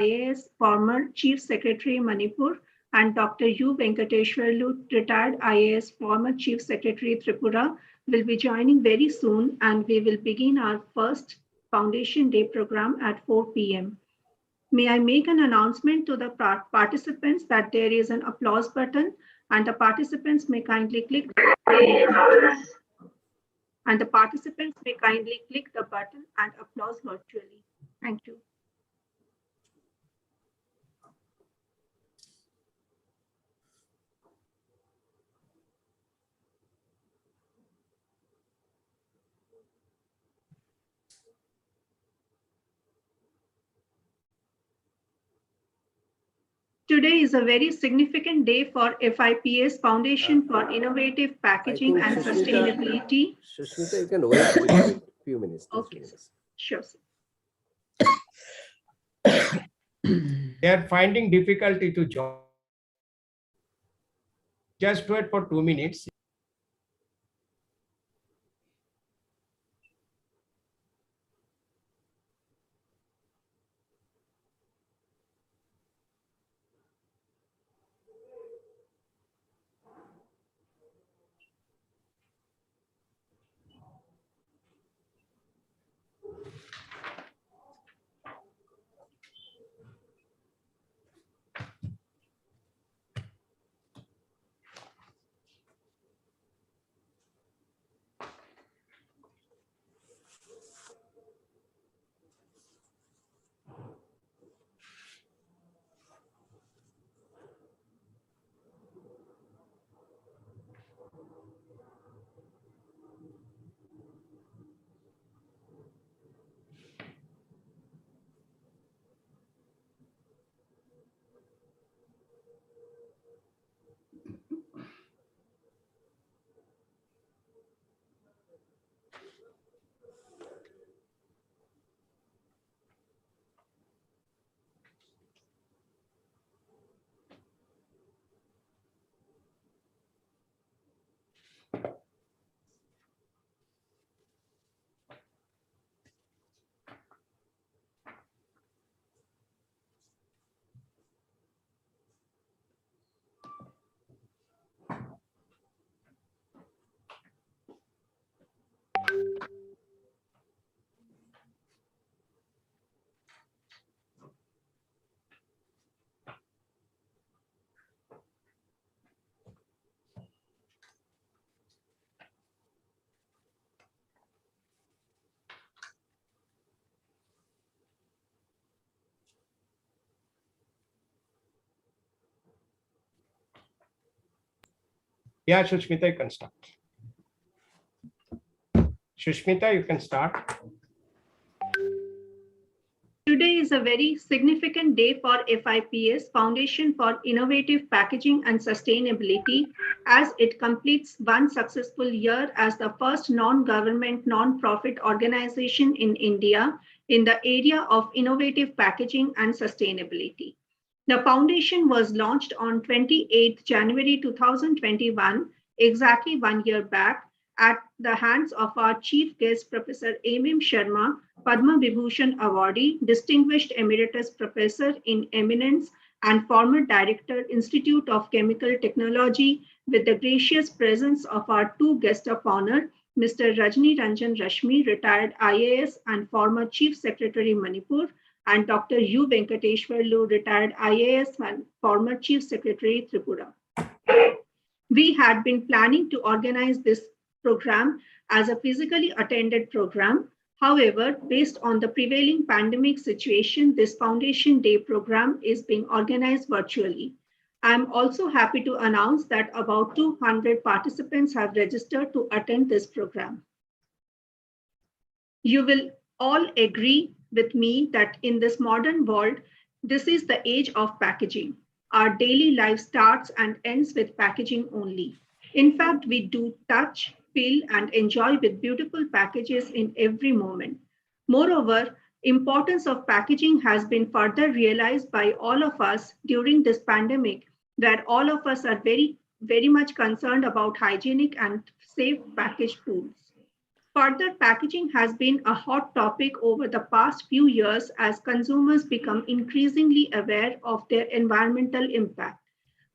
IAS, former Chief Secretary Manipur, and Dr. U. Venkateshwarlu, retired IAS, former Chief Secretary Tripura, will be joining very soon, and we will begin our first Foundation Day program at 4 p.m. May I make an announcement to the participants that there is an applause button, and the participants may kindly click the button and applause virtually. Thank you. Today is a very significant day for FIPS, Foundation for Innovative Packaging and Sustainability. Sushmita, you can wait a few minutes. Okay, sure. They are finding difficulty to join. Just wait for 2 minutes. Yeah, Sushmita, you can start. Sushmita, you can start. Today is a very significant day for FIPS, Foundation for Innovative Packaging and Sustainability, as it completes one successful year as the first non-government, non-profit organization in India in the area of innovative packaging and sustainability. The foundation was launched on 28 January 2021, exactly 1 year back, at the hands of our chief guest, Professor A.M. Sharma, Padma Vibhushan awardee, distinguished emeritus professor in eminence, and former director, Institute of Chemical Technology, with the gracious presence of our two guests of honor, Mr. Rajni Ranjan Rashmi, retired IAS and former Chief Secretary Manipur, and Dr. U. Venkateshwarlu, retired IAS and former Chief Secretary Tripura. We had been planning to organize this program as a physically attended program. However, based on the prevailing pandemic situation, this Foundation Day program is being organized virtually. I'm also happy to announce that about 200 participants have registered to attend this program. You will all agree with me that in this modern world, this is the age of packaging. Our daily life starts and ends with packaging only. In fact, we do touch, feel, and enjoy with beautiful packages in every moment. Moreover, importance of packaging has been further realized by all of us during this pandemic, where all of us are very much concerned about hygienic and safe package foods. Further, packaging has been a hot topic over the past few years as consumers become increasingly aware of their environmental impact.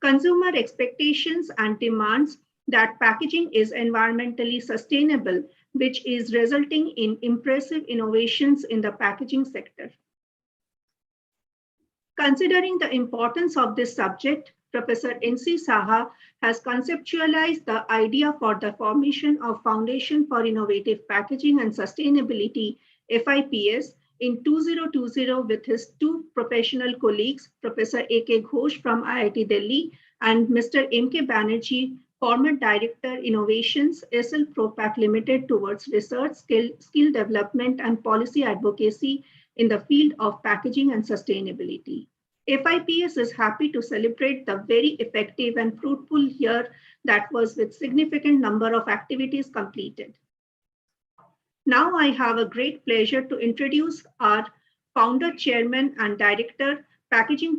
Consumer expectations and demands that packaging is environmentally sustainable, which is resulting in impressive innovations in the packaging sector. Considering the importance of this subject, Professor N.C. Saha has conceptualized the idea for the formation of Foundation for Innovative Packaging and Sustainability, FIPS, in 2020 with his two professional colleagues, Professor A.K. Ghosh from IIT Delhi and Mr. M.K. Banerjee, former Director Innovations, SL Propack Limited, towards research, skill development and policy advocacy in the field of packaging and sustainability. FIPS is happy to celebrate the very effective and fruitful year that was with significant number of activities completed. Now I have a great pleasure to introduce our founder, chairman, and director, packaging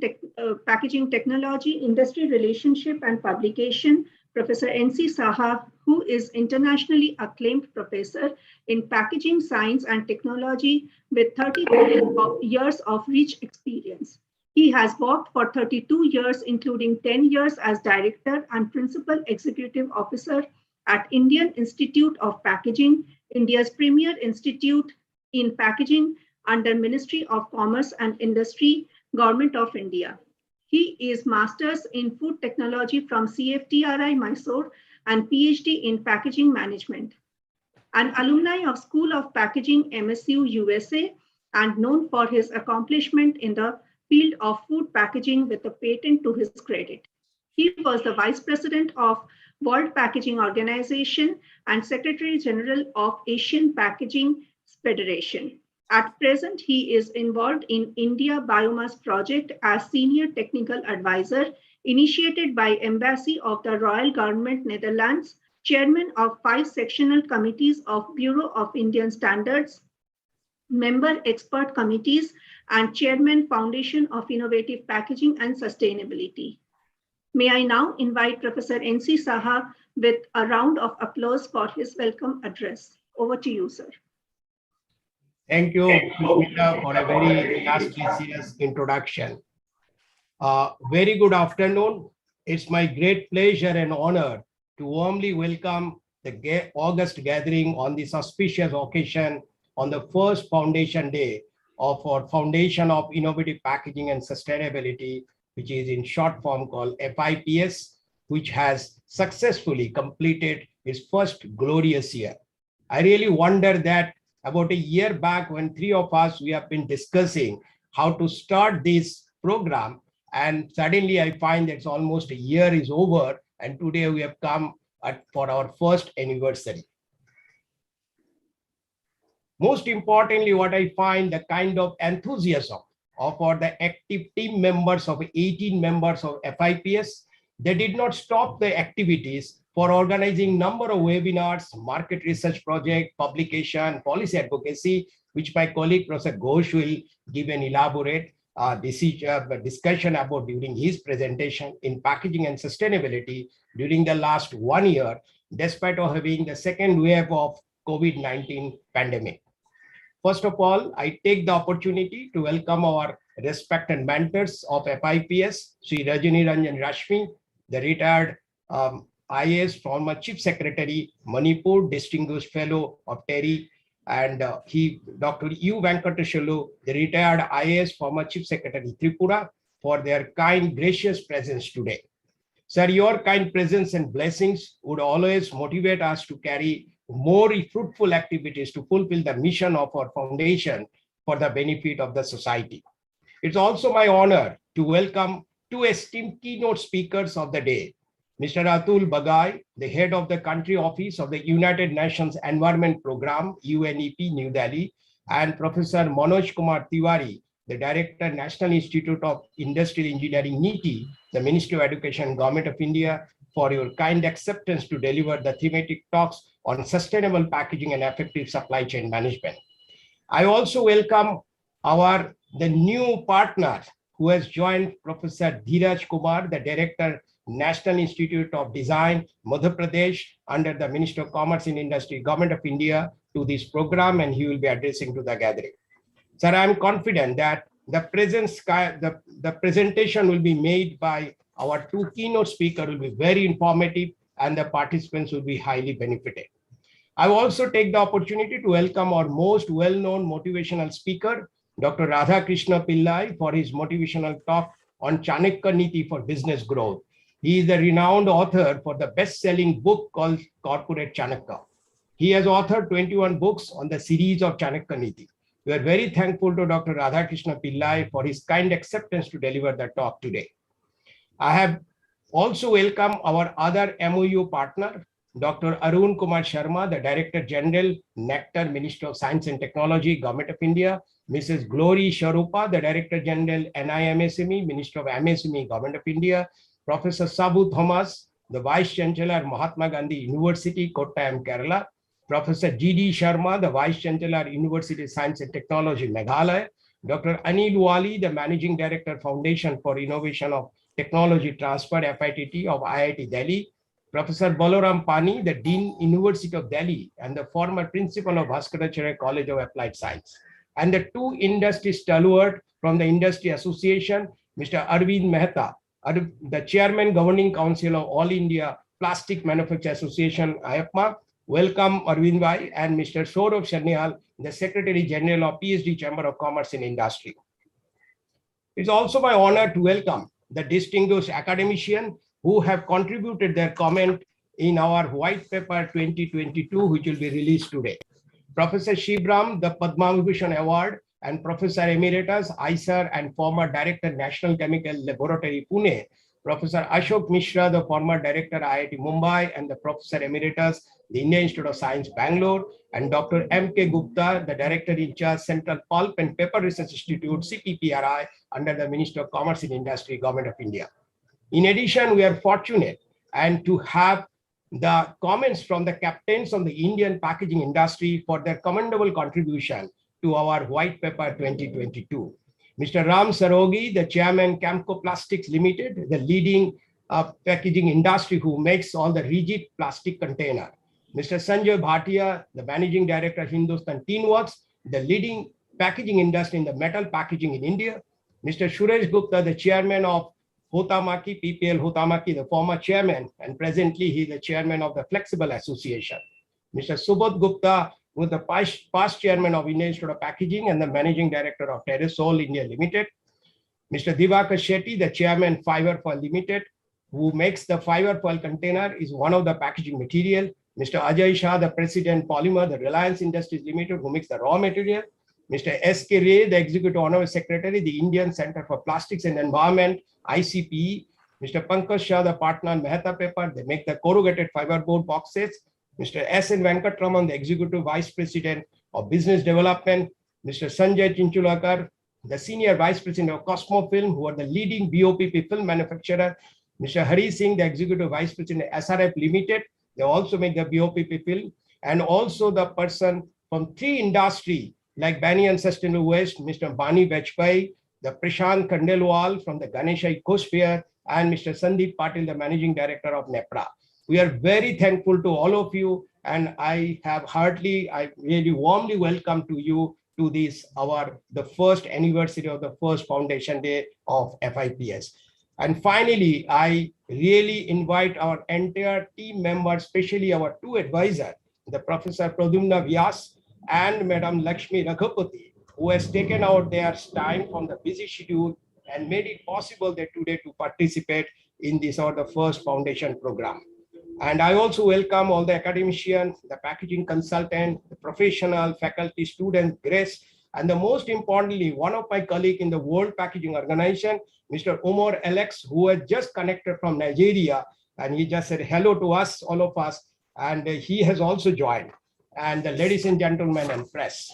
technology, industry relationship, and publication, Professor N.C. Saha, who is internationally acclaimed professor in packaging science and technology with 34 years of rich experience. He has worked for 32 years, including 10 years as director and principal executive officer at Indian Institute of Packaging, India's premier institute in packaging under Ministry of Commerce and Industry, Government of India. He is Masters in Food Technology from CFTRI Mysore and PhD in Packaging Management. An alumni of School of Packaging, MSU, USA, and known for his accomplishment in the field of food packaging with a patent to his credit. He was the Vice President of World Packaging Organization and Secretary General of Asian Packaging Federation. At present, he is involved in India Biomass Project as Senior Technical Advisor, initiated by Embassy of the Royal Government Netherlands, Chairman of 5 sectional committees of Bureau of Indian Standards, member expert committees, and Chairman Foundation of Innovative Packaging and Sustainability. May I now invite Professor N.C. Saha with a round of applause for his welcome address. Over to you, sir. Thank you, Pushpita, for a very illustrious introduction. Very good afternoon. It's my great pleasure and honor to warmly welcome the August gathering on this auspicious occasion on the first Foundation Day of our Foundation of Innovative Packaging and Sustainability, which is in short form called FIPS, which has successfully completed its first glorious year. I really wonder that about a year back when 3 of us, we have been discussing how to start this program, and suddenly I find that almost a year is over, and today we have come for our first anniversary. Most importantly, what I find, the kind of enthusiasm of the active team members of 18 members of FIPS, they did not stop the activities for organizing number of webinars, market research project, publication, policy advocacy, which my colleague Professor Ghosh will give an elaborate discussion about during his presentation in packaging and sustainability during the last 1 year, despite of having the second wave of COVID-19 pandemic. First of all, I take the opportunity to welcome our respected mentors of FIPS, Sri Rajini Ranjan Rashmi, the retired IAS former Chief Secretary, Manipur, Distinguished Fellow of TERI, and Dr. U. Venkateshulu, the retired IAS former Chief Secretary, Tripura, for their kind, gracious presence today. Sir, your kind presence and blessings would always motivate us to carry more fruitful activities to fulfill the mission of our foundation for the benefit of the society. It's also my honor to welcome 2 esteemed keynote speakers of the day, Mr. Atul Bagai, the head of the country office of the United Nations Environment Program, UNEP, New Delhi, and Professor Manoj Kumar Tiwari, the Director, National Institute of Industrial Engineering, NITI, the Ministry of Education, Government of India, for your kind acceptance to deliver the thematic talks on sustainable packaging and effective supply chain management. I also welcome the new partner who has joined, Professor Dheeraj Kumar, the Director, National Institute of Design, Madhya Pradesh, under the Ministry of Commerce and Industry, Government of India, to this program, and he will be addressing to the gathering. Sir, I am confident that the presentation will be made by our two keynote speakers will be very informative and the participants will be highly benefited. I will also take the opportunity to welcome our most well-known motivational speaker, Dr. Radhakrishna Pillai, for his motivational talk on Chanakya Niti for business growth. He is the renowned author for the best-selling book called Corporate Chanakya. He has authored 21 books on the series of Chanakya Niti. We are very thankful to Dr. Radhakrishna Pillai for his kind acceptance to deliver the talk today. I have also welcomed our other MOU partner, Dr. Arun Kumar Sharma, the Director General, Nectar, Ministry of Science and Technology, Government of India, Mrs. Glory Sharupa, the Director General, NIMSME, Ministry of MSME, Government of India, Professor Sabu Thomas, the Vice Chancellor, Mahatma Gandhi University, Kottayam, Kerala, Professor G.D. Sharma, the Vice Chancellor, University of Science and Technology, Meghalaya, Dr. Anil Wali, the Managing Director, Foundation for Innovation of Technology Transfer, FITT of IIT Delhi, Professor Balaram Pani, the Dean, University of Delhi, and the former Principal of Bhaskaracharya College of Applied Science, and the two industry stalwart from the Industry Association, Mr. Arvind Mehta, the Chairman Governing Council of All India Plastic Manufacturer Association, IAPMA. Welcome, Arvind Bhai, and Mr. Saurav Sharnihal, the Secretary General of PhD Chamber of Commerce and Industry. It's also my honor to welcome the distinguished academicians who have contributed their comment in our white paper 2022, which will be released today. Professor Shibram, the Padma Vibhushan Award, and Professor Emeritus, ICER, and former Director, National Chemical Laboratory, Pune, Professor Ashok Mishra, the former Director, IIT Mumbai, and the Professor Emeritus, the Indian Institute of Science, Bangalore, and Dr. M.K. Gupta, the Director in charge, Central Pulp and Paper Research Institute, CPPRI, under the Ministry of Commerce and Industry, Government of India. In addition, we are fortunate and to have the comments from the captains of the Indian packaging industry for their commendable contribution to our white paper 2022. Mr. Ram Sarogi, the Chairman, Camco Plastics Limited, the leading packaging industry who makes all the rigid plastic container. Mr. Sanjay Bhatia, the Managing Director, Hindustan Tin Works, the leading packaging industry in the metal packaging in India. Mr. Suresh Gupta, the Chairman of Huhtamaki, PPL Huhtamaki, the former Chairman, and presently he is the Chairman of the Flexible Association. Mr. Subodh Gupta, who is the past Chairman of Indian Institute of Packaging and the Managing Director of Terrasol India Limited. Mr. Divakar Shetty, the Chairman, Fiber Foil Limited, who makes the fiber foil container, is one of the packaging material. Mr. Ajay Shah, the President, Polymer, the Reliance Industries Limited, who makes the raw material. Mr. S.K. Ray, the Executive Honorary Secretary, the Indian Center for Plastics and Environment, ICPE. Mr. Pankaj Shah, the partner in Mehta Paper, they make the corrugated fiberboard boxes. Mr. S.N. Venkatraman, the Executive Vice President of Business Development. Mr. Sanjay Chinchulakar, the Senior Vice President of Cosmo Film, who are the leading BOPP film manufacturer. Mr. Hari Singh, the Executive Vice President of SRF Limited. They also make the BOPP film. And also the person from three industry like Banyan Sustainable Waste, Mr. Bani Bajpai, the Prashant Khandelwal from the Ganesha Ecosphere, and Mr. Sandeep Patil, the Managing Director of NEPRA. We are very thankful to all of you, and I really warmly welcome to you to this, the first anniversary of the first Foundation Day of FIPS. And finally, I really invite our entire team members, especially our two advisors, the Professor Pradyumna Vyas and Madam Lakshmi Raghupati, who has taken out their time from the busy schedule and made it possible that today to participate in this the first foundation program. And I also welcome all the academicians, the packaging consultant, the professional, faculty, students, grace, and the most importantly, one of my colleagues in the World Packaging Organization, Mr. Omar Alex, who has just connected from Nigeria, and he just said hello to us, all of us, and he has also joined. And the ladies and gentlemen and press.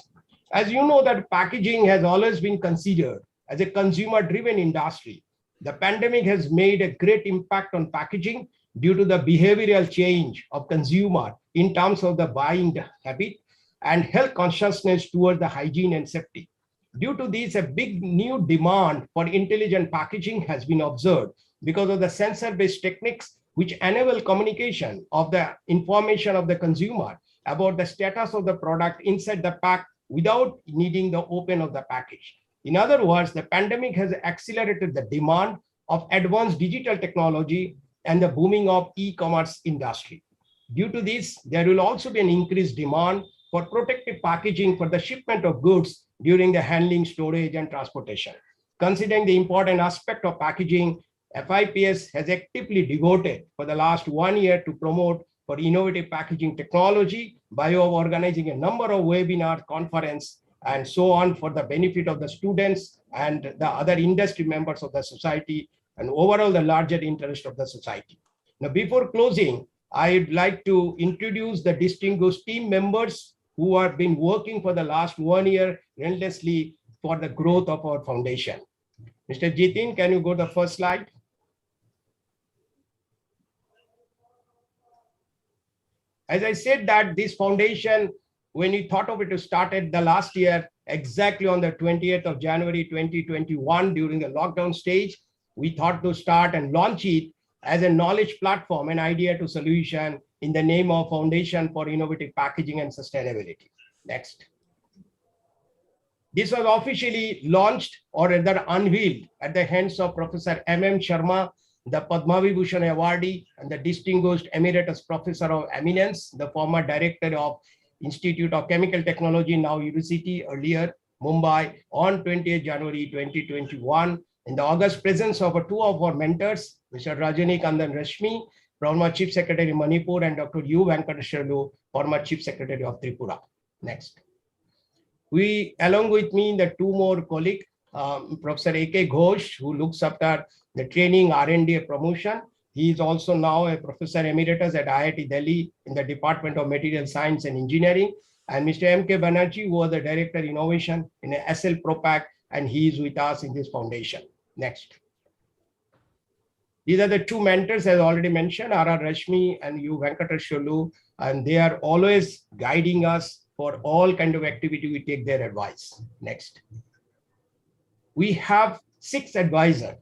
As you know that packaging has always been considered as a consumer-driven industry. The pandemic has made a great impact on packaging due to the behavioral change of consumer in terms of the buying habit and health consciousness towards the hygiene and safety. Due to this, a big new demand for intelligent packaging has been observed because of the sensor-based techniques which enable communication of the information of the consumer about the status of the product inside the pack without needing the open of the package. In other words, the pandemic has accelerated the demand of advanced digital technology and the booming of e-commerce industry. Due to this, there will also be an increased demand for protective packaging for the shipment of goods during the handling, storage, and transportation. Considering the important aspect of packaging, FIPS has actively devoted for the last 1 year to promote for innovative packaging technology by organizing a number of webinar, conference, and so on for the benefit of the students and the other industry members of the society and overall the larger interest of the society. Now, before closing, I'd like to introduce the distinguished team members who have been working for the last 1 year relentlessly for the growth of our foundation. Mr. Jitin, can you go to the first slide? As I said that this foundation, when we thought of it, started the last year, exactly on the 20th of January, 2021, during the lockdown stage, we thought to start and launch it as a knowledge platform, an idea to solution in the name of Foundation for Innovative Packaging and Sustainability. Next. This was officially launched or rather unveiled at the hands of Professor M.M. Sharma, the Padma Vibhushan awardee and the distinguished emeritus professor of eminence, the former director of Institute of Chemical Technology, now University, earlier Mumbai, on 20th January 2021, in the august presence of two of our mentors, Mr. Rajani Kandan Rashmi, former Chief Secretary Manipur, and Dr. U. Venkateshwarlu, former Chief Secretary of Tripura. Next. We, along with me, the two more colleagues, Professor A.K. Ghosh, who looks after the training, R&D, and promotion. He is also now a professor emeritus at IIT Delhi in the Department of Material Science and Engineering. And Mr. M.K. Banerjee, who was the Director Innovation in SL Propack, and he is with us in this foundation. Next. These are the two mentors, as already mentioned, R.R. Rashmi and U. Venkateshwarlu, and they are always guiding us for all kind of activity. We take their advice. Next. We have 6 advisors,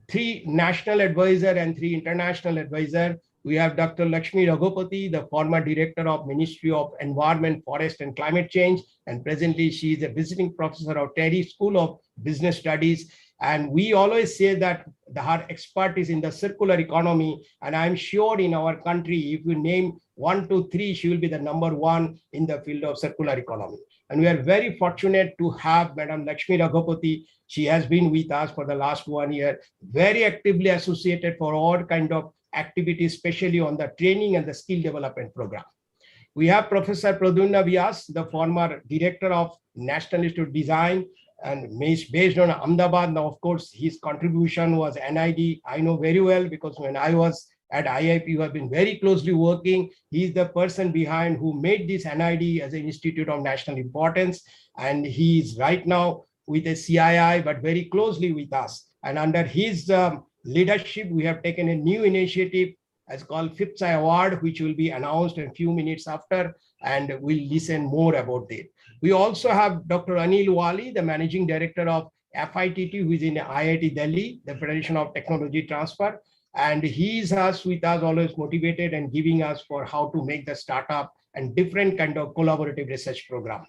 3 national advisors and 3 international advisors. We have Dr. Lakshmi Raghupati, the former director of Ministry of Environment, Forest and Climate Change, and presently she is a visiting professor of Terry School of Business Studies. And we always say that her expertise in the circular economy, and I'm sure in our country, if you name 1, 2, 3, she will be the number 1 in the field of circular economy. And we are very fortunate to have Madam Lakshmi Raghupati. She has been with us for the last 1 year, very actively associated for all kind of activities, especially on the training and the skill development program. We have Professor Pradyumna Vyas, the former director of National Institute of Design, and based on Ahmedabad. Now, of course, his contribution was NID. I know very well because when I was at IIP, we have been very closely working. He is the person behind who made this NID as an institute of national importance. And he is right now with a CII, but very closely with us. And under his leadership, we have taken a new initiative as called Fips Award, which will be announced in a few minutes after, and we'll listen more about it. We also have Dr. Anil Wali, the Managing Director of FITT, who is in IIT Delhi, the Federation of Technology Transfer. And he is with us always motivated and giving us for how to make the startup and different kind of collaborative research program.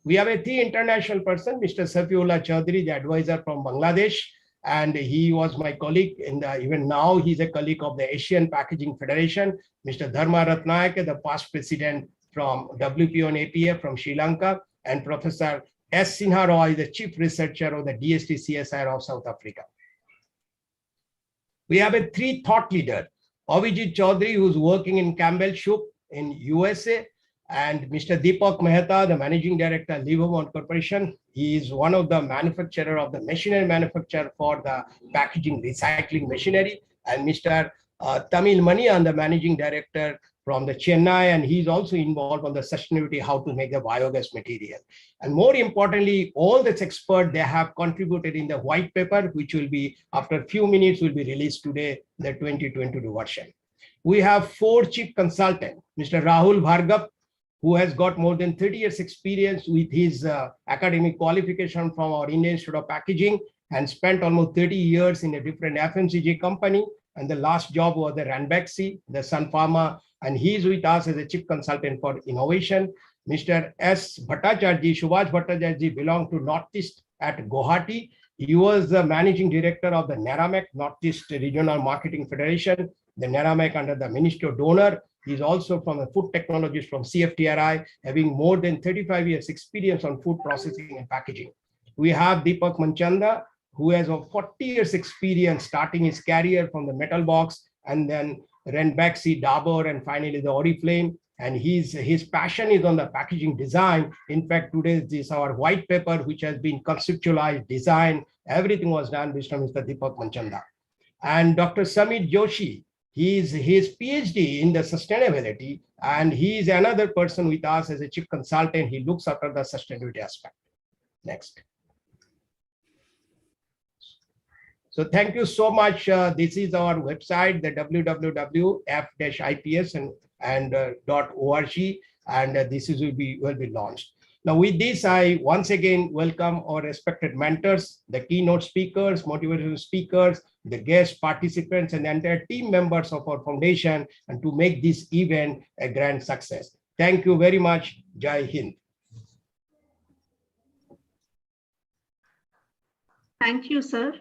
We have a 3 international person, Mr. Safiullah Chaudhary, the advisor from Bangladesh. And he was my colleague even now he's a colleague of the Asian Packaging Federation. Mr. Dharma Ratnayake, the past president from WPO and APF from Sri Lanka, and Professor S. Sinha Roy, the chief researcher of the DST CSIR of South Africa. We have a 3 thought leader, Avijit Chaudhary, who's working in Campbell Soup in USA, and Mr. Deepak Mehta, the managing director, Livermont Corporation. He is one of the manufacturer of the machinery manufacturer for the packaging recycling machinery, and Mr. Tamil Manian, the managing director from the Chennai, and he's also involved on the sustainability, how to make the biogas material. And more importantly, all this expert, they have contributed in the white paper, which will be, after a few minutes, will be released today, the 2022 version. We have 4 chief consultants, Mr. Rahul Bhargav, who has got more than 30 years experience with his academic qualification from our Indian Institute of Packaging, and spent almost 30 years in a different FMCG company. And the last job was the Ranbaxy, the Sun Pharma, and he is with us as a chief consultant for innovation. Mr. S. Bhattacharjee, Subhash Bhattacharjee, belonged to Northeast at Guwahati. He was the managing director of the NARAMEC, Northeast Regional Marketing Federation, the NARAMEC under the Ministry of Donor. He's also from the food technologies from CFTRI, having more than 35 years experience on food processing and packaging. We have Deepak Manchanda, who has a 40 years experience starting his career from the metal box and then Ranbaxy, Dabur, and finally the Oriflame. And his passion is on the packaging design. In fact, today this is our white paper, which has been conceptualized, designed, everything was done by Mr. Deepak Manchanda. And Dr. Samit Joshi, his PhD in the sustainability, and he is another person with us as a chief consultant. He looks after the sustainability aspect. Next. So thank you so much. This is our website, the www.f-ips.org, and this will be launched. Now with this, I once again welcome our respected mentors, the keynote speakers, motivational speakers, the guest participants, and the entire team members of our foundation, and to make this event a grand success. Thank you very much. Jai Hind. Thank you, sir.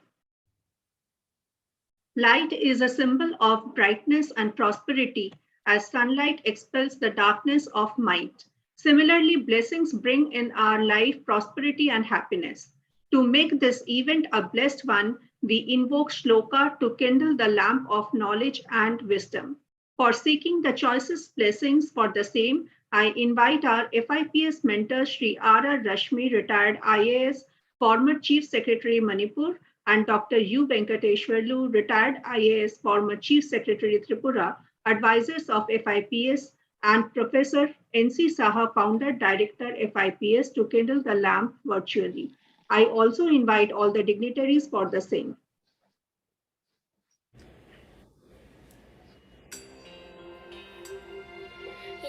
Light is a symbol of brightness and prosperity, as sunlight expels the darkness of might. Similarly, blessings bring in our life prosperity and happiness. To make this event a blessed one, we invoke Shloka to kindle the lamp of knowledge and wisdom. For seeking the choicest blessings for the same, I invite our FIPS mentor, Sri R.R. Rashmi, retired IAS, former Chief Secretary Manipur, and Dr. U. Venkateshwarlu, retired IAS, former Chief Secretary Tripura, advisors of FIPS, and Professor N.C. Saha, founder, director, FIPS, to kindle the lamp virtually. I also invite all the dignitaries for the same.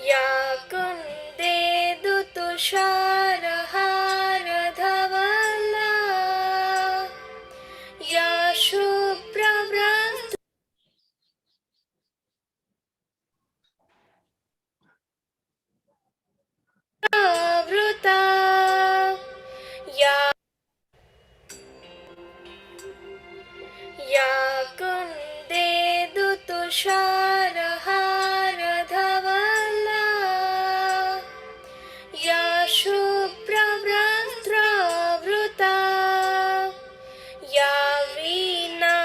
Ya kunde dutushara dhavala, ya shupravrat vruta, ya kunde dutushara dhavala, ya shupravrat vruta, ya veena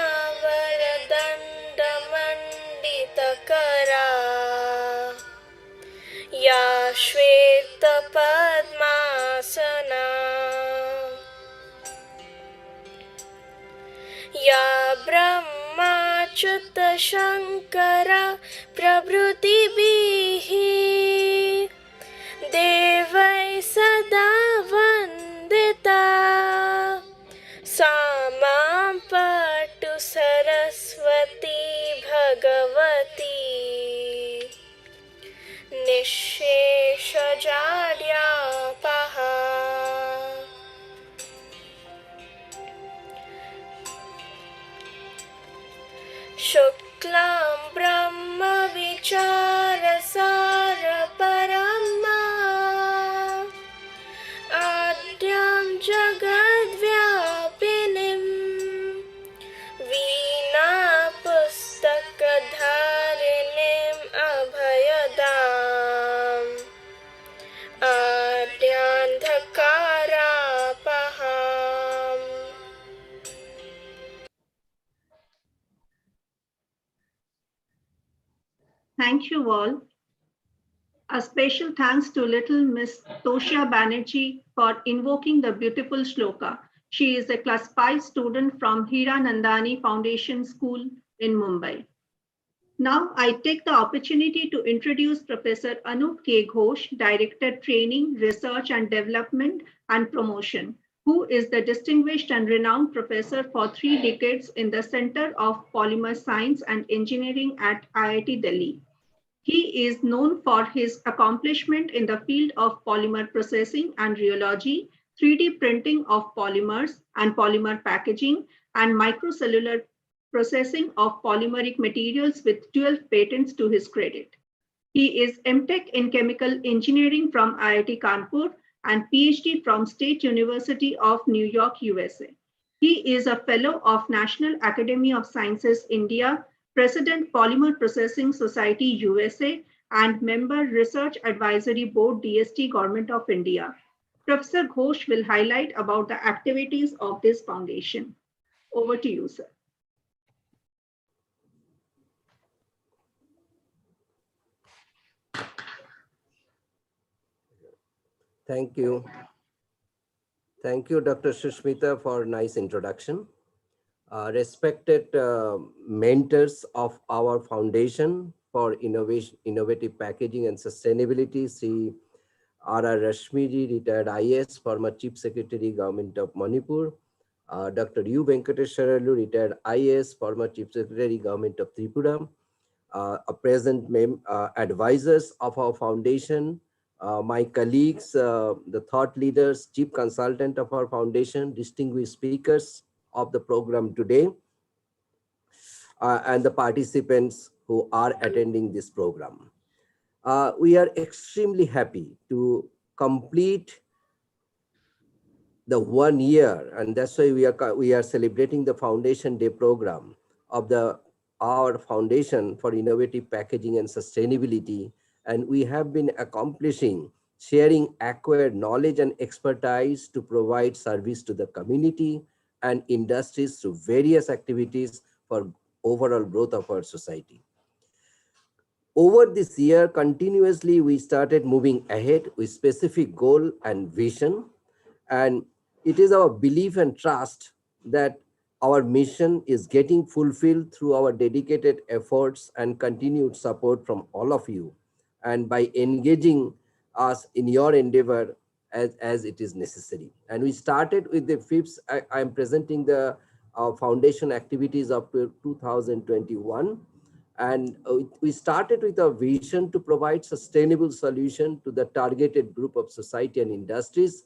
varadanda manditakara, ya shweta padmasana, ya brahmachyuta shankara prabhrutibhihi devai sada vandita, samam patu saraswati bhagavati nishesha jadyapaha. Shuklam Brahma Vichara Sara Parama, Adyam Jagad Vyapinim, Veena Pustaka Dharinim Abhayadam, Adyandhakara Paham. Thank you all. A special thanks to little Miss Tosha Banerjee for invoking the beautiful shloka. She is a class 5 student from Hiranandani Foundation School in Mumbai. Now I take the opportunity to introduce Professor Anup K. Ghosh, Director Training, Research and Development and Promotion, who is the distinguished and renowned professor for 3 decades in the Center of Polymer Science and Engineering at IIT Delhi. He is known for his accomplishment in the field of polymer processing and rheology, 3D printing of polymers and polymer packaging, and microcellular processing of polymeric materials with 12 patents to his credit. He is MTech in Chemical Engineering from IIT Kanpur and PhD from State University of New York, USA. He is a Fellow of National Academy of Sciences, India, President Polymer Processing Society, USA, and Member Research Advisory Board, DST, Government of India. Professor Ghosh will highlight about the activities of this foundation. Over to you, sir. Thank you. Thank you, Dr. Sushmita, for nice introduction. Respected mentors of our foundation for innovative packaging and sustainability, Sri R.R. Rashmiji, retired IAS, former Chief Secretary, Government of Manipur. Dr. U. Venkateswarlu, retired IAS, former Chief Secretary, Government of Tripura. A present advisors of our foundation, my colleagues, the thought leaders, chief consultant of our foundation, distinguished speakers of the program today, and the participants who are attending this program. We are extremely happy to complete the 1 year, and that's why we are celebrating the Foundation Day program of our Foundation for Innovative Packaging and Sustainability. And we have been accomplishing sharing acquired knowledge and expertise to provide service to the community and industries through various activities for overall growth of our society. Over this year, continuously, we started moving ahead with specific goal and vision. And it is our belief and trust that our mission is getting fulfilled through our dedicated efforts and continued support from all of you, and by engaging us in your endeavor as it is necessary. And we started with the Fips. I am presenting the foundation activities of 2021. And we started with a vision to provide sustainable solution to the targeted group of society and industries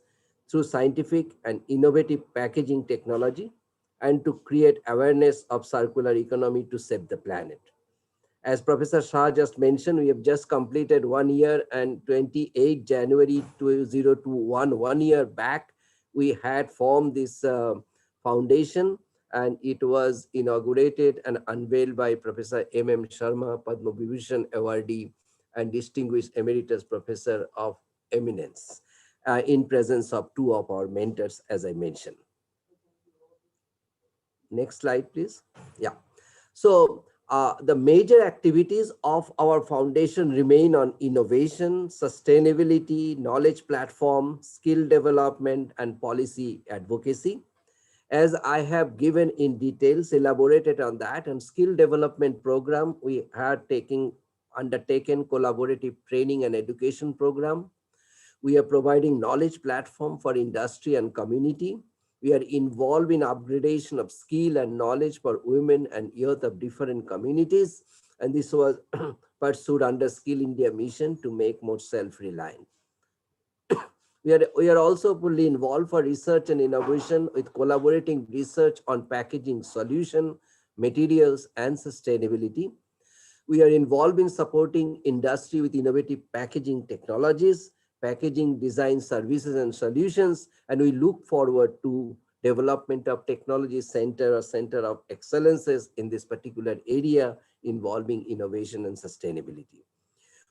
through scientific and innovative packaging technology, and to create awareness of circular economy to save the planet. As Professor Shah just mentioned, we have just completed 1 year, and 28 January 2021, 1 year back, we had formed this foundation, and it was inaugurated and unveiled by Professor M.M. Sharma, Padma Vibhushan awardee and distinguished emeritus professor of eminence, in presence of 2 of our mentors, as I mentioned. Next slide, please. Yeah. So the major activities of our foundation remain on innovation, sustainability, knowledge platform, skill development, and policy advocacy. As I have given in details, elaborated on that, and skill development program, we had undertaken collaborative training and education program. We are providing knowledge platform for industry and community. We are involved in upgradation of skill and knowledge for women and youth of different communities. And this was pursued under Skill India mission to make more self-reliant. We are also fully involved for research and innovation with collaborating research on packaging solution, materials, and sustainability. We are involved in supporting industry with innovative packaging technologies, packaging design services and solutions, and we look forward to development of technology center or center of excellences in this particular area involving innovation and sustainability.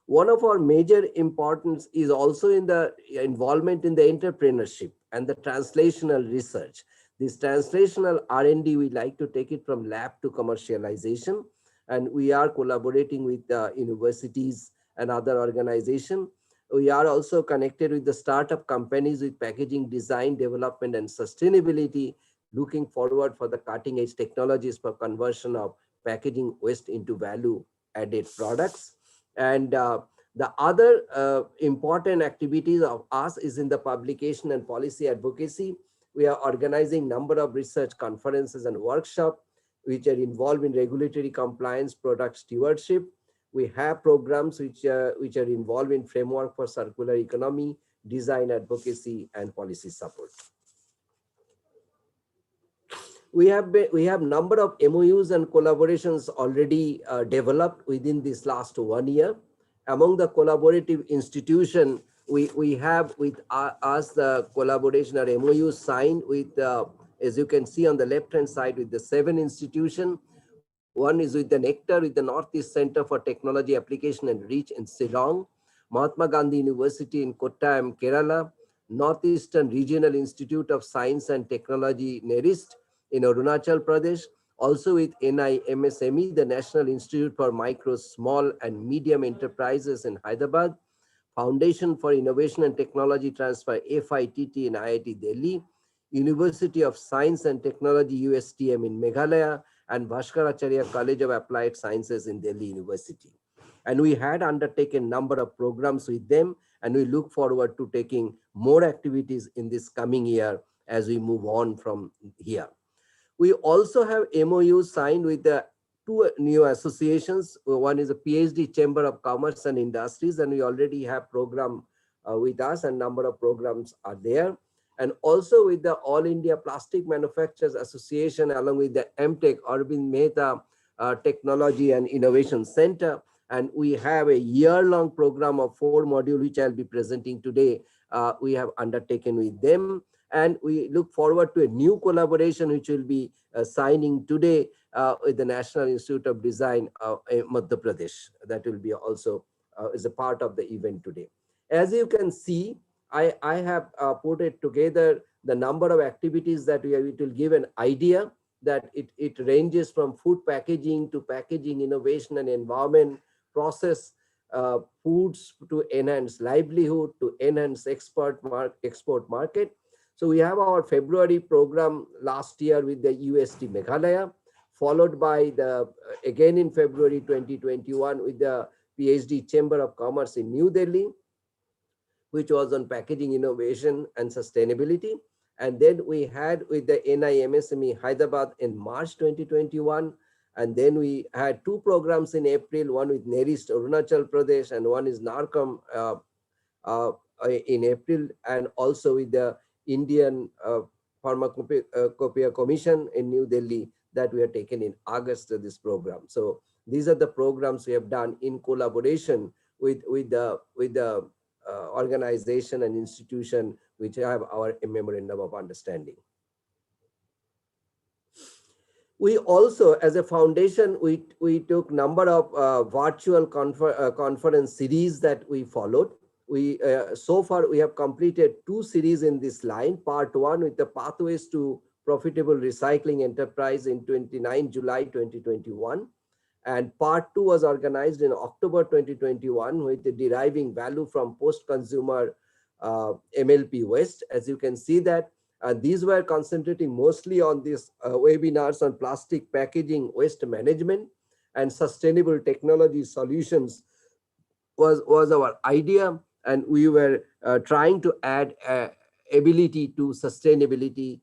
One of our major importance is also in the involvement in the entrepreneurship and the translational research. This translational R&D, we like to take it from lab to commercialization, and we are collaborating with universities and other organizations. We are also connected with the startup companies with packaging design, development, and sustainability, looking forward for the cutting edge technologies for conversion of packaging waste into value added products. And the other important activities of us is in the publication and policy advocacy. We are organizing number of research conferences and workshops which are involved in regulatory compliance, product stewardship. We have programs which are involved in framework for circular economy, design advocacy, and policy support. We have number of MOUs and collaborations already developed within this last 1 year. Among the collaborative institution, we have with us the collaboration or MOU signed with, as you can see on the left hand side, with the 7 institution. One is with the Nectar, with the Northeast Center for Technology Application and Reach in Shillong, Mahatma Gandhi University in Kottayam, Kerala, Northeastern Regional Institute of Science and Technology, NERIST, in Arunachal Pradesh, also with NIMSME, the National Institute for Micro, Small and Medium Enterprises in Hyderabad, Foundation for Innovation and Technology Transfer, FITT in IIT Delhi, University of Science and Technology, USTM in Meghalaya, and Bhaskaracharya College of Applied Sciences in Delhi University. And we had undertaken number of programs with them, and we look forward to taking more activities in this coming year as we move on from here. We also have MOUs signed with the 2 new associations. One is a PhD Chamber of Commerce and Industries, and we already have program with us, and number of programs are there. And also with the All India Plastic Manufacturers Association, along with the MTech, Arvind Mehta Technology and Innovation Center. And we have a year-long program of 4 modules, which I'll be presenting today. We have undertaken with them. And we look forward to a new collaboration, which will be signing today with the National Institute of Design in Madhya Pradesh. That will be also is a part of the event today. As you can see, I have put it together, the number of activities that we have. It will give an idea that it ranges from food packaging to packaging innovation and environment, process foods to enhance livelihood, to enhance export market. So we have our February program last year with the UST Meghalaya, followed by the again in February 2021 with the PhD Chamber of Commerce in New Delhi, which was on packaging innovation and sustainability. And then we had with the NIMSME Hyderabad in March 2021. And then we had 2 programs in April, one with NERIST Arunachal Pradesh, and one is NARCOM in April, and also with the Indian Pharmacopoeia Commission in New Delhi that we have taken in August of this program. So these are the programs we have done in collaboration with the organization and institution which have our memorandum of understanding. We also, as a foundation, we took number of virtual conference series that we followed. We so far we have completed 2 series in this line. Part 1 with the pathways to profitable recycling enterprise in 29 July 2021. And part 2 was organized in October 2021 with the deriving value from post-consumer MLP waste. As you can see that these were concentrating mostly on these webinars on plastic packaging waste management and sustainable technology solutions was our idea. And we were trying to add ability to sustainability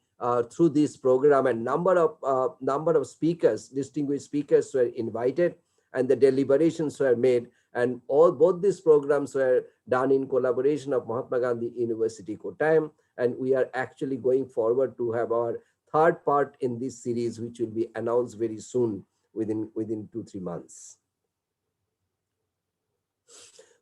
through this program, and number of speakers, distinguished speakers were invited, and the deliberations were made, and both these programs were done in collaboration of Mahatma Gandhi University, Kottayam, and we are actually going forward to have our 3rd part in this series, which will be announced very soon, within 2-3 months.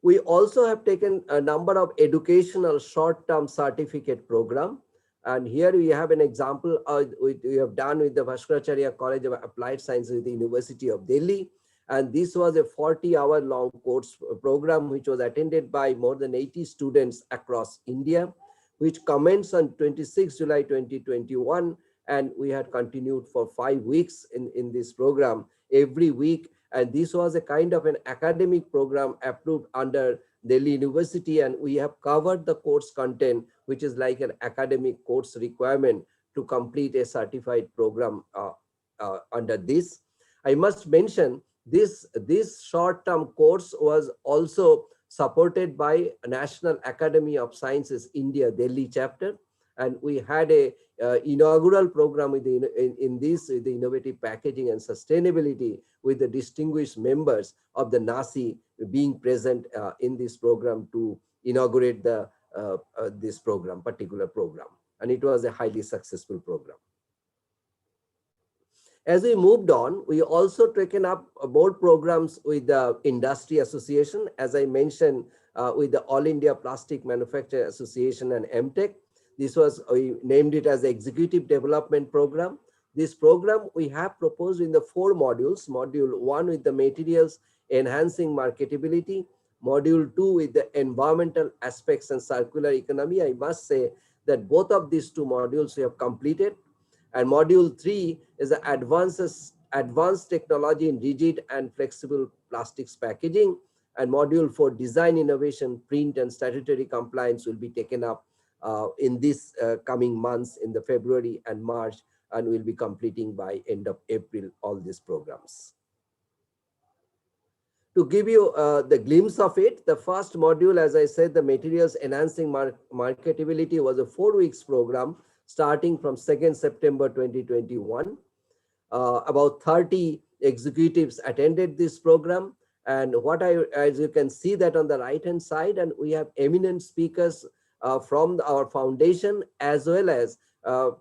We also have taken a number of educational short-term certificate program. And here we have an example we have done with the Bhaskaracharya College of Applied Sciences with the University of Delhi. And this was a 40-hour long course program, which was attended by more than 80 students across India, which commenced on 26 July 2021. And we had continued for 5 weeks in this program every week. And this was a kind of an academic program approved under Delhi University, and we have covered the course content, which is like an academic course requirement to complete a certified program under this. I must mention this short-term course was also supported by National Academy of Sciences India Delhi chapter, And we had a inaugural program with in this the innovative packaging and sustainability, with the distinguished members of the NASI being present in this program to inaugurate the this particular program, and it was a highly successful program. As we moved on, we also taken up more programs with the industry association, as I mentioned, with the All India Plastic Manufacturer Association and MTech. This was, we named it as the Executive Development Program. This program we have proposed in the 4 modules. Module 1 with the materials enhancing marketability. Module 2 with the environmental aspects and circular economy. I must say that both of these 2 modules we have completed. And module 3 is the advanced technology in rigid and flexible plastics packaging. And module 4, design innovation, print and statutory compliance, will be taken up in this coming months, in the February and March, and will be completing by end of April all these programs. To give you the glimpse of it, the first module, as I said, the materials enhancing marketability, was a 4 weeks program starting from 2nd September 2021. About 30 executives attended this program. And as you can see that on the right hand side, and we have eminent speakers from our foundation, as well as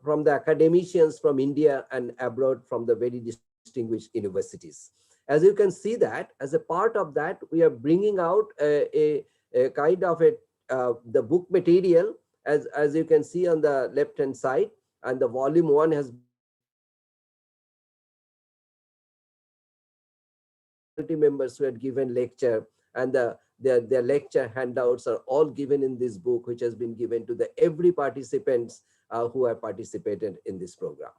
from the academicians from India and abroad from the very distinguished universities. As you can see that, as a part of that, we are bringing out a kind of the book material, as you can see on the left hand side, and the volume 1 has been given faculty members who had given lecture, and their lecture handouts are all given in this book, which has been given to every participants who have participated in this program.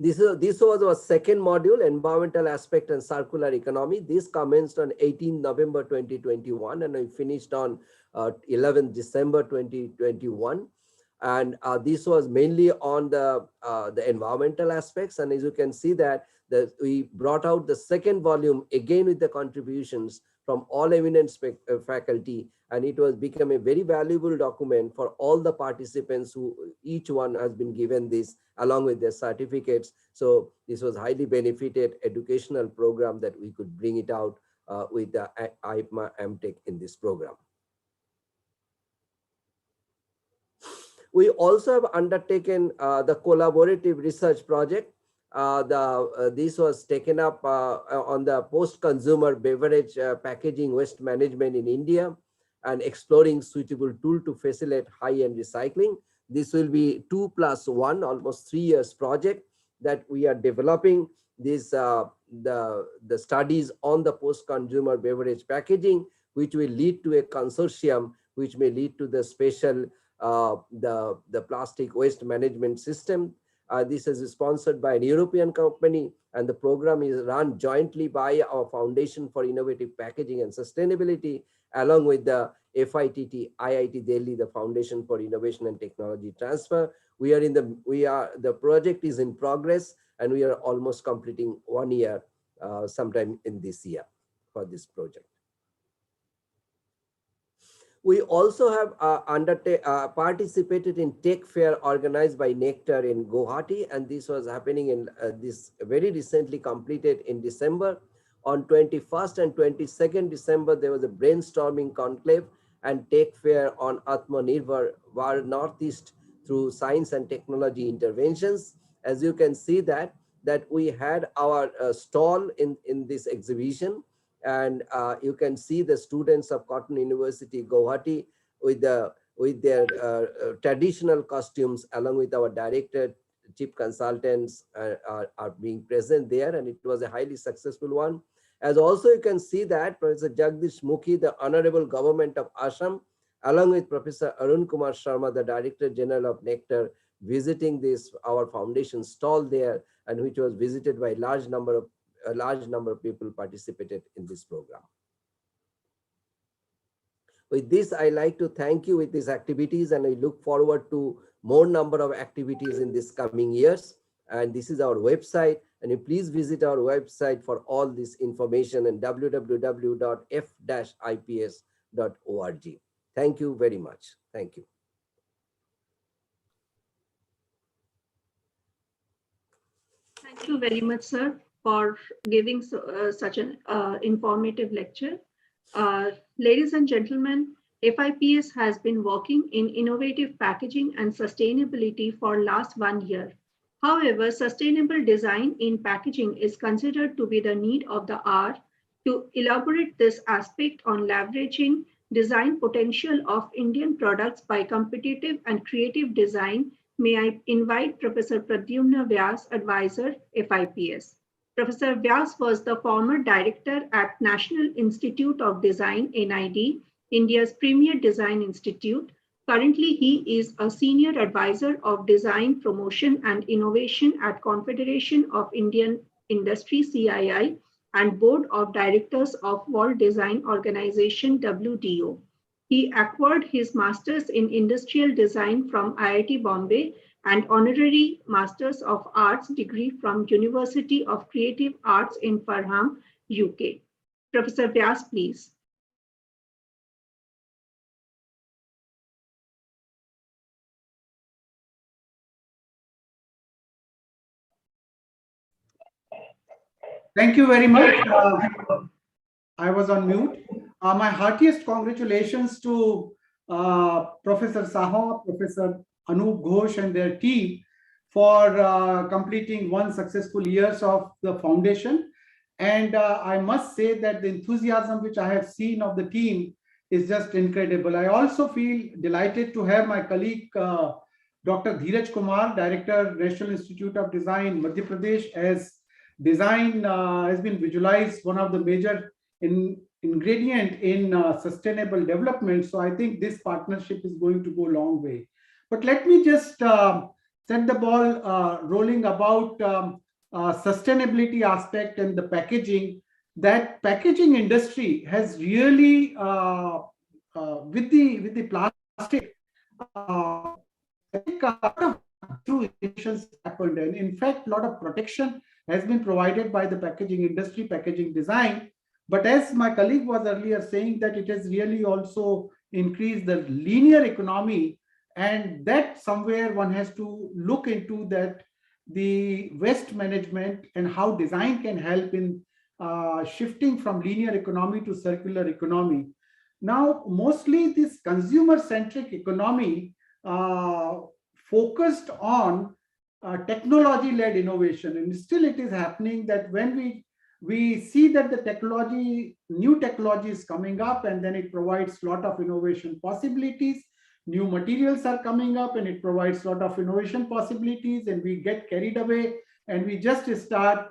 This was our second module, environmental aspect and circular economy. This commenced on 18 November 2021, and we finished on 11 December 2021. And this was mainly on the environmental aspects. And as you can see that we brought out the second volume again with the contributions from all eminent faculty, and it was become a very valuable document for all the participants, who each one has been given this along with their certificates. So this was highly benefited educational program that we could bring it out with the IPMA MTech in this program. We also have undertaken the collaborative research project. This was taken up on the post-consumer beverage packaging waste management in India, and exploring suitable tool to facilitate high-end recycling. This will be 2+1, almost 3 years project that we are developing. This the studies on the post-consumer beverage packaging, which will lead to a consortium, which may lead to the special the plastic waste management system. This is sponsored by an European company, and the program is run jointly by our Foundation for Innovative Packaging and Sustainability, along with the FITT, IIT Delhi, the Foundation for Innovation and Technology Transfer. The project is in progress, and we are almost completing 1 year sometime in this year for this project. We also have participated in Tech Fair organized by Nectar in Guwahati, and this was happening in this very recently completed in December. On 21st and 22nd December, there was a brainstorming conclave and Tech Fair on Atmanirbhar Var Northeast through science and technology interventions. As you can see that we had our stall in this exhibition. And you can see the students of Cotton University, Guwahati, with their traditional costumes, along with our director, chief consultants are being present there, and it was a highly successful one. As also you can see that Professor Jagdish Mukhi, the Honorable Government of Assam, along with Professor Arun Kumar Sharma, the Director General of Nectar, visiting our foundation stall there, and which was visited by a large number of people participated in this program. With this, I like to thank you with these activities, and I look forward to more number of activities in this coming years. And this is our website, and you please visit our website for all this information, and www.f-ips.org. Thank you very much. Thank you. Thank you very much, sir, for giving such an informative lecture. Ladies and gentlemen, FIPS has been working in innovative packaging and sustainability for last 1 year. However, sustainable design in packaging is considered to be the need of the hour. To elaborate this aspect on leveraging design potential of Indian products by competitive and creative design, may I invite Professor Pradyumna Vyas, Advisor, FIPS. Professor Vyas was the former director at National Institute of Design, NID, India's premier design institute. Currently, he is a senior advisor of design promotion and innovation at Confederation of Indian Industry, CII, and board of directors of World Design Organization, WDO. He acquired his master's in industrial design from IIT Bombay and honorary Masters of Arts degree from University of Creative Arts in Farnham, UK. Professor Vyas, please. Thank you very much. I was on mute. My heartiest congratulations to Professor Saha, Professor Anup Ghosh and their team for completing 1 successful years of the foundation. And I must say that the enthusiasm which I have seen of the team is just incredible. I also feel delighted to have my colleague, Dr. Dheeraj Kumar, Director, National Institute of Design, Madhya Pradesh, as design has been visualized one of the major ingredient in sustainable development. So I think this partnership is going to go a long way. But let me just set the ball rolling about sustainability aspect and the packaging. That packaging industry has really, with the plastic, I think a lot of through innovations happened, and in fact, a lot of protection has been provided by the packaging industry, packaging design. But as my colleague was earlier saying, that it has really also increased the linear economy, and that somewhere one has to look into that the waste management and how design can help in shifting from linear economy to circular economy. Now, mostly this consumer-centric economy focused on technology-led innovation, and still it is happening that when we see that the new technology is coming up, and then it provides a lot of innovation possibilities. New materials are coming up and it provides a lot of innovation possibilities, and we get carried away and we just start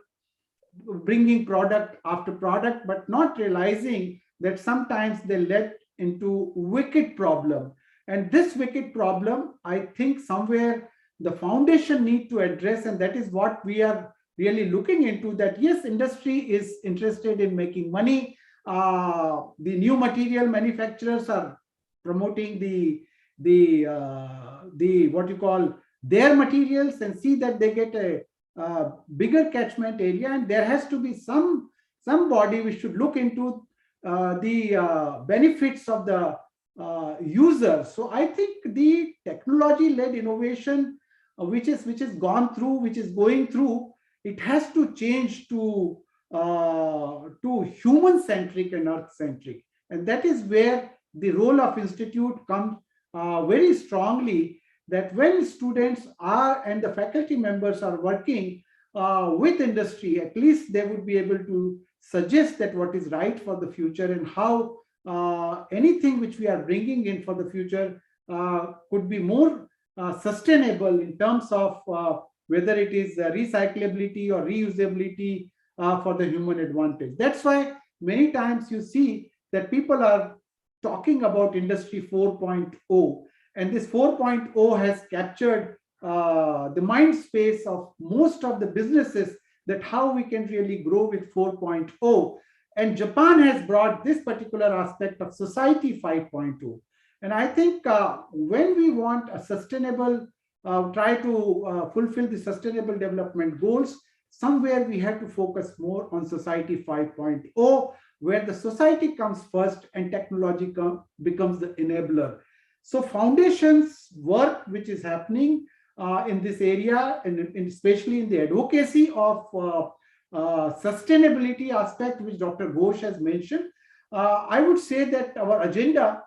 bringing product after product, but not realizing that sometimes they led into wicked problem. And this wicked problem, I think somewhere the foundation need to address, and that is what we are really looking into, that yes, industry is interested in making money. The new material manufacturers are promoting the what you call their materials, and see that they get a bigger catchment area, and there has to be somebody we should look into the benefits of the user. So I think the technology-led innovation, which is gone through, which is going through, it has to change to human-centric and earth-centric, and that is where the role of institute comes very strongly. That when students are and the faculty members are working with industry, at least they would be able to suggest that what is right for the future, and how anything which we are bringing in for the future could be more sustainable in terms of whether it is recyclability or reusability for the human advantage. That's why many times you see that people are talking about industry 4.0, and this 4.0 has captured the mind space of most of the businesses, that how we can really grow with 4.0. And Japan has brought this particular aspect of society 5.0. And I think when we want a sustainable, try to fulfill the sustainable development goals, somewhere we have to focus more on society 5.0. where the society comes first and technology becomes the enabler. So foundations work which is happening in this area, and especially in the advocacy of sustainability aspect, which Dr. Ghosh has mentioned, I would say that our agenda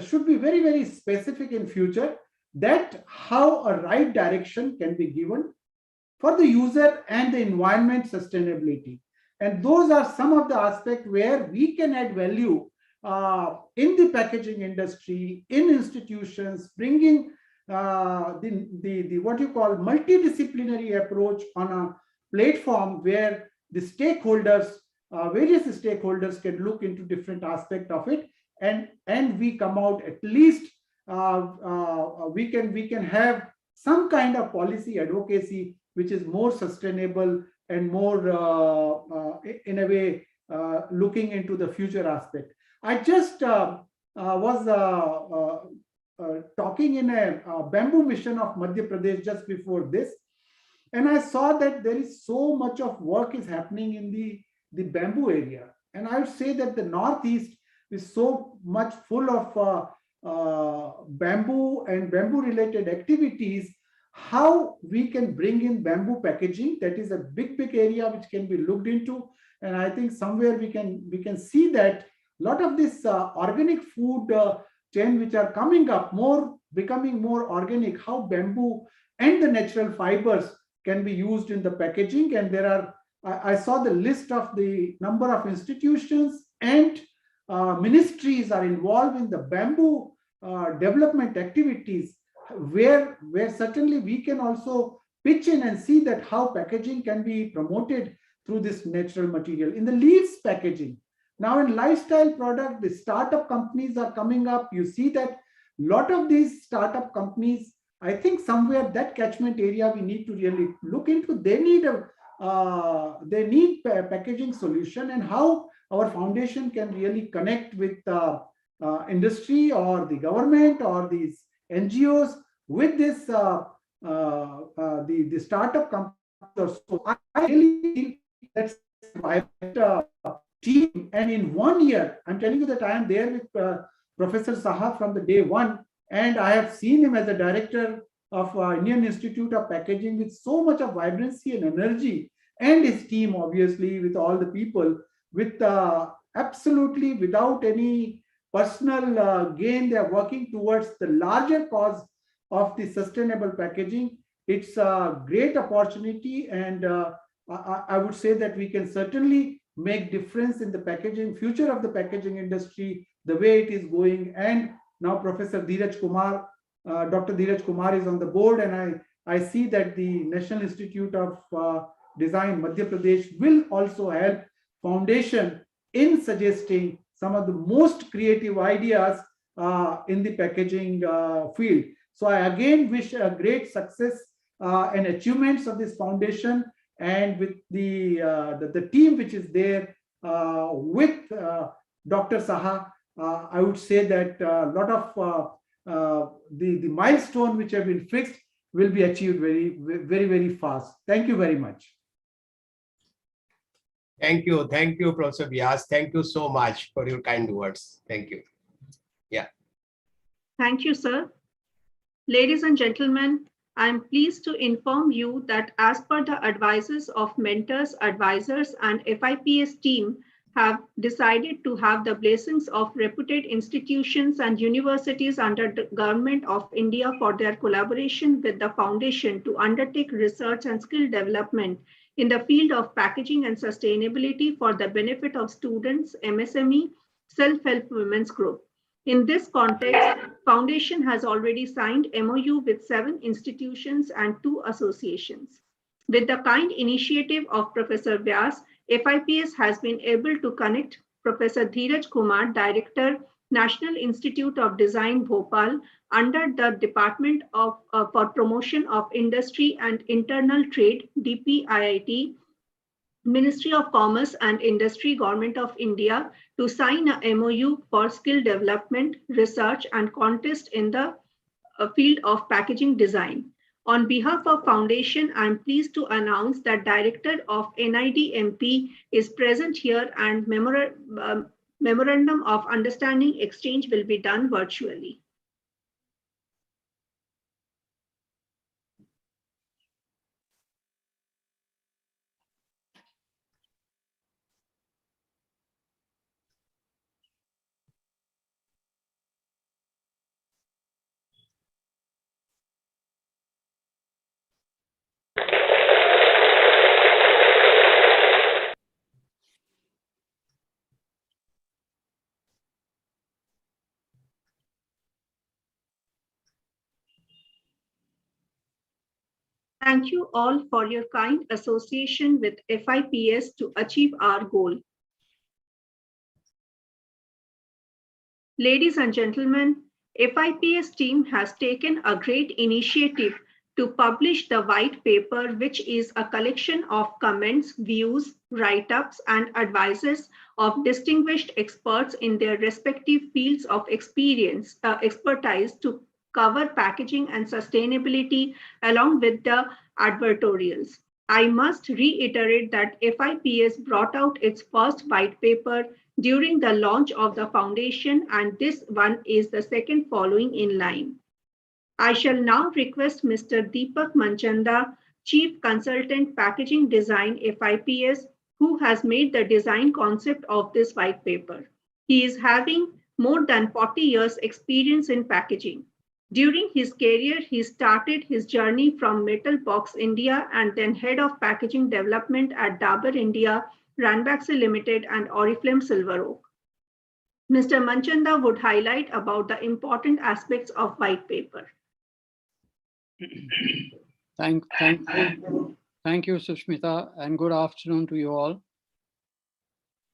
should be very, very specific in future, that how a right direction can be given for the user and the environment sustainability. And those are some of the aspects where we can add value in the packaging industry, in institutions, bringing the what you call multidisciplinary approach on a platform where the stakeholders, various stakeholders can look into different aspects of it, and we come out at least we can have some kind of policy advocacy which is more sustainable and more in a way looking into the future aspect. I just was talking in a bamboo mission of Madhya Pradesh just before this, and I saw that there is so much of work is happening in the bamboo area. And I would say that the Northeast is so much full of bamboo and bamboo related activities. How we can bring in bamboo packaging, that is a big area which can be looked into. And I think somewhere we can see that a lot of this organic food chain which are coming up, becoming more organic, how bamboo and the natural fibers can be used in the packaging. And there are, I saw the list of the number of institutions and ministries are involved in the bamboo development activities, where certainly we can also pitch in and see that how packaging can be promoted through this natural material. In the leaves packaging, now in lifestyle product, the startup companies are coming up. You see that a lot of these startup companies, I think somewhere that catchment area we need to really look into. They need packaging solution, and how our foundation can really connect with industry or the government or these NGOs with this the startup companies. So I really feel that's a team, and in 1 year, I'm telling you that I am there with Professor Saha from the day one, and I have seen him as a director of Indian Institute of Packaging with so much of vibrancy and energy, and his team obviously with all the people with absolutely without any personal gain. They are working towards the larger cause of the sustainable packaging. It's a great opportunity, and I would say that we can certainly make difference in the packaging, future of the packaging industry, the way it is going. And now Professor Dheeraj Kumar, Dr. Dheeraj Kumar is on the board, and I see that the National Institute of Design, Madhya Pradesh, will also help foundation in suggesting some of the most creative ideas in the packaging field. So I again wish a great success and achievements of this foundation, and with the team which is there with Dr. Saha. I would say that a lot of the milestone which have been fixed will be achieved very, very, very fast. Thank you very much. Thank you, Professor Vyas. Thank you so much for your kind words. Thank you. Yeah. Thank you, sir. Ladies and gentlemen, I am pleased to inform you that as per the advices of mentors, advisors, and FIPS team have decided to have the blessings of reputed institutions and universities under the Government of India for their collaboration with the foundation to undertake research and skill development in the field of packaging and sustainability for the benefit of students, MSME, self-help women's group. In this context, Foundation has already signed MOU with 7 institutions and 2 associations. With the kind initiative of Professor Vyas, FIPS has been able to connect Professor Dheeraj Kumar, Director, National Institute of Design, Bhopal, under the Department of for Promotion of Industry and Internal Trade, DPIIT, Ministry of Commerce and Industry, Government of India, to sign a MOU for skill development, research, and contest in the field of packaging design. On behalf of Foundation, I am pleased to announce that Director of NIDMP is present here and Memorandum of Understanding exchange will be done virtually. Thank you all for your kind association with FIPS to achieve our goal. Ladies and gentlemen, FIPS team has taken a great initiative to publish the white paper, which is a collection of comments, views, write-ups, and advices of distinguished experts in their respective fields of expertise to cover packaging and sustainability along with the advertorials. I must reiterate that FIPS brought out its first white paper during the launch of the foundation, and this one is the second following in line. I shall now request Mr. Deepak Manchanda, Chief Consultant Packaging Design FIPS, who has made the design concept of this white paper. He is having more than 40 years experience in packaging. During his career, he started his journey from Metal Box India and then head of packaging development at Dabur India, Ranbaxy Limited and Oriflame Silver Oak. Mr. Manchanda would highlight about the important aspects of white paper. Thank you, Sushmita, and good afternoon to you all.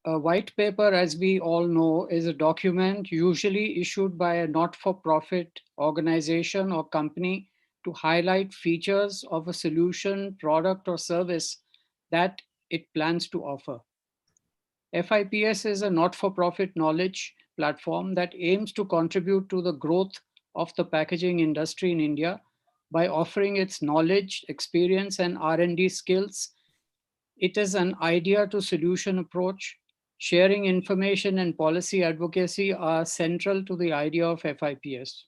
A white paper, as we all know, is a document usually issued by a not-for-profit organization or company to highlight features of a solution, product, or service that it plans to offer. FIPS is a not-for-profit knowledge platform that aims to contribute to the growth of the packaging industry in India by offering its knowledge, experience, and R&D skills. It is an idea to solution approach. Sharing information and policy advocacy are central to the idea of FIPS.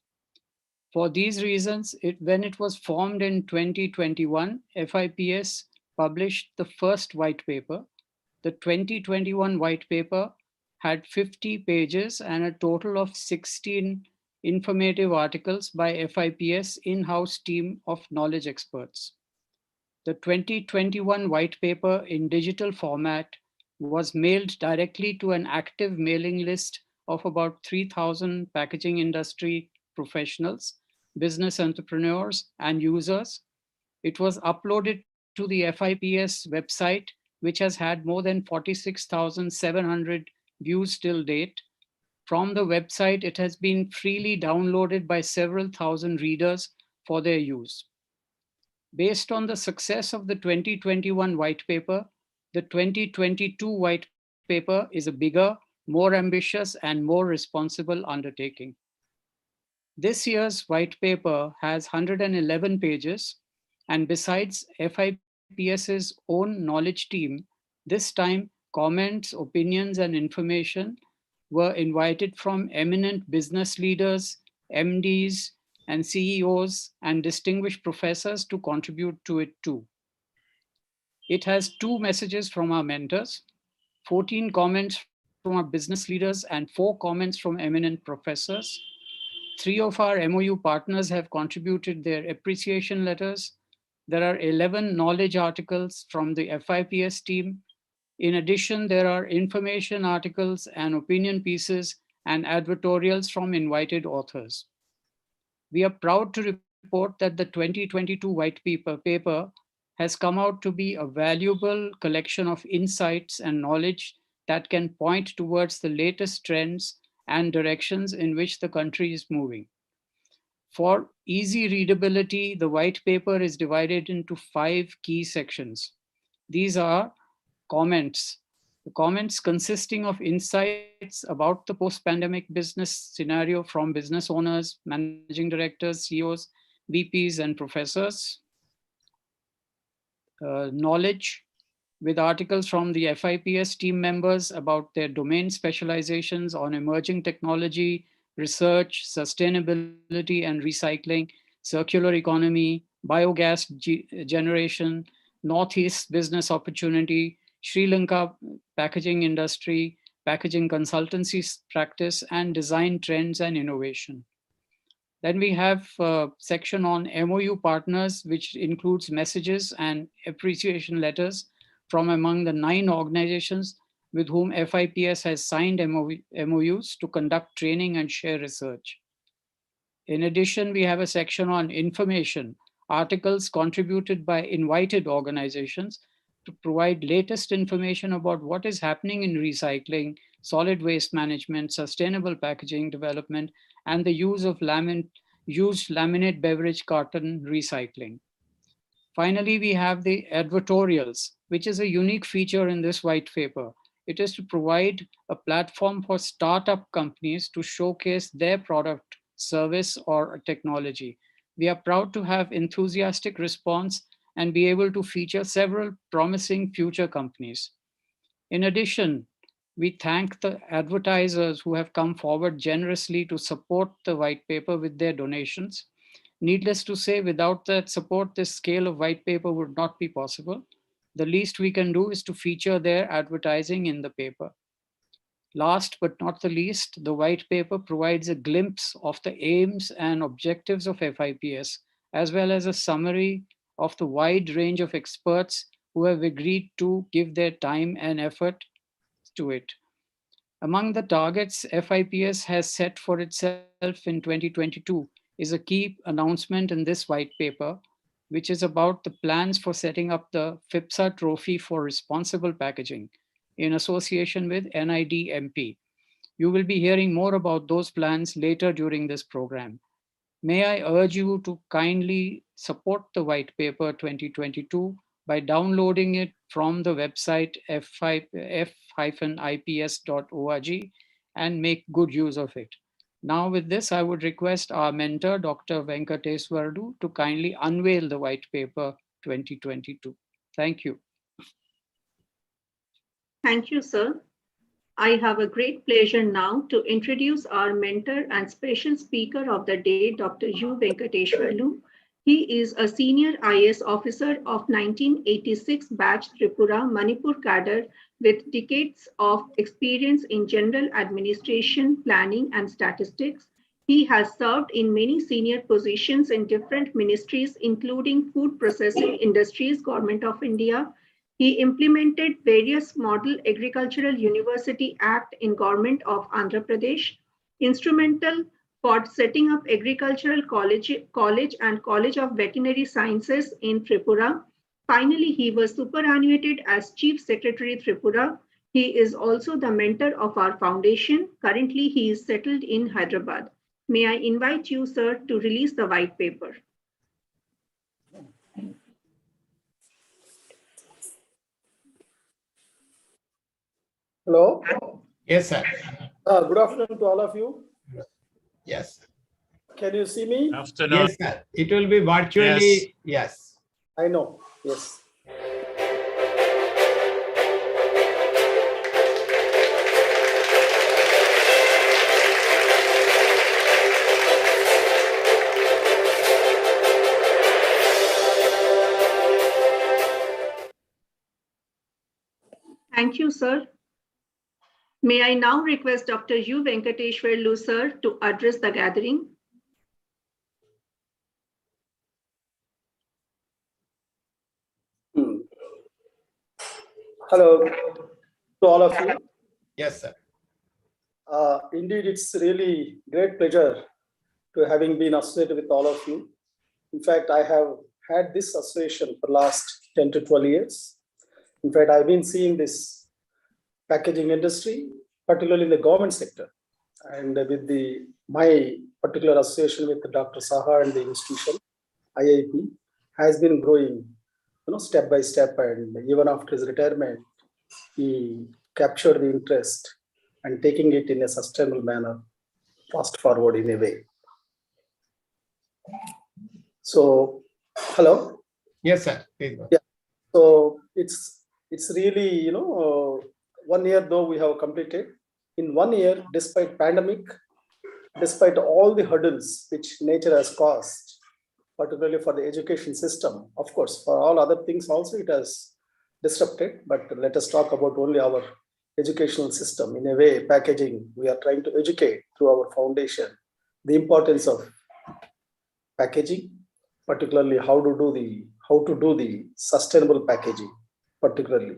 For these reasons, when it was formed in 2021, FIPS published the first white paper. The 2021 white paper had 50 pages and a total of 16 informative articles by FIPS in-house team of knowledge experts. The 2021 white paper in digital format was mailed directly to an active mailing list of about 3,000 packaging industry professionals, business entrepreneurs, and users. It was uploaded to the FIPS website, which has had more than 46,700 views till date. From the website, it has been freely downloaded by several thousand readers for their use. Based on the success of the 2021 white paper, the 2022 white paper is a bigger, more ambitious, and more responsible undertaking. This year's white paper has 111 pages, and besides FIPS's own knowledge team, this time comments, opinions, and information were invited from eminent business leaders, MDs, and CEOs, and distinguished professors to contribute to it too. It has 2 messages from our mentors, 14 comments from our business leaders, and 4 comments from eminent professors. 3 of our MOU partners have contributed their appreciation letters. There are 11 knowledge articles from the FIPS team. In addition, there are information articles and opinion pieces and advertorials from invited authors. We are proud to report that the 2022 white paper has come out to be a valuable collection of insights and knowledge that can point towards the latest trends and directions in which the country is moving. For easy readability, the white paper is divided into 5 key sections. These are comments. The comments consisting of insights about the post-pandemic business scenario from business owners, managing directors, CEOs, VPs and professors. Knowledge with articles from the FIPS team members about their domain specializations on emerging technology, research, sustainability and recycling, circular economy, biogas generation, Northeast business opportunity, Sri Lanka packaging industry, packaging consultancy practice, and design trends and innovation. Then we have a section on MOU partners, which includes messages and appreciation letters from among the 9 organizations with whom FIPS has signed MOUs to conduct training and share research. In addition, we have a section on information, articles contributed by invited organizations to provide latest information about what is happening in recycling, solid waste management, sustainable packaging development, and the use of used laminate beverage carton recycling. Finally, we have the advertorials, which is a unique feature in this white paper. It is to provide a platform for startup companies to showcase their product, service, or technology. We are proud to have enthusiastic response and be able to feature several promising future companies. In addition, we thank the advertisers who have come forward generously to support the white paper with their donations. Needless to say, without that support, this scale of white paper would not be possible. The least we can do is to feature their advertising in the paper. Last but not the least, the white paper provides a glimpse of the aims and objectives of FIPS, as well as a summary of the wide range of experts who have agreed to give their time and effort to it. Among the targets FIPS has set for itself in 2022 is a key announcement in this white paper, which is about the plans for setting up the FIPSA Trophy for Responsible Packaging in association with NIDMP. You will be hearing more about those plans later during this program. May I urge you to kindly support the white paper 2022 by downloading it from the website f-ips.org and make good use of it. Now with this, I would request our mentor, Dr. Venkateswarlu, to kindly unveil the white paper 2022. Thank you. Thank you, sir. I have a great pleasure now to introduce our mentor and special speaker of the day, Dr. U. Venkateswarlu. He is a senior IAS officer of 1986 batch Tripura, Manipur cadre with decades of experience in general administration, planning, and statistics. He has served in many senior positions in different ministries, including Food Processing Industries, Government of India. He implemented various Model Agricultural University Act in Government of Andhra Pradesh, instrumental for setting up Agricultural College and College of Veterinary Sciences in Tripura. Finally, he was superannuated as Chief Secretary Tripura. He is also the mentor of our foundation. Currently, he is settled in Hyderabad. May I invite you, sir, to release the white paper. Hello. Yes, sir. Good afternoon to all of you. Yes. Can you see me? Afternoon. Yes, sir. It will be virtually. Yes. I know. Yes. Thank you, sir. May I now request Dr. U. Venkateswarlu, sir, to address the gathering. Hello to all of you. Yes, sir. Indeed, it's really great pleasure to having been associated with all of you. In fact, I have had this association for last 10 to 12 years. In fact, I've been seeing this packaging industry, particularly in the government sector. And with my particular association with Dr. Saha and the institution, IIP, has been growing, step by step. And even after his retirement, he captured the interest and taking it in a sustainable manner, fast forward in a way. So, hello. Yes, sir. Please go. Yeah. So it's really 1 year though we have completed. In 1 year, despite pandemic, despite all the hurdles which nature has caused, particularly for the education system, of course, for all other things also it has disrupted. But let us talk about only our educational system. In a way, packaging, we are trying to educate through our foundation the importance of packaging, particularly how to do the sustainable packaging, particularly.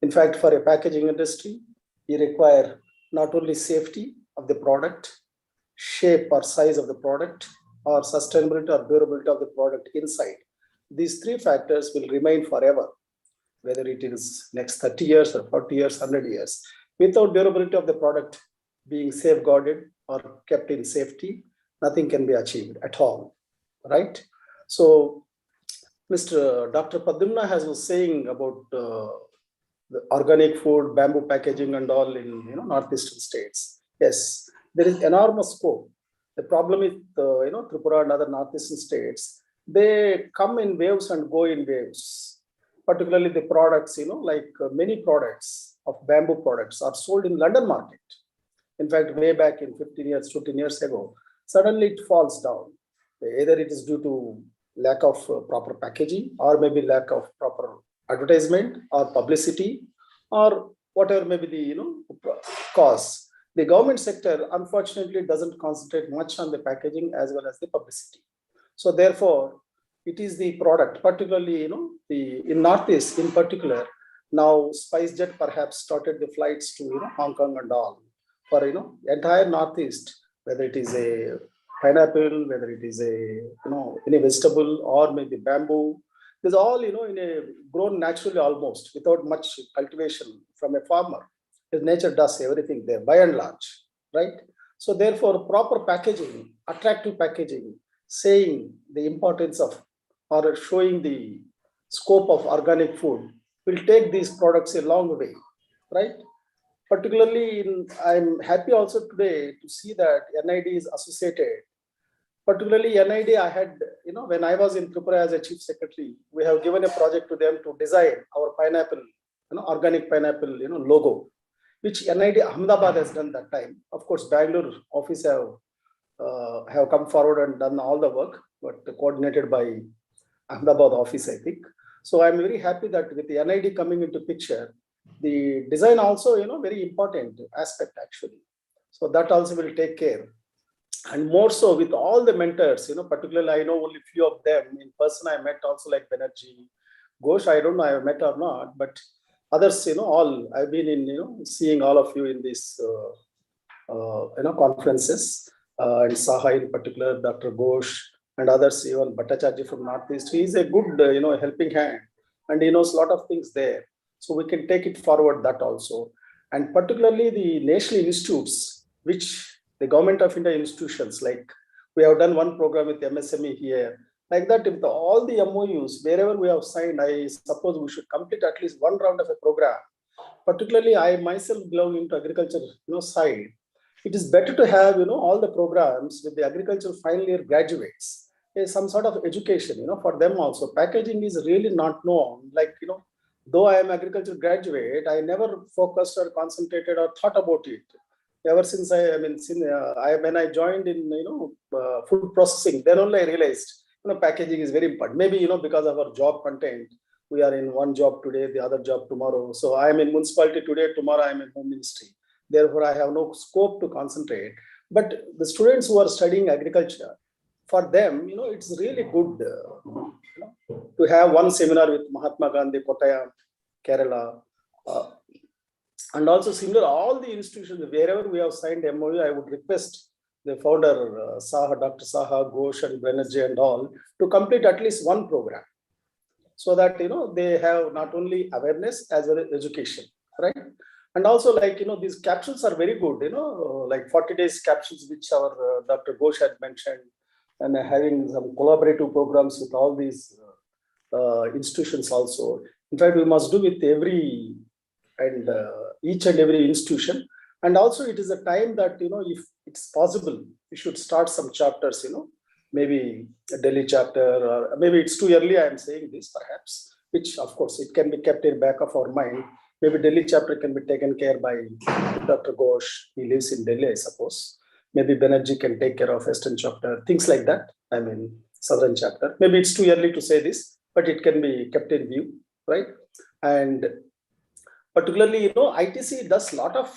In fact, for a packaging industry, you require not only safety of the product, shape or size of the product, or sustainability or durability of the product inside. These three factors will remain forever, whether it is next 30 years or 40 years, 100 years. Without durability of the product being safeguarded or kept in safety, nothing can be achieved at all, right? So Mr. Dr. Padimna has was saying about the organic food, bamboo packaging, and all in northeastern states. Yes, there is enormous scope. The problem is Tripura and other northeastern states, they come in waves and go in waves. Particularly the products, like many products of bamboo products are sold in London market. In fact, way back in 15 years, 15 years ago, suddenly it falls down. Either it is due to lack of proper packaging, or maybe lack of proper advertisement or publicity, or whatever may be the cause. The government sector unfortunately doesn't concentrate much on the packaging as well as the publicity. So therefore, it is the product, particularly in Northeast in particular. Now SpiceJet perhaps started the flights to Hong Kong and all for entire Northeast, whether it is a pineapple, whether it is a any vegetable or maybe bamboo. There's all in a grown naturally almost without much cultivation from a farmer. Nature does everything there by and large, right? So therefore, proper packaging, attractive packaging, saying the importance of or showing the scope of organic food will take these products a long way, right? Particularly, I'm happy also today to see that NID is associated. Particularly NID, I had, when I was in Tripura as a chief secretary, we have given a project to them to design our pineapple, organic pineapple, logo, which NID Ahmedabad has done that time. Of course, Bangalore office have come forward and done all the work, but coordinated by Ahmedabad office, I think. So I'm very happy that with the NID coming into picture, the design also, very important aspect actually. So that also will take care. And more so with all the mentors, particularly I know only few of them in person. I met also like Banerjee, Ghosh. I don't know I have met or not, but others, all I've been in, seeing all of you in these, conferences, and Saha in particular, Dr. Ghosh, and others, even Bhattacharya from Northeast. He is a good, helping hand, and he knows a lot of things there. So we can take it forward that also, and particularly the national institutes, which the government of India institutions, like we have done one program with MSME here, like that. With all the MOUs, wherever we have signed, I suppose we should complete at least one round of a program. Particularly, I myself belong to agriculture, side. It is better to have, all the programs with the agriculture final year graduates, some sort of education, for them also. Packaging is really not known. Like, though I am agriculture graduate, I never focused or concentrated or thought about it. Ever since when I joined in food processing, then only I realized packaging is very important. Maybe because of our job content, we are in one job today, the other job tomorrow. So I am in municipality today, tomorrow I am in home ministry. Therefore, I have no scope to concentrate. But the students who are studying agriculture, for them, it's really good to have one seminar with Mahatma Gandhi, Kottayam, Kerala. And also similar, all the institutions, wherever we have signed MOU, I would request the founder, Saha, Dr. Saha, Ghosh, and Banerjee and all, to complete at least one program, so that, they have not only awareness as well as education, right? And also, like, these capsules are very good, like 40 days capsules, which our Dr. Ghosh had mentioned, and having some collaborative programs with all these institutions also. In fact, we must do with every and each and every institution. And also it is a time that, if it's possible, we should start some chapters, maybe a Delhi chapter, or maybe it's too early, I'm saying this perhaps, which of course it can be kept in back of our mind. Maybe Delhi chapter can be taken care by Dr. Ghosh. He lives in Delhi, I suppose. Maybe Banerjee can take care of Western chapter, things like that. I mean, Southern chapter. Maybe it's too early to say this, but it can be kept in view, right? And particularly, ITC does a lot of,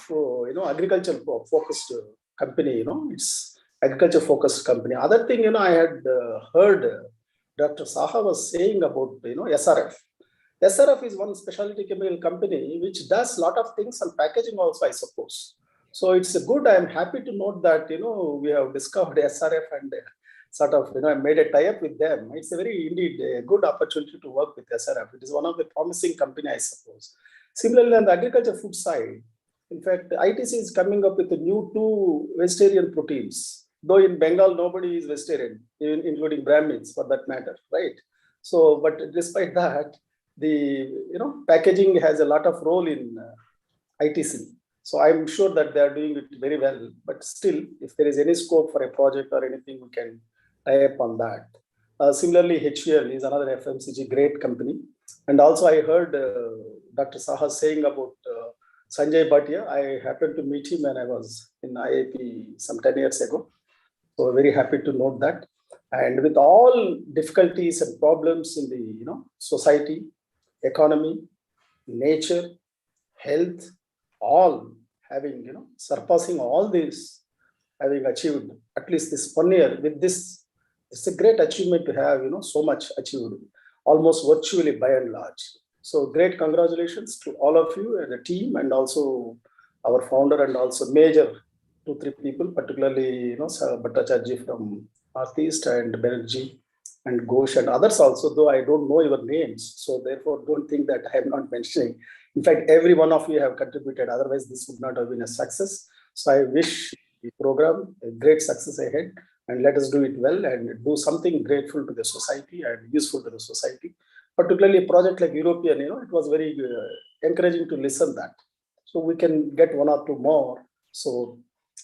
agriculture focused company, it's agriculture focused company. Other thing, I had heard Dr. Saha was saying about, SRF. SRF is one specialty chemical company which does a lot of things on packaging also, I suppose. So it's good. I'm happy to note that, we have discovered SRF and sort of, made a tie-up with them. It's a very, indeed, a good opportunity to work with SRF. It is one of the promising company, I suppose. Similarly, on the agriculture food side, in fact, ITC is coming up with the new 2 vegetarian proteins. Though in Bengal, nobody is vegetarian, including Brahmins for that matter, right? So, but despite that, the packaging has a lot of role in ITC. So I'm sure that they are doing it very well. But still, if there is any scope for a project or anything, we can tie up on that. Similarly, HUL is another FMCG great company. And also I heard Dr. Saha saying about Sanjay Bhatia. I happened to meet him when I was in IIP some 10 years ago. So very happy to note that. And with all difficulties and problems in the society, economy, nature, health, all having, surpassing all this, having achieved at least this 1 year with this, it's a great achievement to have, so much achieved, almost virtually by and large. So great congratulations to all of you and the team, and also our founder, and also major 2-3 people, particularly, Bhattacharya from Northeast, and Banerjee and Ghosh and others also, though I don't know your names. So therefore, don't think that I am not mentioning. In fact, every one of you have contributed. Otherwise, this would not have been a success. So I wish the program a great success ahead, and let us do it well and do something grateful to the society and useful to the society. Particularly a project like European, it was very encouraging to listen that. So we can get 1 or 2 more. So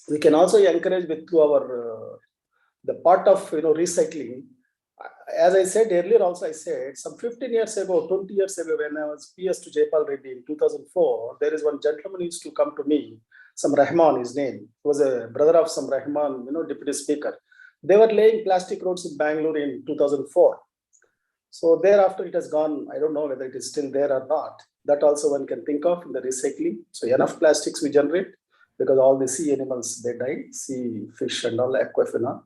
we can also encourage with our the part of recycling. As I said earlier, also I said some 15 years ago, 20 years ago, when I was PS to Jaipal Reddy in 2004, there is one gentleman who used to come to me, some Rahman, his name, he was a brother of some Rahman, deputy speaker. They were laying plastic roads in Bangalore in 2004. So thereafter it has gone, I don't know whether it is still there or not. That also one can think of in the recycling. So enough plastics we generate, because all the sea animals, they die, sea fish and all, aquafina,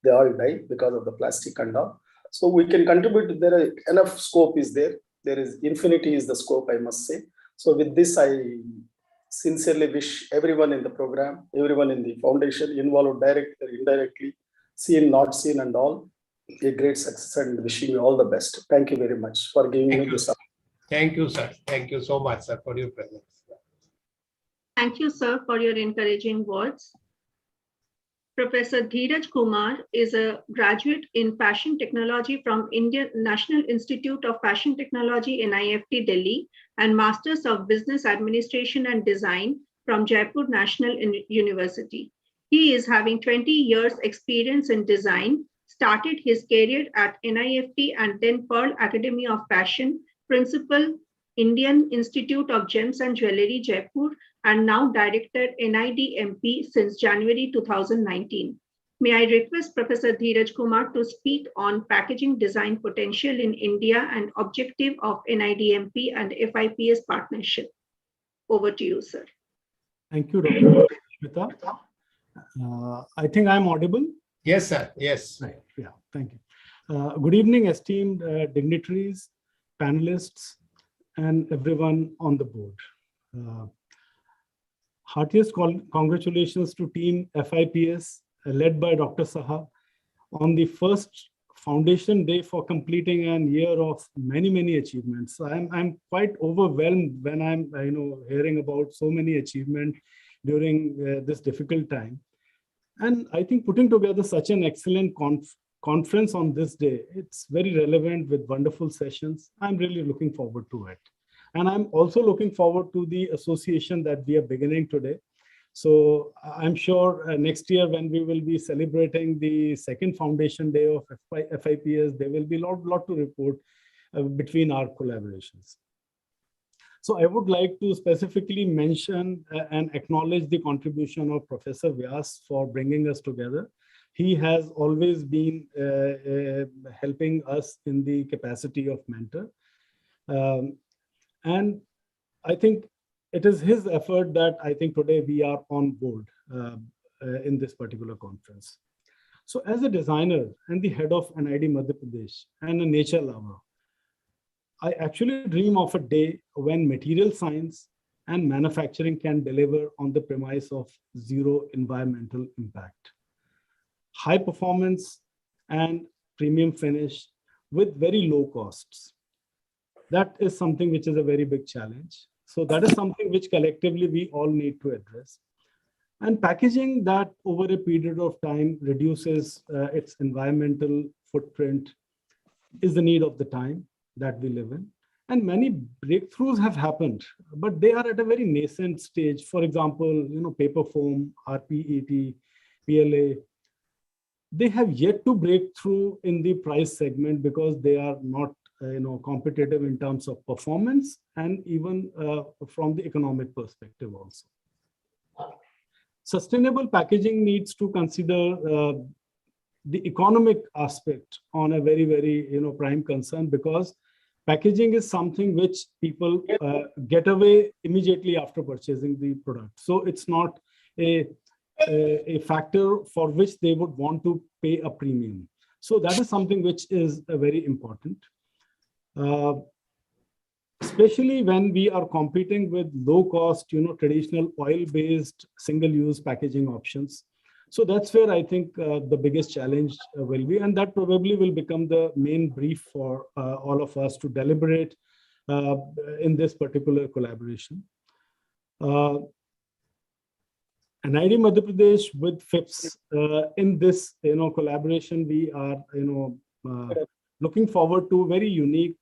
they all die because of the plastic and all. So we can contribute. There are enough scope is there. There is infinity is the scope, I must say. So with this, I sincerely wish everyone in the program, everyone in the foundation, involved directly or indirectly, seen, not seen and all, a great success, and wishing you all the best. Thank you very much for giving me this. Thank you, sir. Thank you so much, sir, for your presence. Thank you, sir, for your encouraging words. Professor Dheeraj Kumar is a graduate in Fashion Technology from Indian National Institute of Fashion Technology, NIFT, Delhi, and Masters of Business Administration and Design from Jaipur National University. He is having 20 years experience in design, started his career at NIFT and then Pearl Academy of Fashion, Principal, Indian Institute of Gems and Jewellery, Jaipur, and now Director NIDMP since January 2019. May I request Professor Dheeraj Kumar to speak on packaging design potential in India and objective of NIDMP and FIPS partnership. Over to you, sir. Thank you, Dr. Smita. I think I'm audible. Yes, sir. Yes. Right. Yeah. Thank you. Good evening, esteemed dignitaries, panelists, and everyone on the board. Heartiest congratulations to team FIPS led by Dr. Saha on the first foundation day for completing a year of many achievements. So I'm quite overwhelmed when I'm hearing about so many achievements during this difficult time. And I think putting together such an excellent conference on this day, it's very relevant with wonderful sessions. I'm really looking forward to it. And I'm also looking forward to the association that we are beginning today. So I'm sure next year when we will be celebrating the second foundation day of FIPS, there will be a lot to report between our collaborations. So I would like to specifically mention and acknowledge the contribution of Professor Vyas for bringing us together. He has always been helping us in the capacity of mentor. And I think it is his effort that I think today we are on board in this particular conference. So as a designer and the head of NID Madhya Pradesh and a nature lover, I actually dream of a day when material science and manufacturing can deliver on the premise of zero environmental impact. High performance and premium finish with very low costs. That is something which is a very big challenge. So that is something which collectively we all need to address. And packaging that over a period of time reduces its environmental footprint is the need of the time that we live in. And many breakthroughs have happened, but they are at a very nascent stage. For example, paper foam, rPET, PLA, they have yet to break through in the price segment because they are not competitive in terms of performance and even from the economic perspective also. Sustainable packaging needs to consider the economic aspect on a very, very prime concern, because packaging is something which people get away immediately after purchasing the product. So it's not a factor for which they would want to pay a premium. So that is something which is very important. Especially when we are competing with low cost, traditional oil-based single-use packaging options. So that's where I think the biggest challenge will be, and that probably will become the main brief for all of us to deliberate in this particular collaboration. NID Madhya Pradesh with Fips in this collaboration, we are looking forward to a very unique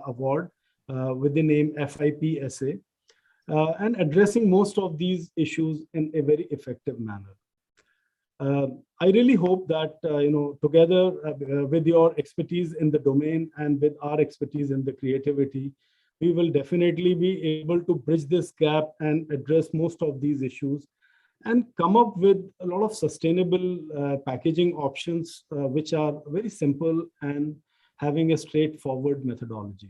award with the name FIPSA and addressing most of these issues in a very effective manner. I really hope that together with your expertise in the domain and with our expertise in the creativity, we will definitely be able to bridge this gap and address most of these issues and come up with a lot of sustainable packaging options which are very simple and having a straightforward methodology.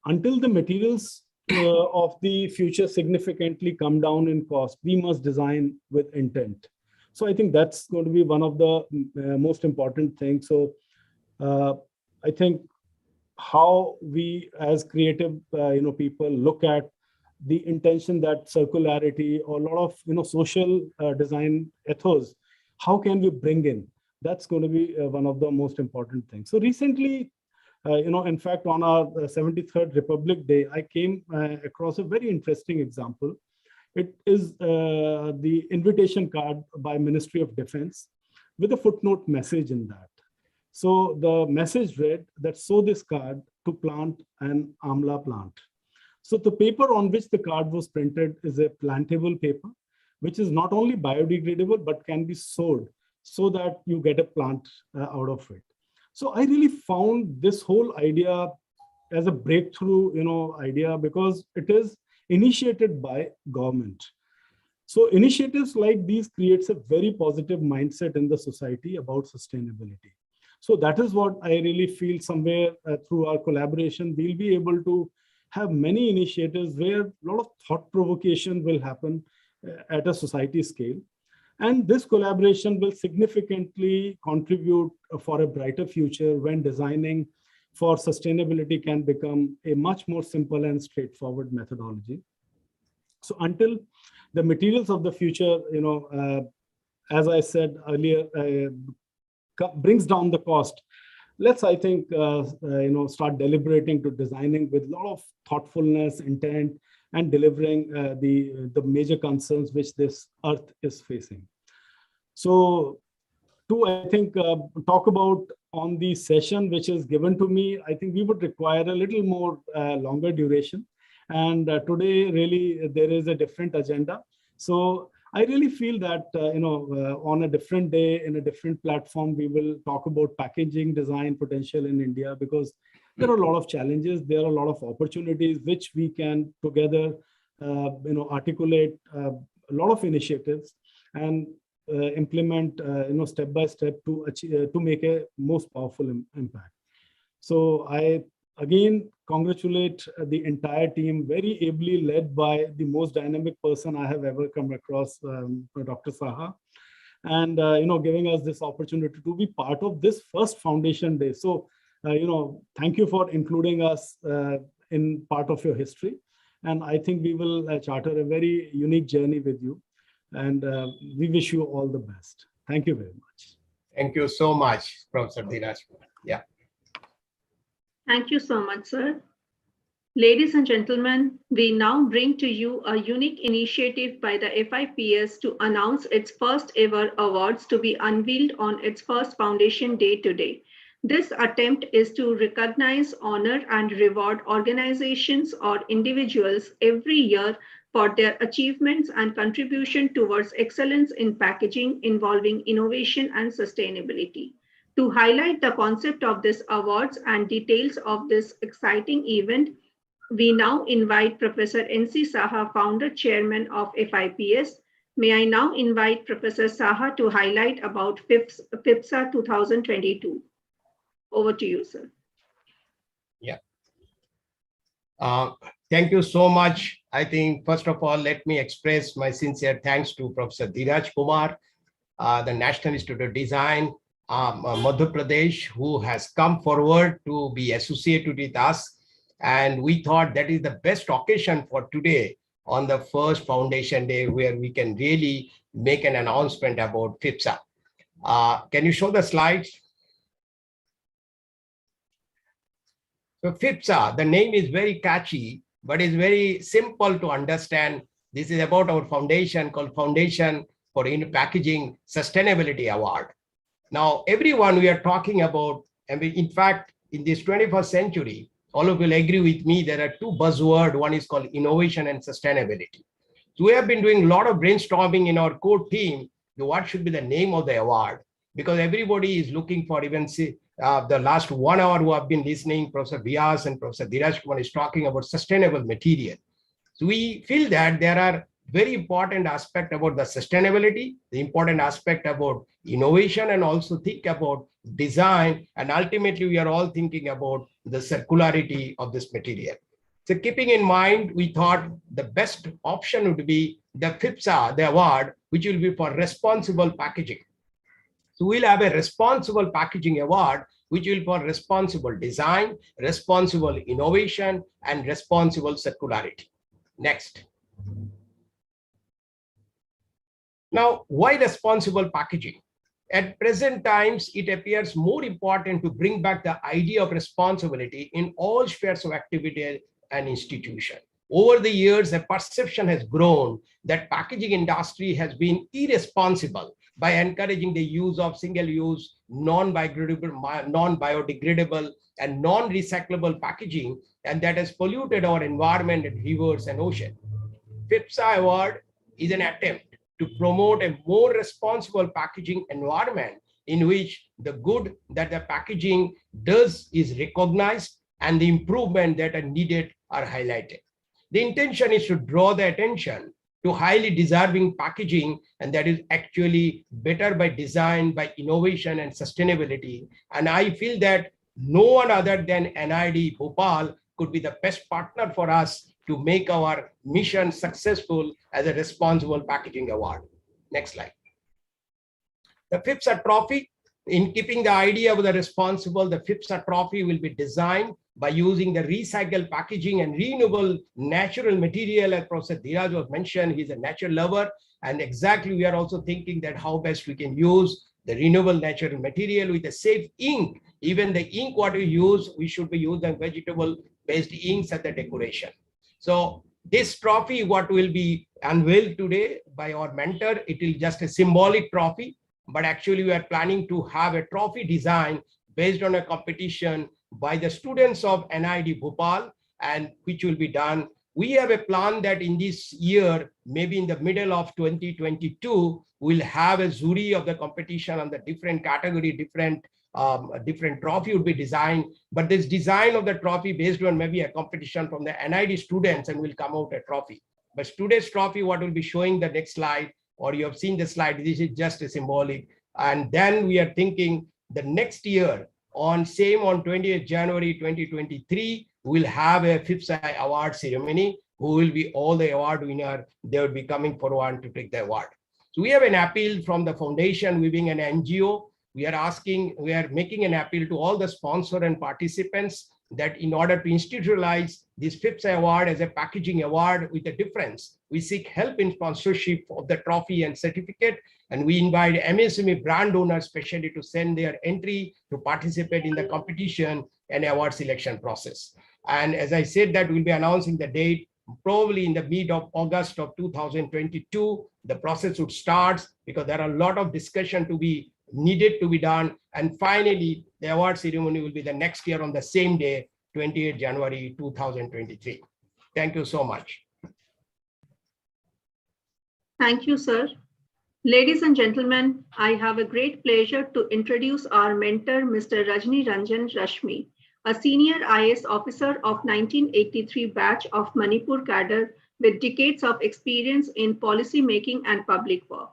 Until the materials of the future significantly come down in cost, we must design with intent. So I think that's going to be one of the most important things. So I think how we as creative people look at the intention that circularity or a lot of social design ethos, how can we bring in? That's going to be one of the most important things. So recently, in fact, on our 73rd Republic Day, I came across a very interesting example. It is the invitation card by Ministry of Defense with a footnote message in that. So the message read that sow this card to plant an amla plant. So the paper on which the card was printed is a plantable paper, which is not only biodegradable, but can be sowed so that you get a plant out of it. So I really found this whole idea as a breakthrough, idea, because it is initiated by government. So initiatives like these creates a very positive mindset in the society about sustainability. So that is what I really feel somewhere through our collaboration, we'll be able to have many initiatives where a lot of thought provocation will happen at a society scale. And this collaboration will significantly contribute for a brighter future when designing for sustainability can become a much more simple and straightforward methodology. So until the materials of the future, as I said earlier, brings down the cost, let's, I think, start deliberating to designing with a lot of thoughtfulness, intent, and delivering the major concerns which this earth is facing. So to, I think, talk about on the session which is given to me, I think we would require a little more longer duration. And today, really, there is a different agenda. So I really feel that, on a different day, in a different platform, we will talk about packaging design potential in India, because there are a lot of challenges, there are a lot of opportunities which we can together, articulate a lot of initiatives and implement, step by step to achieve, to make a most powerful impact. So I again congratulate the entire team, very ably led by the most dynamic person I have ever come across, Dr. Saha, and giving us this opportunity to be part of this first foundation day. So thank you for including us in part of your history, and I think we will charter a very unique journey with you, and we wish you all the best. Thank you very much. Thank you so much, Professor Dheeraj. Yeah. Thank you so much, sir. Ladies and gentlemen, we now bring to you a unique initiative by the FIPS to announce its first ever awards to be unveiled on its first foundation day today. This attempt is to recognize, honor, and reward organizations or individuals every year for their achievements and contribution towards excellence in packaging involving innovation and sustainability. To highlight the concept of this awards and details of this exciting event, we now invite Professor N.C. Saha, Founder Chairman of FIPS. May I now invite Professor Saha to highlight about FIPSA 2022. Over to you, sir. Yeah. Thank you so much. I think, first of all, let me express my sincere thanks to Professor Dheeraj Kumar, the National Institute of Design, Madhya Pradesh, who has come forward to be associated with us. And we thought that is the best occasion for today on the first foundation day, where we can really make an announcement about FIPSA. Can you show the slides? So FIPSA, the name is very catchy, but it's very simple to understand. This is about our foundation called Foundation for Packaging Sustainability Award. Now, everyone we are talking about, and in fact, in this 21st century, all of you will agree with me, there are two buzzwords. One is called innovation and sustainability. So we have been doing a lot of brainstorming in our core team, what should be the name of the award, because everybody is looking for, even the last 1 hour who have been listening, Professor Vyas and Professor Dheeraj Kumar is talking about sustainable material. So we feel that there are very important aspect about the sustainability, the important aspect about innovation, and also think about design. And ultimately, we are all thinking about the circularity of this material. So keeping in mind, we thought the best option would be the FIPSA, the award, which will be for responsible packaging. So we'll have a responsible packaging award, which will be for responsible design, responsible innovation, and responsible circularity. Next. Now, why responsible packaging? At present times, it appears more important to bring back the idea of responsibility in all spheres of activity and institution. Over the years, a perception has grown that packaging industry has been irresponsible by encouraging the use of single-use, non-biodegradable, and non-recyclable packaging, and that has polluted our environment and rivers and ocean. FIPSA award is an attempt to promote a more responsible packaging environment in which the good that the packaging does is recognized and the improvement that are needed are highlighted. The intention is to draw the attention to highly deserving packaging, and that is actually better by design, by innovation and sustainability. And I feel that no one other than NID Bhopal could be the best partner for us to make our mission successful as a responsible packaging award. Next slide. The FIPSA trophy, in keeping the idea of the responsible, the FIPSA trophy will be designed by using the recycled packaging and renewable natural material. As Professor Dheeraj was mentioned, he's a nature lover. And exactly, we are also thinking that how best we can use the renewable natural material with a safe ink. Even the ink what we use, we should be using vegetable-based inks as the decoration. So this trophy, what will be unveiled today by our mentor, it is just a symbolic trophy, but actually we are planning to have a trophy design based on a competition by the students of NID Bhopal, and which will be done we have a plan that in this year, maybe in the middle of 2022, we'll have a jury of the competition on the different category, different trophy would be designed. But this design of the trophy based on maybe a competition from the NID students and will come out a trophy. But today's trophy, what will be showing the next slide, or you have seen the slide, this is just a symbolic. And then we are thinking the next year on 20th January 2023, we'll have a Fips award ceremony. Who will be all the award winner? They will be coming forward to take the award. So we have an appeal from the foundation, we being an NGO. We are making an appeal to all the sponsor and participants that in order to institutionalize this Fips award as a packaging award with a difference, we seek help in sponsorship of the trophy and certificate. And we invite MSME brand owners especially to send their entry to participate in the competition and award selection process. And as I said, that we'll be announcing the date probably in the mid of August of 2022. The process would start because there are a lot of discussion to be needed to be done. And finally, the award ceremony will be the next year on the same day, 28th January 2023. Thank you so much. Thank you, sir. Ladies and gentlemen, I have a great pleasure to introduce our mentor, Mr. Rajni Ranjan Rashmi, a senior IAS officer of 1983 batch of Manipur cadre with decades of experience in policy making and public work.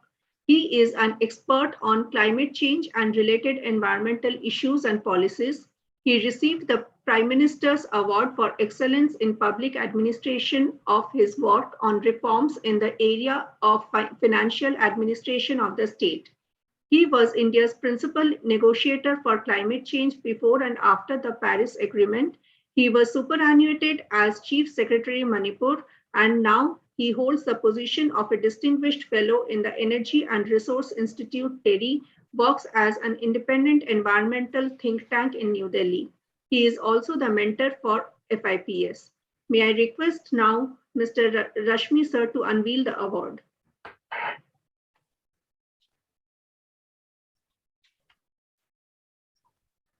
He is an expert on climate change and related environmental issues and policies. He received the Prime Minister's Award for Excellence in Public Administration of his work on reforms in the area of financial administration of the state. He was India's principal negotiator for climate change before and after the Paris Agreement. He was superannuated as Chief Secretary Manipur, and now he holds the position of a distinguished fellow in the Energy and Resource Institute, Delhi, works as an independent environmental think tank in New Delhi. He is also the mentor for FIPS. May I request now Mr. Rashmi sir to unveil the award.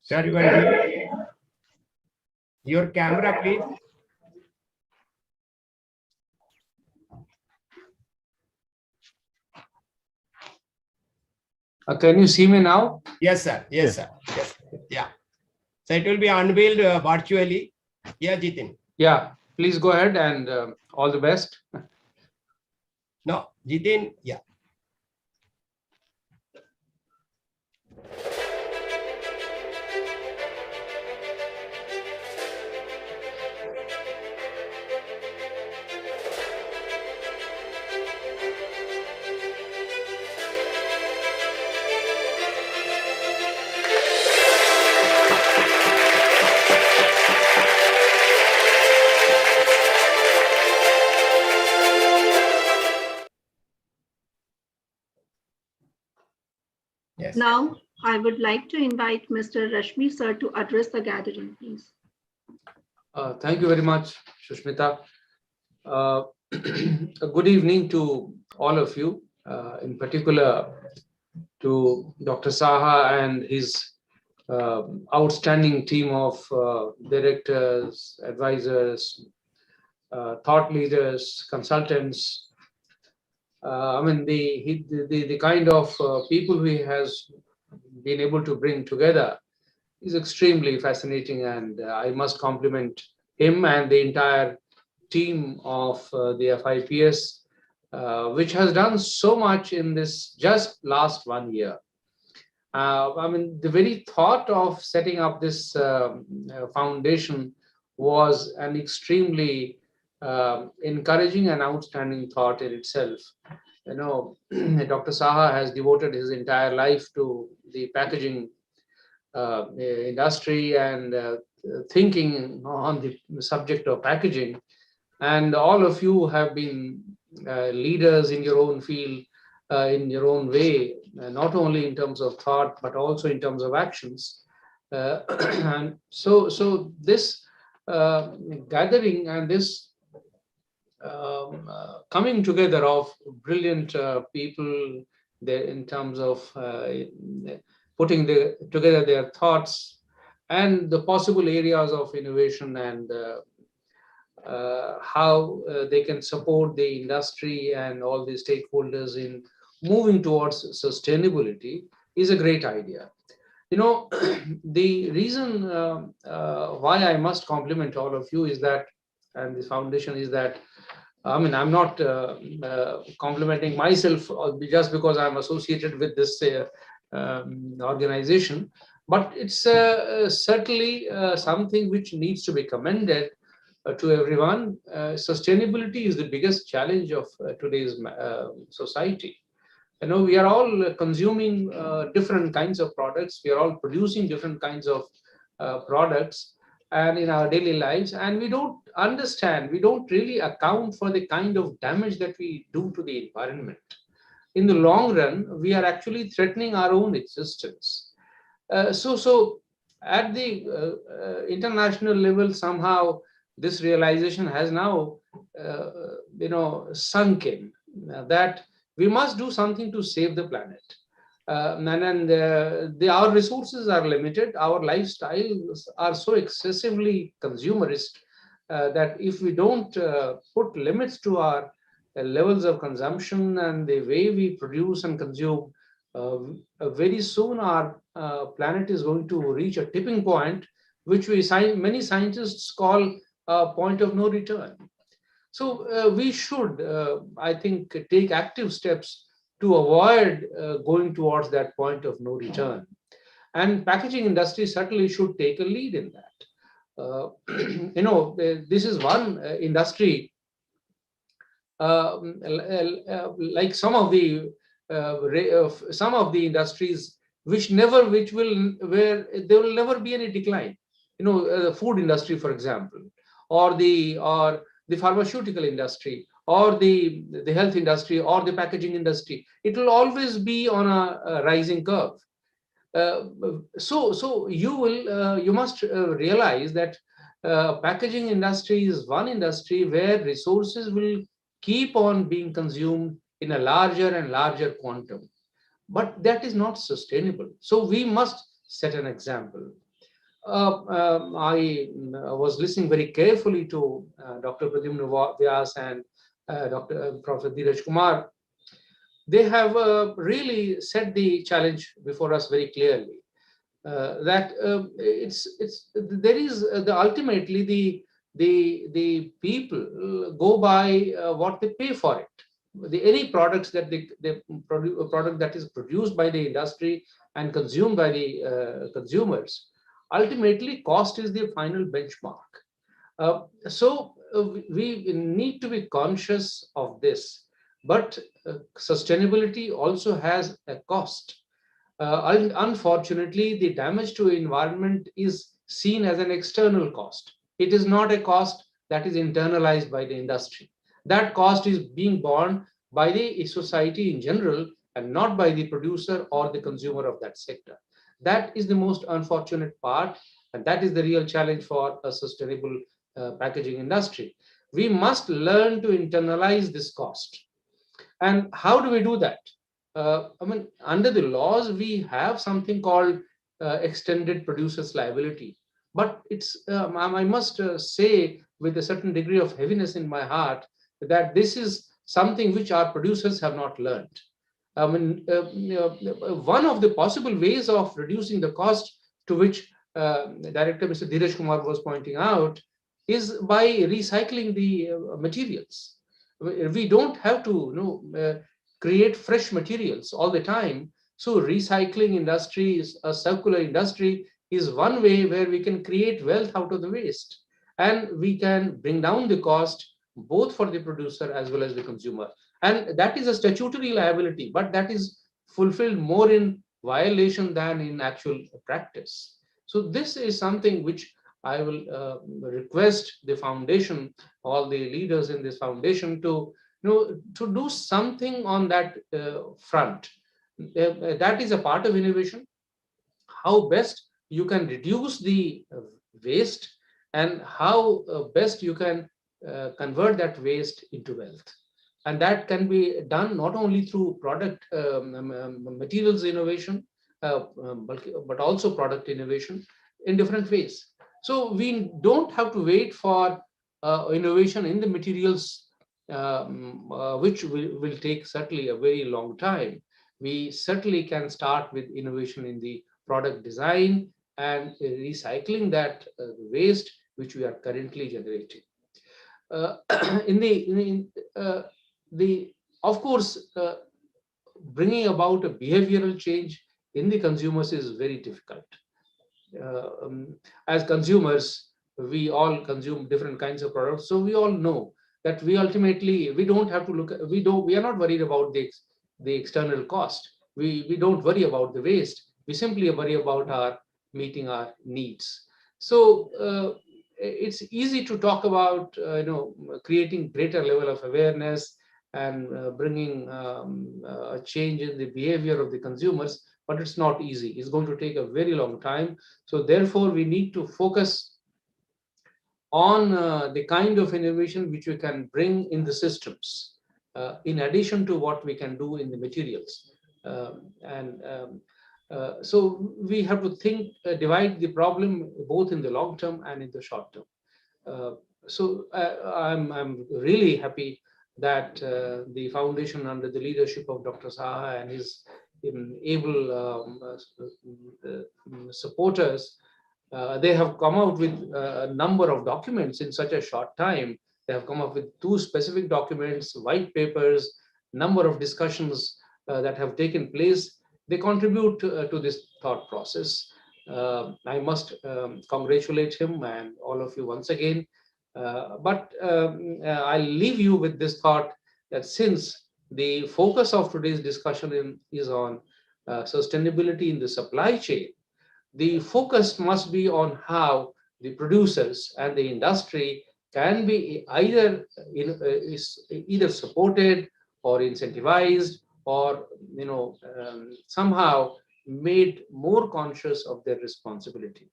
Sir, you are your camera, please. Can you see me now? Yes, sir. Yes, sir. Yes. Yeah. So it will be unveiled virtually. Yeah, Jitin. Yeah, please go ahead and all the best. No, Jitin. Yeah. Yes. Now, I would like to invite Mr. Rashmi sir to address the gathering, please. Thank you very much, Shushmita. A good evening to all of you, in particular to Dr. Saha and his outstanding team of directors, advisors, thought leaders, consultants. I mean, the kind of people he has been able to bring together is extremely fascinating, and I must compliment him and the entire team of the FIPS, which has done so much in this just last 1 year. I mean, the very thought of setting up this foundation was an extremely encouraging and outstanding thought in itself. You know, Dr. Saha has devoted his entire life to the packaging industry and thinking on the subject of packaging. And all of you have been leaders in your own field, in your own way, not only in terms of thought, but also in terms of actions. And so this gathering and this coming together of brilliant people there in terms of putting together their thoughts and the possible areas of innovation and how they can support the industry and all the stakeholders in moving towards sustainability is a great idea. You know, the reason why I must compliment all of you is that, and this foundation is that, I mean, I'm not complimenting myself just because I'm associated with this organization, but it's certainly something which needs to be commended to everyone. Sustainability is the biggest challenge of today's society. You know, we are all consuming different kinds of products. We are all producing different kinds of products and in our daily lives, and we don't understand, we don't really account for the kind of damage that we do to the environment. In the long run, we are actually threatening our own existence. So at the international level, somehow this realization has now, sunk in that we must do something to save the planet. Our resources are limited. Our lifestyles are so excessively consumerist that if we don't put limits to our levels of consumption and the way we produce and consume, very soon our planet is going to reach a tipping point, which many scientists call a point of no return. So we should, I think, take active steps to avoid going towards that point of no return. And packaging industry certainly should take a lead in that. This is one industry, like some of the industries where there will never be any decline. The food industry, for example, or the pharmaceutical industry, or the health industry, or the packaging industry. It will always be on a rising curve. So you must realize that packaging industry is one industry where resources will keep on being consumed in a larger and larger quantum. But that is not sustainable. So we must set an example. I was listening very carefully to Dr. Pradyumna Vyas and Professor Dheeraj Kumar. They have really set the challenge before us very clearly. That ultimately the people go by what they pay for it. Any products that product that is produced by the industry and consumed by the consumers, ultimately cost is the final benchmark. So we need to be conscious of this, but sustainability also has a cost. Unfortunately, the damage to environment is seen as an external cost. It is not a cost that is internalized by the industry. That cost is being borne by the society in general and not by the producer or the consumer of that sector. That is the most unfortunate part, and that is the real challenge for a sustainable packaging industry. We must learn to internalize this cost. And how do we do that? Under the laws, we have something called extended producer's liability. But I must say with a certain degree of heaviness in my heart that this is something which our producers have not learned. One of the possible ways of reducing the cost, to which Director Mr. Dheeraj Kumar was pointing out, is by recycling the materials. We don't have to create fresh materials all the time. So recycling industry, a circular industry, is one way where we can create wealth out of the waste. And we can bring down the cost both for the producer as well as the consumer. And that is a statutory liability, but that is fulfilled more in violation than in actual practice. So this is something which I will request the foundation, all the leaders in this foundation to do something on that front. That is a part of innovation. How best you can reduce the waste and how best you can convert that waste into wealth. And that can be done not only through product materials innovation, but also product innovation in different ways. So we don't have to wait for innovation in the materials, which will take certainly a very long time. We certainly can start with innovation in the product design and recycling that waste which we are currently generating. Of course, bringing about a behavioral change in the consumers is very difficult. As consumers, we all consume different kinds of products, so we all know that we don't have to look at, we are not worried about the external cost. We don't worry about the waste. We simply worry about meeting our needs. So it's easy to talk about creating greater level of awareness and bringing a change in the behavior of the consumers, but it's not easy. It's going to take a very long time. So therefore, we need to focus on the kind of innovation which we can bring in the systems, in addition to what we can do in the materials. So we have to divide the problem both in the long term and in the short term. So I'm really happy that the foundation, under the leadership of Dr. Saha and his able supporters, they have come out with a number of documents in such a short time. They have come up with 2 specific documents, white papers, number of discussions that have taken place. They contribute to this thought process. I must congratulate him and all of you once again. But I'll leave you with this thought that since the focus of today's discussion is on sustainability in the supply chain, the focus must be on how the producers and the industry can be either supported or incentivized or somehow made more conscious of their responsibility.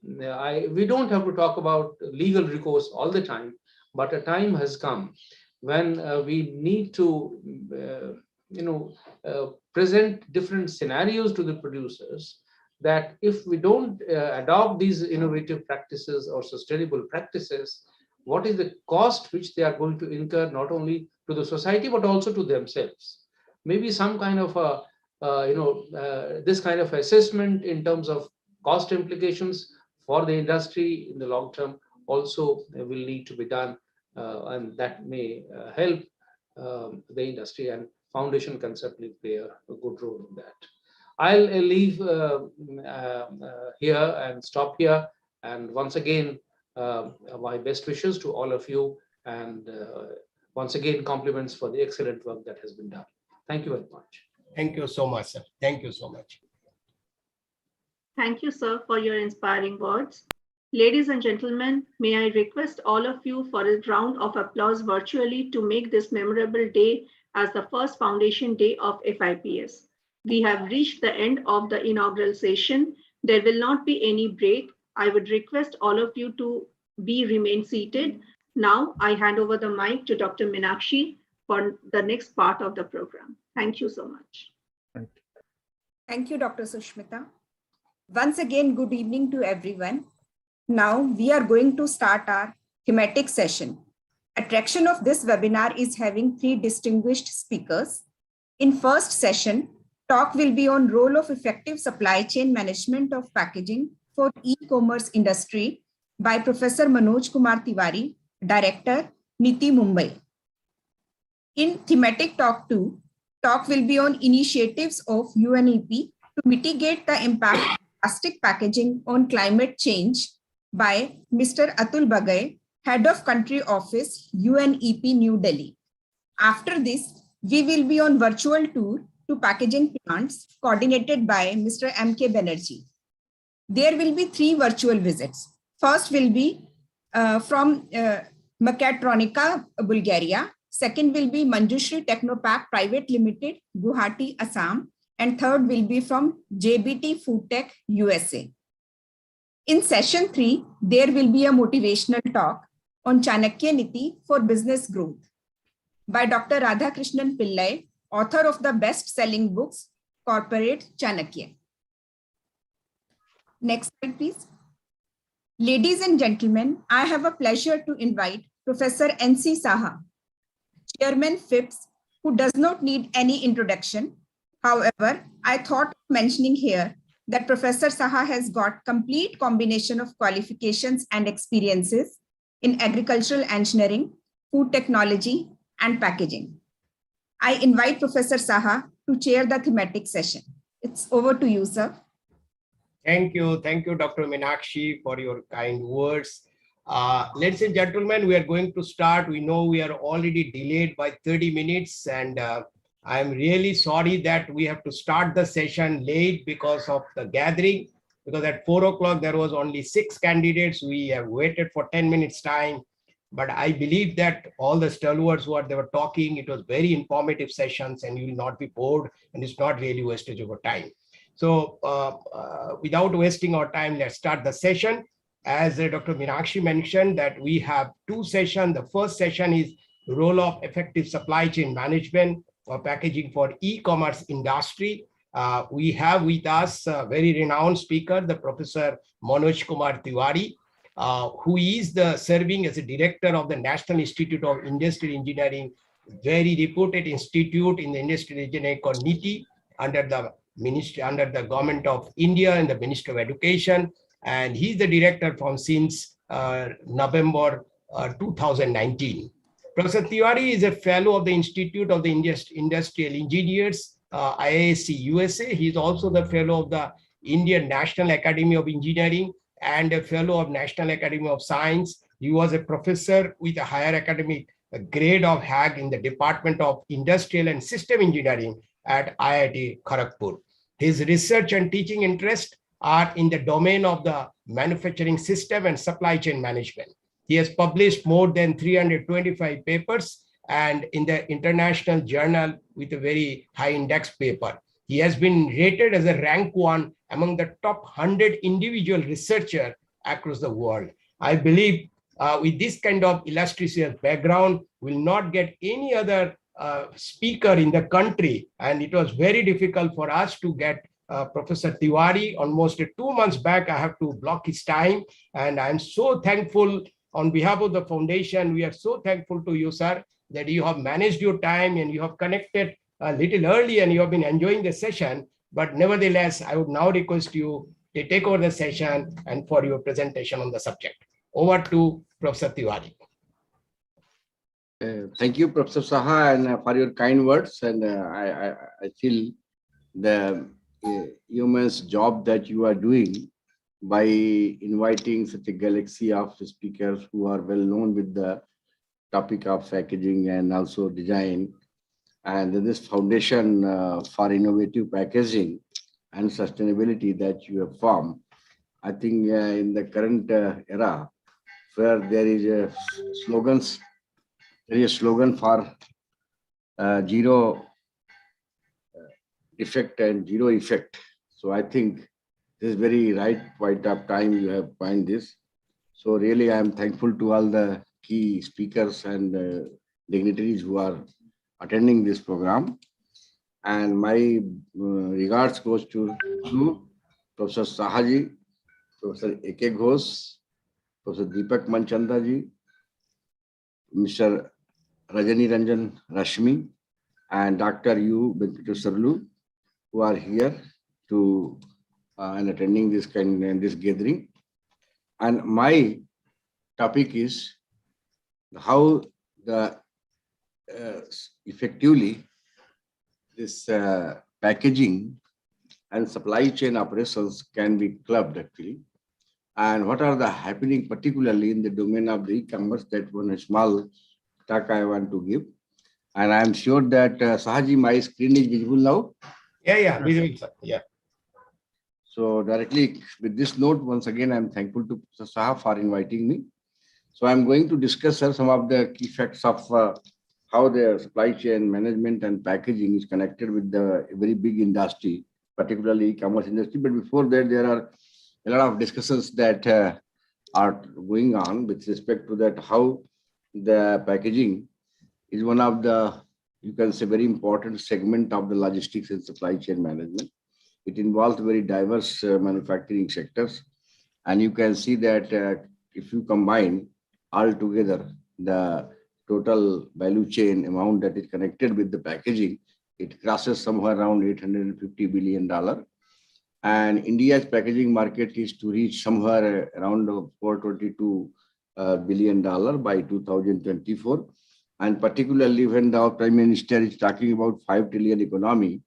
We don't have to talk about legal recourse all the time, but a time has come when we need to present different scenarios to the producers, that if we don't adopt these innovative practices or sustainable practices, what is the cost which they are going to incur, not only to the society but also to themselves? Maybe some kind of this kind of assessment in terms of cost implications for the industry in the long term also will need to be done, and that may help the industry, and foundation can certainly play a good role in that. I'll leave here and stop here, and once again my best wishes to all of you, and once again compliments for the excellent work that has been done. Thank you very much. Thank you so much, sir. Thank you so much. Thank you, sir, for your inspiring words. Ladies and gentlemen, may I request all of you for a round of applause virtually to make this memorable day as the first Foundation Day of FIPS. We have reached the end of the inaugural session. There will not be any break. I would request all of you to remain seated. Now I hand over the mic to Dr. Meenakshi for the next part of the program. Thank you so much. Thank you, Dr. Sushmita. Once again, good evening to everyone. Now we are going to start our thematic session. Attraction of this webinar is having 3 distinguished speakers. In first session, talk will be on role of effective supply chain management of packaging for e-commerce industry by Professor Manoj Kumar Tiwari, Director, Niti Mumbai. In thematic talk 2, talk will be on initiatives of UNEP to mitigate the impact of plastic packaging on climate change by Mr. Atul Bagay, Head of Country Office, UNEP, New Delhi. After this, we will be on virtual tour to packaging plants coordinated by Mr. M.K. Banerjee. There will be 3 virtual visits. First will be from Mechatronica, Bulgaria. Second will be Manjushri Technopack Private Limited, Guwahati, Assam. And third will be from JBT Foodtech, USA. In session 3, there will be a motivational talk on Chanakya Niti for business growth by Dr. Radhakrishnan Pillai, author of the best-selling books, Corporate Chanakya. Next slide, please. Ladies and gentlemen, I have a pleasure to invite Professor N.C. Saha, Chairman Fips, who does not need any introduction. However, I thought of mentioning here that Professor Saha has got complete combination of qualifications and experiences in agricultural engineering, food technology, and packaging. I invite Professor Saha to chair the thematic session. It's over to you, sir. Thank you, Dr. Meenakshi, for your kind words. Ladies and gentlemen, we are going to start. We know we are already delayed by 30 minutes, and I'm really sorry that we have to start the session late because of the gathering, because at 4 o'clock there was only 6 candidates. We have waited for 10 minutes time, but I believe that all the stalwarts they were talking, it was very informative sessions, and you will not be bored, and it's not really wastage of time. So without wasting our time, let's start the session. As Dr. Meenakshi mentioned, that we have 2 sessions. The first session is role of effective supply chain management or packaging for e-commerce industry. We have with us a very renowned speaker, the Professor Manoj Kumar Tiwari, who is serving as a director of the National Institute of Industrial Engineering, very reputed institute in the industrial engineering called NITI, under the government of India and the Ministry of Education, and he's the director since November 2019. Professor Tiwari is a fellow of the Institute of the Industrial Engineers, IISc USA. He's also the fellow of the Indian National Academy of Engineering and a fellow of National Academy of Science. He was a professor with a higher academic grade of HAG in the Department of Industrial and System Engineering at IIT Kharagpur. His research and teaching interests are in the domain of the manufacturing system and supply chain management. He has published more than 325 papers and in the international journal with a very high index paper. He has been rated as a rank 1 among the top 100 individual researchers across the world. I believe with this kind of illustrious background, will not get any other speaker in the country, and it was very difficult for us to get Professor Tiwari. Almost 2 months back, I have to block his time, and I'm so thankful on behalf of the foundation. We are so thankful to you, sir, that you have managed your time and you have connected a little early and you have been enjoying the session. But nevertheless, I would now request you to take over the session and for your presentation on the subject. Over to Professor Tiwari. Thank you, Professor Saha, and for your kind words. And I feel the immense job that you are doing by inviting such a galaxy of speakers who are well known with the topic of packaging and also design. And this foundation for innovative packaging and sustainability that you have formed, I think in the current era, where there is a slogan for zero effect and zero effect. So I think this is very right point of time you have find this. So really, I am thankful to all the key speakers and dignitaries who are attending this program. And my regards goes to Professor Sahaji, Professor A.K. Ghosh, Professor Deepak Manchanda ji, Mr. Rajani Ranjan Rashmi, and Dr. U. Sarlu, who are here to and attending this gathering. And my topic is how the effectively this packaging and supply chain operations can be clubbed actually, and what are the happening particularly in the domain of the e-commerce. That one small talk I want to give, and I am sure that Sahaji, my screen is visible now. Yeah, visible, sir. Yeah. So directly with this note, once again, I'm thankful to Professor Saha for inviting me. So I'm going to discuss some of the key facts of how the supply chain management and packaging is connected with the very big industry, particularly e-commerce industry. But before that, there are a lot of discussions that are going on with respect to that, how the packaging is one of the, you can say, very important segment of the logistics and supply chain management. It involves very diverse manufacturing sectors. And you can see that if you combine all together, the total value chain amount that is connected with the packaging, it crosses somewhere around $850 billion. And India's packaging market is to reach somewhere around $422 billion by 2024. And particularly when our Prime Minister is talking about 5 trillion economy,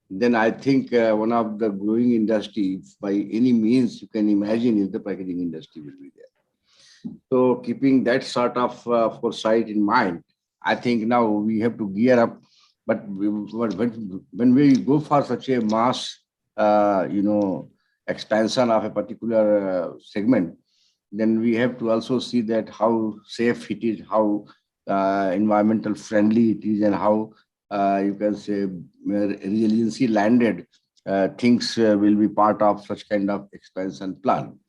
then I think one of the growing industries by any means you can imagine is the packaging industry will be there. So keeping that sort of foresight in mind, I think now we have to gear up. But when we go for such a mass, expansion of a particular segment, then we have to also see that how safe it is, how environmental friendly it is, and how you can say resiliency landed things will be part of such kind of expansion plan.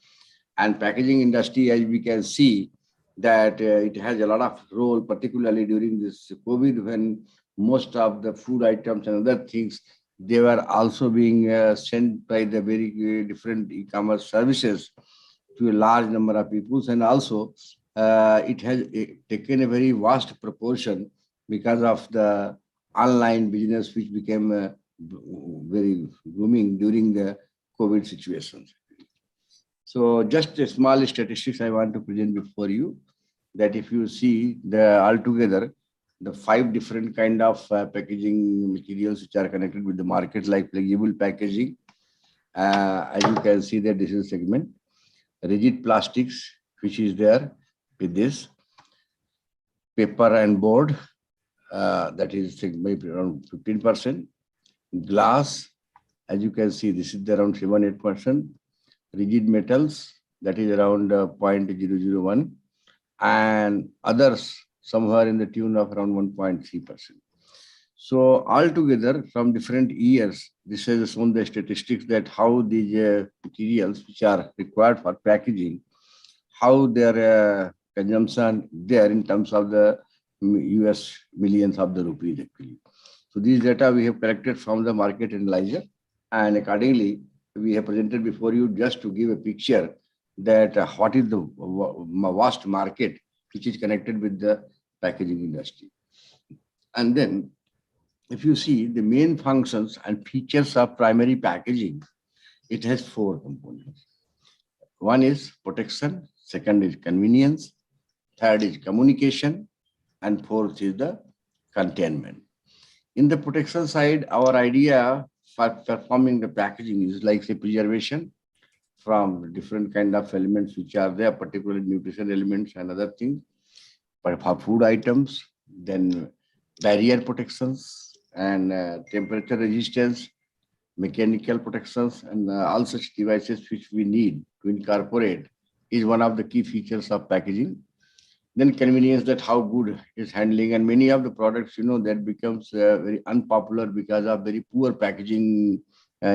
And packaging industry, as we can see, that it has a lot of role, particularly during this COVID, when most of the food items and other things, they were also being sent by the very different e-commerce services to a large number of people. And also it has taken a very vast proportion because of the online business, which became very booming during the COVID situations. So just a small statistics I want to present before you, that if you see the altogether, the 5 different kind of packaging materials which are connected with the market, like flexible packaging, as you can see that this is a segment, rigid plastics, which is there with this, paper and board, that is maybe around 15%, glass, as you can see, this is around 7-8%, rigid metals, that is around 0.001, and others somewhere in the tune of around 1.3%. So altogether, from different years, this has shown the statistics that how these materials which are required for packaging, how their consumption there in terms of the US millions of the rupees actually. So these data we have collected from the market analyzer, and accordingly we have presented before you just to give a picture that what is the vast market which is connected with the packaging industry. And then if you see the main functions and features of primary packaging, it has 4 components. One is protection, second is convenience, third is communication, and fourth is the containment. In the protection side, our idea for performing the packaging is like say preservation from different kind of elements which are there, particularly nutrition elements and other things, but for food items, then barrier protections and temperature resistance, mechanical protections, and all such devices which we need to incorporate is one of the key features of packaging. Then convenience, that how good is handling, and many of the products, that becomes very unpopular because of very poor packaging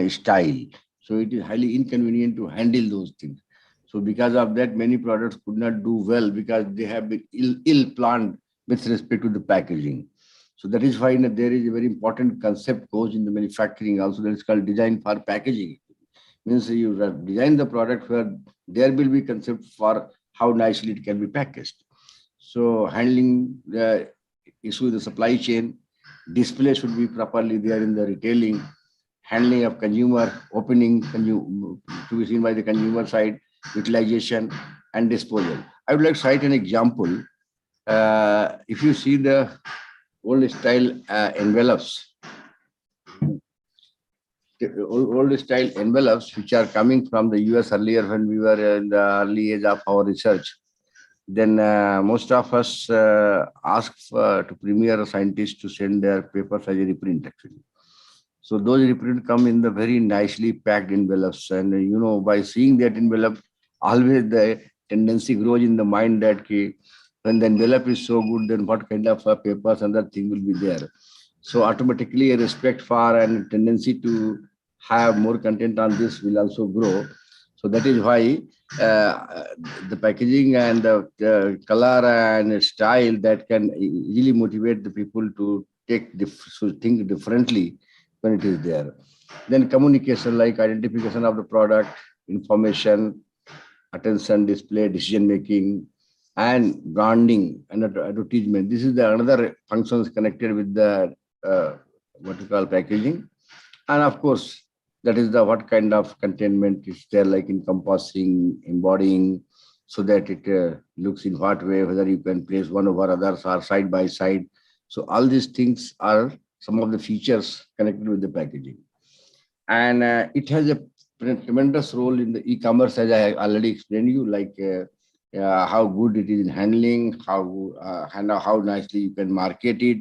style. So it is highly inconvenient to handle those things. So because of that, many products could not do well because they have been ill planned with respect to the packaging. So that is why there is a very important concept goes in the manufacturing also, that is called design for packaging. Means you design the product where there will be concept for how nicely it can be packaged. So handling the issue, the supply chain, display should be properly there in the retailing, handling of consumer, opening to be seen by the consumer side, utilization and disposal. I would like to cite an example. If you see the old style envelopes, which are coming from the US earlier when we were in the early age of our research, then most of us asked to premier scientists to send their papers as a reprint actually. So those reprint come in the very nicely packed envelopes, and by seeing that envelope, always the tendency grows in the mind that when the envelope is so good, then what kind of papers and other thing will be there. So automatically a respect for and tendency to have more content on this will also grow. So that is why the packaging and the color and style that can really motivate the people to think differently when it is there. Then communication, like identification of the product, information, attention, display, decision making, and branding and advertisement. This is the another functions connected with the what we call packaging. And of course, that is the what kind of containment is there, like encompassing, embodying, so that it looks in what way, whether you can place one over others or side by side. So all these things are some of the features connected with the packaging. And it has a tremendous role in the e-commerce, as I already explained you, like how good it is in handling, how nicely you can market it,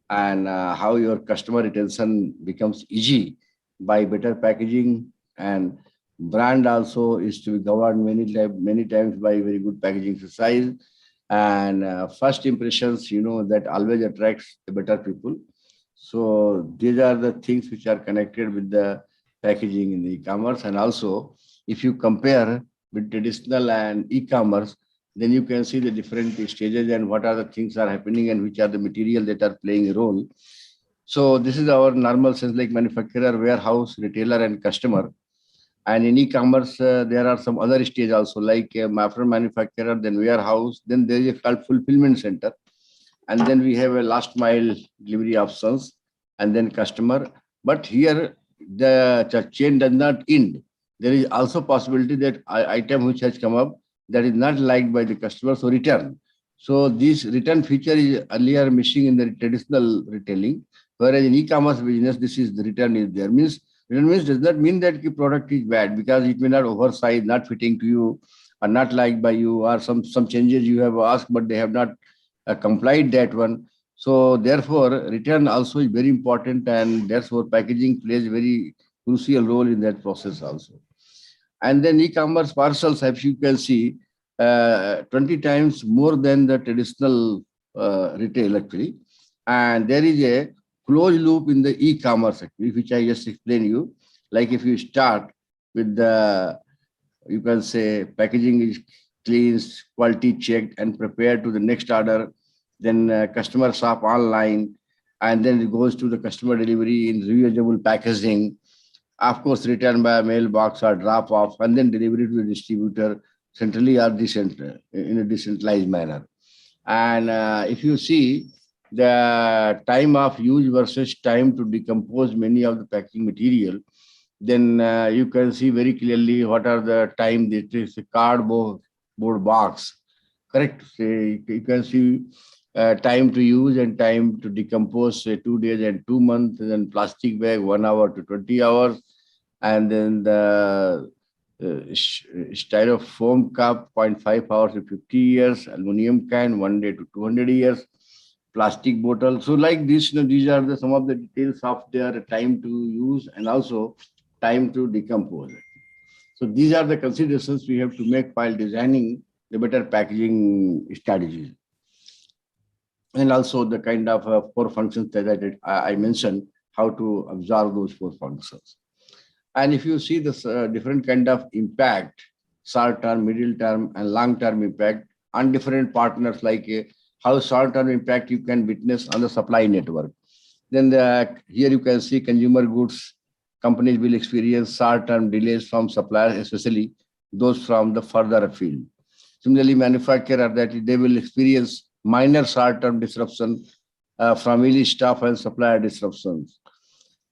and how your customer retention becomes easy by better packaging. And brand also is to be governed many times by very good packaging exercise. And first impressions, that always attracts the better people. So these are the things which are connected with the packaging in the e-commerce. And also, if you compare with traditional and e-commerce, then you can see the different stages and what are the things are happening and which are the material that are playing a role. So this is our normal sense, like manufacturer, warehouse, retailer, and customer. And in e-commerce, there are some other stage also, like after manufacturer, then warehouse, then there is a called fulfillment center, and then we have a last mile delivery options, and then customer. But here the chain does not end. There is also possibility that item which has come up that is not liked by the customer, so return. So this return feature is earlier missing in the traditional retailing, whereas in e-commerce business, this is the return is there. Return means does not mean that the product is bad, because it may not oversized, not fitting to you, or not liked by you, or some changes you have asked but they have not complied that one. So therefore, return also is very important, and therefore packaging plays a very crucial role in that process also. And then e-commerce parcels, as you can see, 20 times more than the traditional retail actually. And there is a closed loop in the e-commerce actually, which I just explained you. Like if you start with the, you can say packaging is cleansed, quality checked, and prepared to the next order. Then customer shop online, and then it goes to the customer delivery in reusable packaging. Of course, return by mailbox or drop off, and then delivery to the distributor centrally or in a decentralized manner. And if you see the time of use versus time to decompose many of the packaging material, then you can see very clearly what are the time. This is a cardboard box, correct? Say, you can see time to use and time to decompose, say 2 days and 2 months, and then plastic bag 1 hour to 20 hours, and then the styrofoam cup 0.5 hours to 50 years, aluminum can 1 day to 200 years, plastic bottle. So like this, these are some of the details of their time to use and also time to decompose. So these are the considerations we have to make while designing the better packaging strategies. And also the kind of 4 functions that I mentioned, how to absorb those 4 functions. And if you see this different kind of impact, short-term, middle-term, and long-term impact on different partners, like how short-term impact you can witness on the supply network. Then here you can see consumer goods companies will experience short-term delays from suppliers, especially those from the further afield. Similarly, manufacturer that they will experience minor short-term disruption from early staff and supplier disruptions.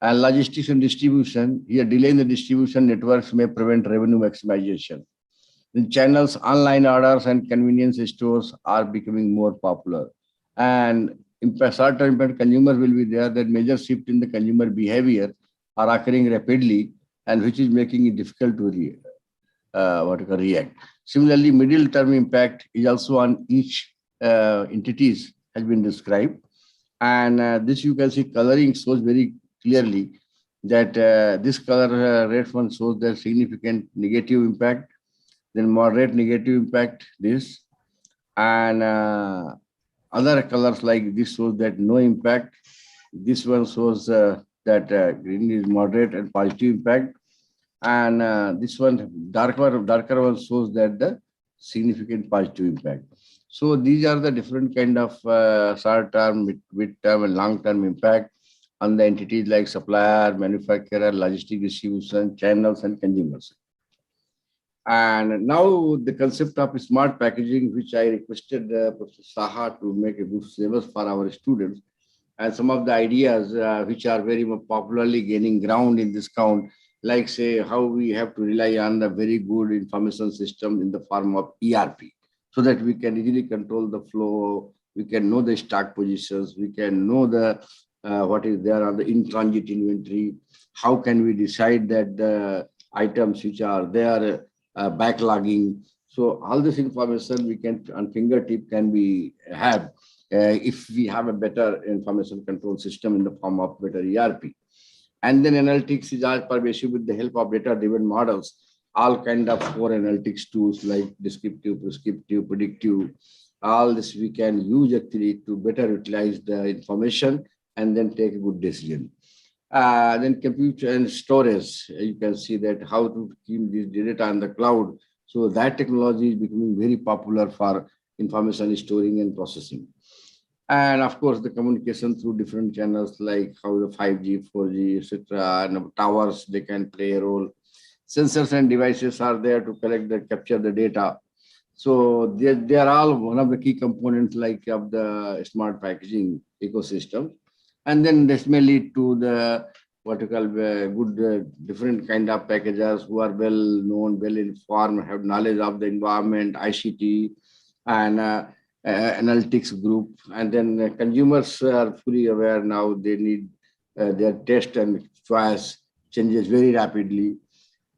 And logistics and distribution, here delay in the distribution networks may prevent revenue maximization. The channels, online orders, and convenience stores are becoming more popular. And short-term impact, consumers will be there, that major shift in the consumer behavior are occurring rapidly, and which is making it difficult to react. Similarly, middle-term impact is also on each entities has been described. And this you can see coloring shows very clearly that this color red one shows the significant negative impact, then moderate negative impact, this, and other colors like this shows that no impact. This one shows that green is moderate and positive impact, and this one darker one shows that the significant positive impact. So these are the different kind of short-term, mid-term, and long-term impact on the entities like supplier, manufacturer, logistic distribution, channels, and consumers. And now the concept of smart packaging, which I requested Professor Saha to make a good syllabus for our students, and some of the ideas which are very much popularly gaining ground in this count, like say how we have to rely on the very good information system in the form of ERP, so that we can easily control the flow, we can know the stock positions, we can know the what is there on the in transit inventory, how can we decide that the items which are there backlogging. So all this information we can on fingertip can be have if we have a better information control system in the form of better ERP. And then analytics is all pervasive with the help of data-driven models, all kind of core analytics tools like descriptive, prescriptive, predictive. All this we can use actually to better utilize the information and then take a good decision. Then compute and storage, you can see that how to keep this data on the cloud. So that technology is becoming very popular for information storing and processing. And of course, the communication through different channels like how the 5G, 4G, etc. and towers, they can play a role. Sensors and devices are there to collect the capture the data. So they are all one of the key components like of the smart packaging ecosystem. And then this may lead to the what you call good different kind of packagers who are well known, well informed, have knowledge of the environment, ICT, and analytics group. And then consumers are fully aware now they need their taste and choice changes very rapidly.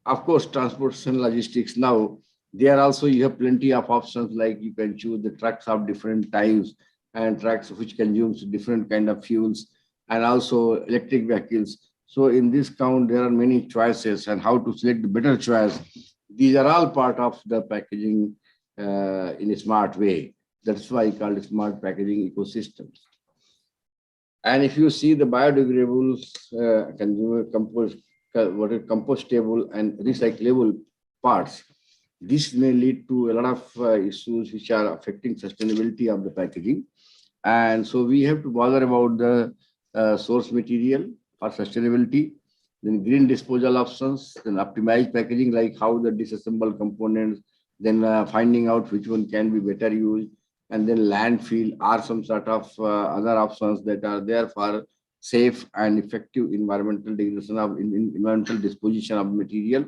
Of course, transportation logistics now, there also you have plenty of options like you can choose the trucks of different types and trucks which consumes different kind of fuels and also electric vehicles. So in this count, there are many choices and how to select the better choice. These are all part of the packaging in a smart way. That's why I call it smart packaging ecosystems. And if you see the biodegradable, consumer compost, what is compostable and recyclable parts, this may lead to a lot of issues which are affecting sustainability of the packaging. And so we have to bother about the source material for sustainability, then green disposal options, then optimized packaging like how the disassembled components, then finding out which one can be better used, and then landfill are some sort of other options that are there for safe and effective environmental degradation of environmental disposition of material,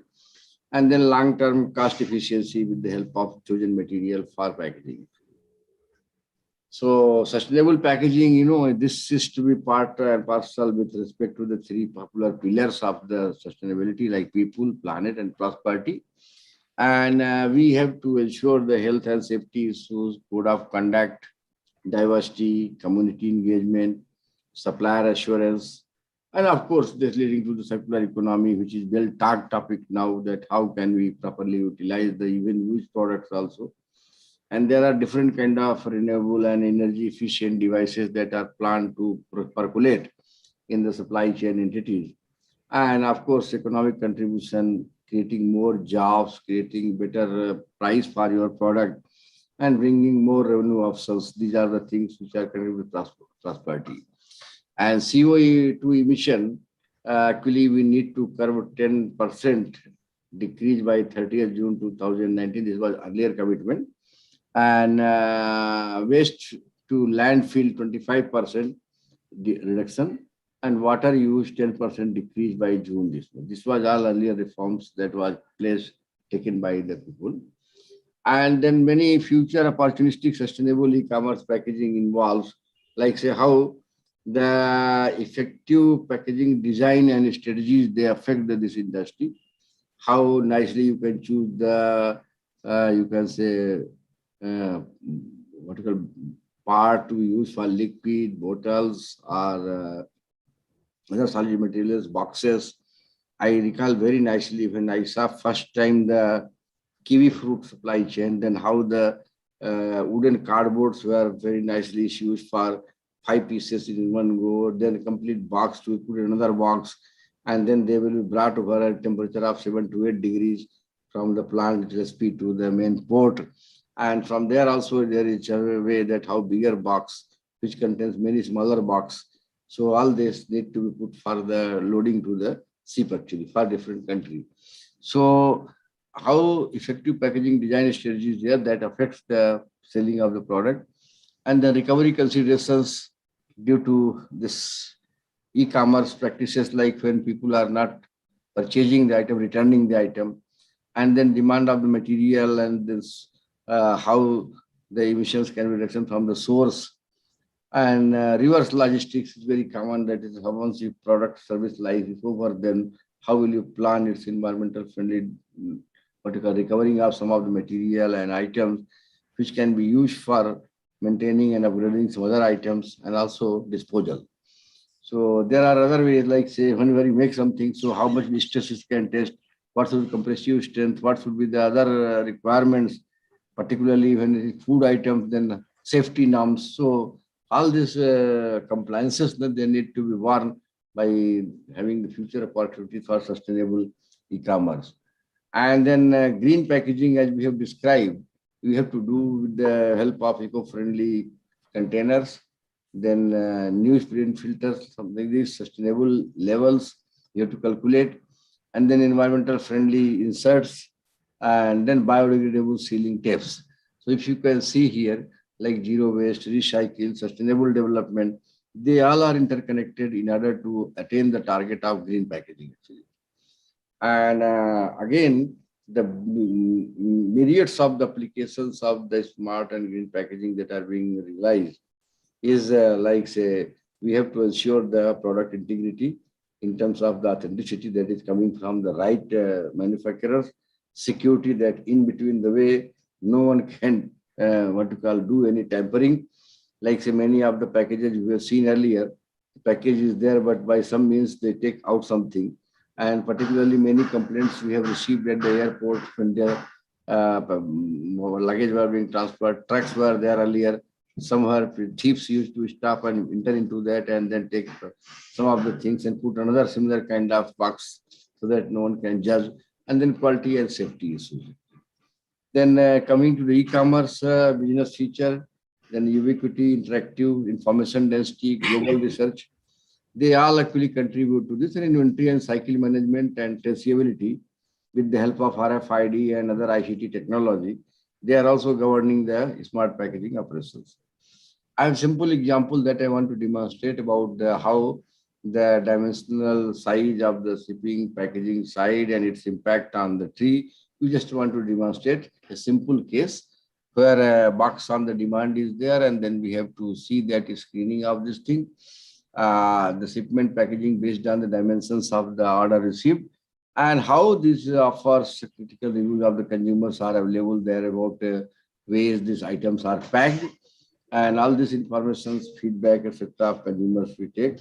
and then long-term cost efficiency with the help of chosen material for packaging. So sustainable packaging, you know, this is to be part and parcel with respect to the three popular pillars of the sustainability like people, planet, and prosperity. And we have to ensure the health and safety issues, code of conduct, diversity, community engagement, supplier assurance, and of course, this leading to the circular economy, which is well talked topic now that how can we properly utilize the even used products also. And there are different kind of renewable and energy efficient devices that are planned to percolate in the supply chain entities. And of course, economic contribution, creating more jobs, creating better price for your product, and bringing more revenue options. These are the things which are connected with prosperity. And CO2 emission, actually, we need to curb 10% decrease by 30th June 2019. This was earlier commitment. And waste to landfill 25% reduction, and water use 10% decrease by June this month. This was all earlier reforms that was placed taken by the people. And then many future opportunistic sustainable e-commerce packaging involves, like say how the effective packaging design and strategies they affect this industry. How nicely you can choose the you can say what you call part to use for liquid bottles or other solid materials, boxes. I recall very nicely when I saw first time the kiwi fruit supply chain, then how the wooden cardboards were very nicely used for 5 pieces in one go, then a complete box to put in another box, and then they will be brought over at a temperature of 7 to 8 degrees from the plant recipe to the main port. And from there also there is a way that how bigger box, which contains many smaller box. So all this need to be put for the loading to the ship actually for different country. So how effective packaging design strategy is there that affects the selling of the product, and the recovery considerations due to this e-commerce practices, like when people are not purchasing the item, returning the item, and then demand of the material, and this how the emissions can be reduced from the source. And reverse logistics is very common. That is, how once your product service life is over, then how will you plan its environmental friendly, what you call, recovering of some of the material and items which can be used for maintaining and upgrading some other items, and also disposal. So there are other ways, like say whenever you make something, so how much stresses can test, what should be compressive strength, what should be the other requirements, particularly when it is food items, then safety norms. So all these compliances that they need to be worn by having the future opportunities for sustainable e-commerce. And then green packaging, as we have described, we have to do with the help of eco-friendly containers, then newsprint filters, something these sustainable levels you have to calculate, and then environmental friendly inserts, and then biodegradable sealing tapes. So if you can see here, like zero waste, recycle, sustainable development, they all are interconnected in order to attain the target of green packaging, actually. And again, the myriads of the applications of the smart and green packaging that are being realized is like say, we have to ensure the product integrity in terms of the authenticity that is coming from the right manufacturers, security that in between the way no one can what to call do any tampering. Like say many of the packages we have seen earlier, the package is there, but by some means they take out something. And particularly many complaints we have received at the airport when their luggage were being transferred, trucks were there earlier. Somewhere thieves used to stop and enter into that and then take some of the things and put another similar kind of box so that no one can judge. And then quality and safety issues. Then coming to the e-commerce business feature, then ubiquity, interactive, information density, global research, they all actually contribute to this. And inventory and cycle management and traceability with the help of RFID and other ICT technology, they are also governing the smart packaging operations. I have a simple example that I want to demonstrate about how the dimensional size of the shipping packaging side and its impact on the tree. We just want to demonstrate a simple case where a box on the demand is there, and then we have to see that screening of this thing, the shipment packaging based on the dimensions of the order received, and how this offers critical reviews of the consumers are available there about ways these items are packed, and all this information, feedback, etc. of consumers we take.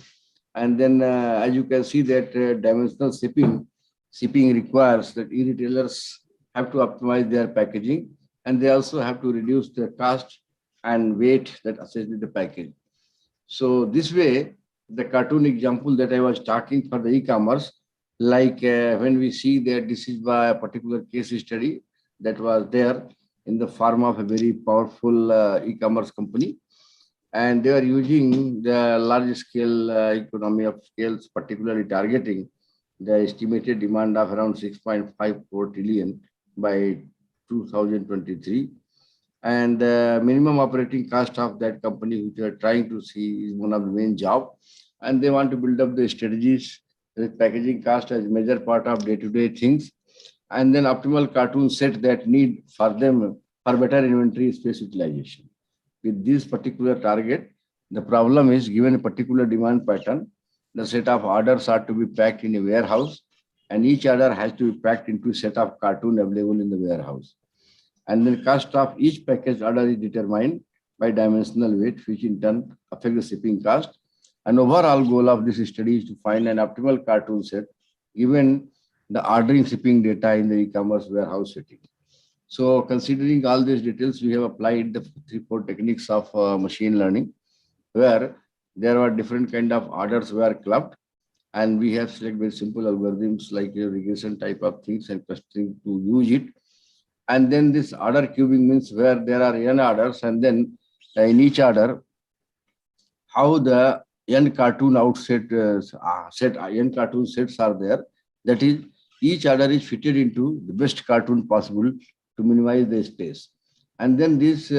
And then as you can see that dimensional shipping requires that e-retailers have to optimize their packaging, and they also have to reduce the cost and weight that associated with the package. So this way, the cartoon example that I was talking for the e-commerce, like when we see that this is by a particular case study that was there in the form of a very powerful e-commerce company, and they are using the large scale economy of scales, particularly targeting the estimated demand of around 6.54 trillion by 2023. And the minimum operating cost of that company, which they are trying to see, is one of the main job. And they want to build up the strategies with packaging cost as major part of day-to-day things. And then optimal cartoon set that need for them for better inventory space utilization. With this particular target, the problem is given a particular demand pattern, the set of orders are to be packed in a warehouse, and each order has to be packed into a set of cartoon available in the warehouse. And the cost of each package order is determined by dimensional weight, which in turn affect the shipping cost. An overall goal of this study is to find an optimal cartoon set given the ordering shipping data in the e-commerce warehouse setting. So considering all these details, we have applied the 3-4 techniques of machine learning, where there were different kind of orders were clubbed, and we have selected very simple algorithms like a regression type of things and clustering to use it. And then this order cubing means where there are n orders, and then in each order, how the n cartoon outset n cartoon sets are there. That is, each order is fitted into the best cartoon possible to minimize the space. And then these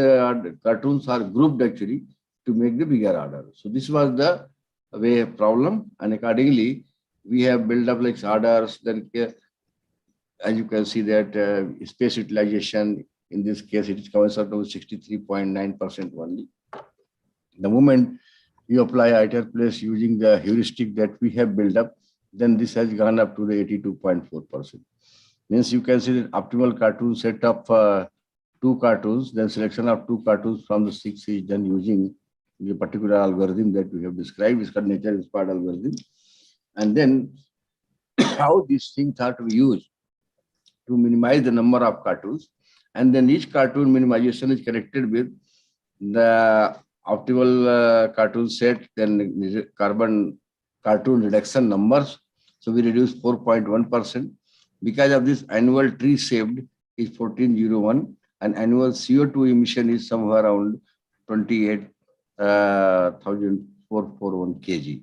cartoons are grouped actually to make the bigger order. So this was the way problem, and accordingly we have built up like orders. Then as you can see that space utilization in this case it comes out to 63.9% only. The moment you apply ITR place using the heuristic that we have built up, then this has gone up to the 82.4%. Means you can see the optimal cartoon set of 2 cartoons, then selection of 2 cartoons from the 6 is done using the particular algorithm that we have described. It's called nature inspired algorithm. And then how these things are to be used to minimize the number of cartoons. And then each cartoon minimization is connected with the optimal cartoon set, then carbon cartoon reduction numbers. So we reduce 4.1%. Because of this, annual tree saved is 1401 and annual CO2 emission is somewhere around 28,441 kg.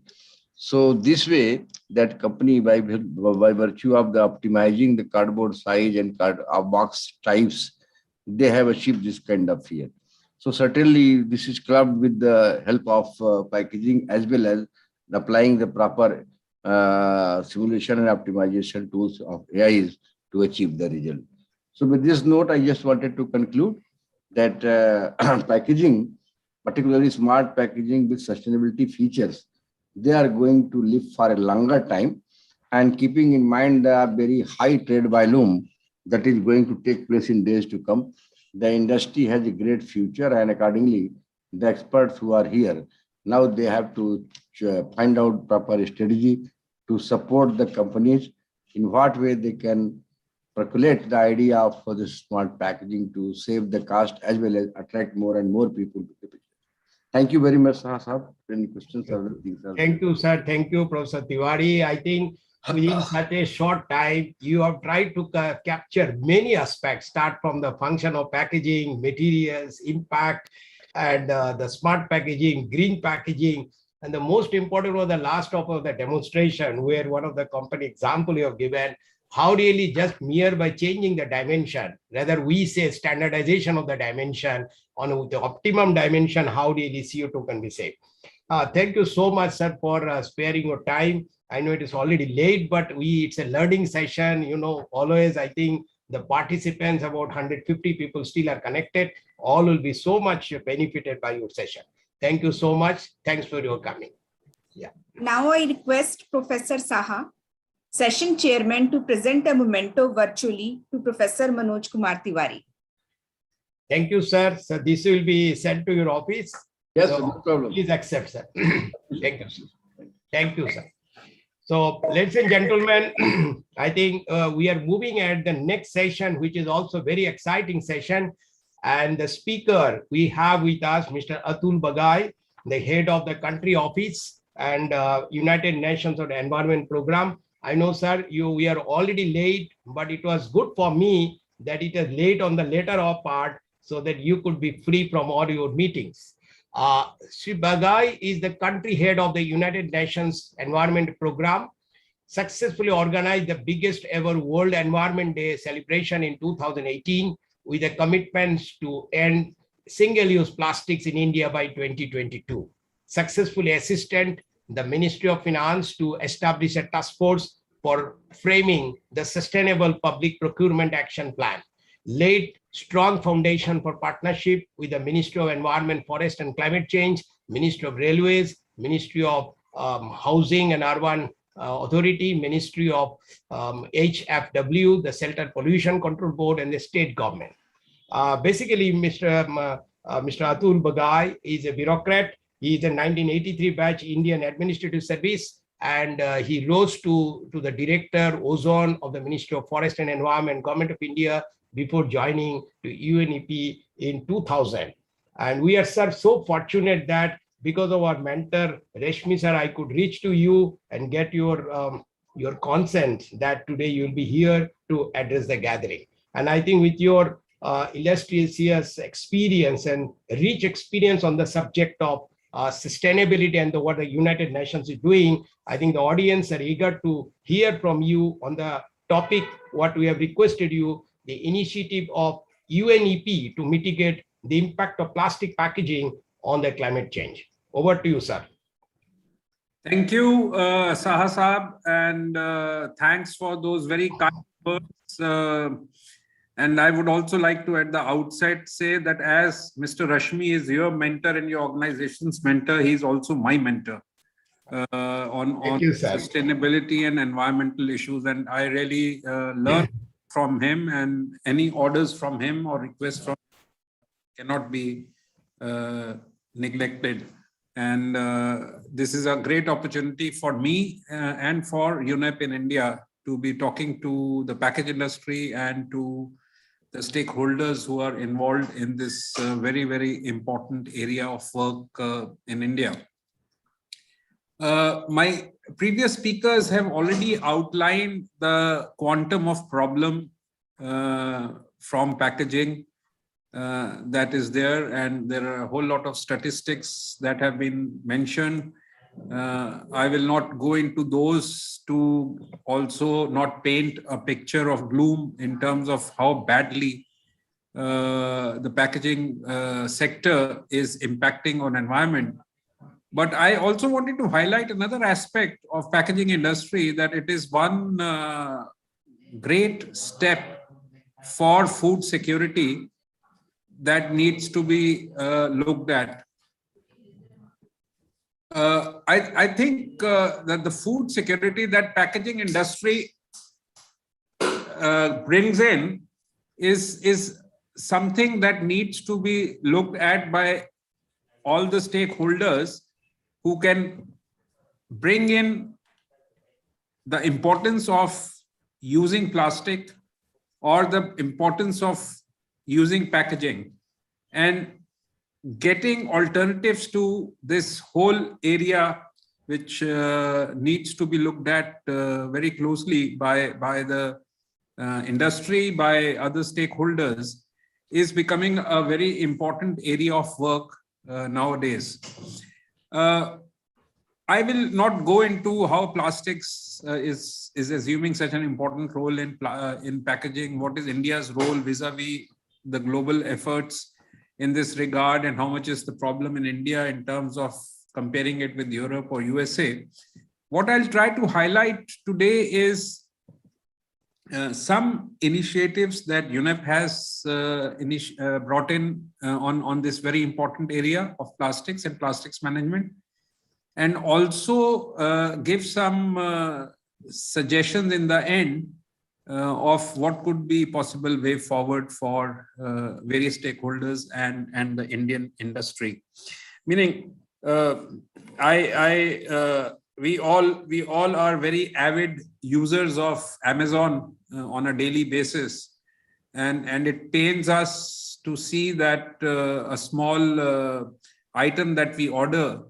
So this way, that company by virtue of the optimizing the cardboard size and box types, they have achieved this kind of fear. So certainly this is clubbed with the help of packaging as well as applying the proper simulation and optimization tools of AIs to achieve the result. So with this note, I just wanted to conclude that packaging, particularly smart packaging with sustainability features, they are going to live for a longer time, and keeping in mind the very high trade volume that is going to take place in days to come, the industry has a great future, and accordingly, the experts who are here, now they have to find out proper strategy to support the companies in what way they can percolate the idea of the smart packaging to save the cost as well as attract more and more people to the picture. Thank you very much, Saha. Any questions? Thank you, sir. Thank you, Professor Tiwari. I think within such a short time, you have tried to capture many aspects, start from the function of packaging, materials, impact, and the smart packaging, green packaging. And the most important was the last of the demonstration, where one of the company example you have given, how really just mere by changing the dimension, rather we say standardization of the dimension on the optimum dimension, how really CO2 can be saved. Thank you so much, sir, for sparing your time. I know it is already late, but it's a learning session. You know, always I think the participants, about 150 people still are connected. All will be so much benefited by your session. Thank you so much. Thanks for your coming. Yeah. Now I request Professor Saha, Session Chairman, to present a memento virtually to Professor Manoj Kumar Tiwari. Thank you, sir. So this will be sent to your office. Yes, so no problem. Please accept, sir. Thank you, sir. Thank you, sir. So, ladies and gentlemen, I think we are moving at the next session, which is also very exciting session. And the speaker we have with us, Mr. Atul Bagai, the head of the country office and United Nations of the Environment Program. I know, sir, we are already late, but it was good for me that it is late on the later of part so that you could be free from all your meetings. Sri Bagai is the country head of the United Nations Environment Program, successfully organized the biggest ever World Environment Day celebration in 2018 with a commitment to end single-use plastics in India by 2022. Successfully assisted the Ministry of Finance to establish a task force for framing the Sustainable Public Procurement Action Plan, laid strong foundation for partnership with the Ministry of Environment, Forest and Climate Change, Ministry of Railways, Ministry of Housing and Urban Authority, Ministry of HFW, the Shelter Pollution Control Board, and the state government. Basically, Mr. Atul Bagai is a bureaucrat. He is a 1983 batch Indian Administrative Service, and he rose to the Director Ozone of the Ministry of Forest and Environment, Government of India, before joining to UNEP in 2000. And we are, sir, so fortunate that because of our mentor, Reshmi sir, I could reach to you and get your consent that today you will be here to address the gathering. And I think with your illustrious experience and rich experience on the subject of sustainability and what the United Nations is doing, I think the audience are eager to hear from you on the topic, what we have requested you, the initiative of UNEP to mitigate the impact of plastic packaging on the climate change. Over to you, sir. Thank you, Saha Saab, and thanks for those very kind words. And I would also like to at the outset say that as Mr. Rashmi is your mentor and your organization's mentor, he's also my mentor on sustainability and environmental issues. And I really learn from him, and any orders from him or requests from him cannot be neglected. And this is a great opportunity for me and for UNEP in India to be talking to the package industry and to the stakeholders who are involved in this very, very important area of work in India. My previous speakers have already outlined the quantum of problem from packaging that is there, and there are a whole lot of statistics that have been mentioned. I will not go into those to also not paint a picture of gloom in terms of how badly the packaging sector is impacting on environment. But I also wanted to highlight another aspect of packaging industry, that it is one great step for food security that needs to be looked at. I think that the food security that packaging industry brings in is something that needs to be looked at by all the stakeholders who can bring in the importance of using plastic or the importance of using packaging and getting alternatives to this whole area, which needs to be looked at very closely by the industry, by other stakeholders, is becoming a very important area of work nowadays. I will not go into how plastics is assuming such an important role in packaging. What is India's role vis-a-vis the global efforts in this regard, and how much is the problem in India in terms of comparing it with Europe or USA. What I'll try to highlight today is some initiatives that UNEP has brought in on this very important area of plastics and plastics management, and also give some suggestions in the end of what could be possible way forward for various stakeholders and the Indian industry. Meaning, we all are very avid users of Amazon on a daily basis, and it pains us to see that a small item that we order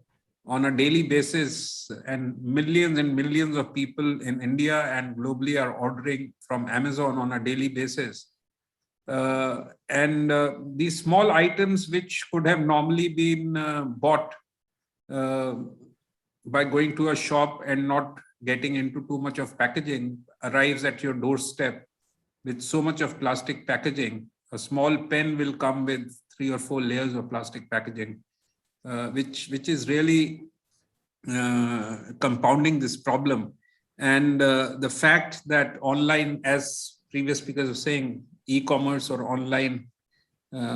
on a daily basis, and millions of people in India and globally are ordering from Amazon on a daily basis. These small items, which could have normally been bought by going to a shop and not getting into too much of packaging, arrives at your doorstep with so much of plastic packaging. A small pen will come with 3 or 4 layers of plastic packaging, which is really compounding this problem. And the fact that online, as previous speakers were saying, e-commerce or online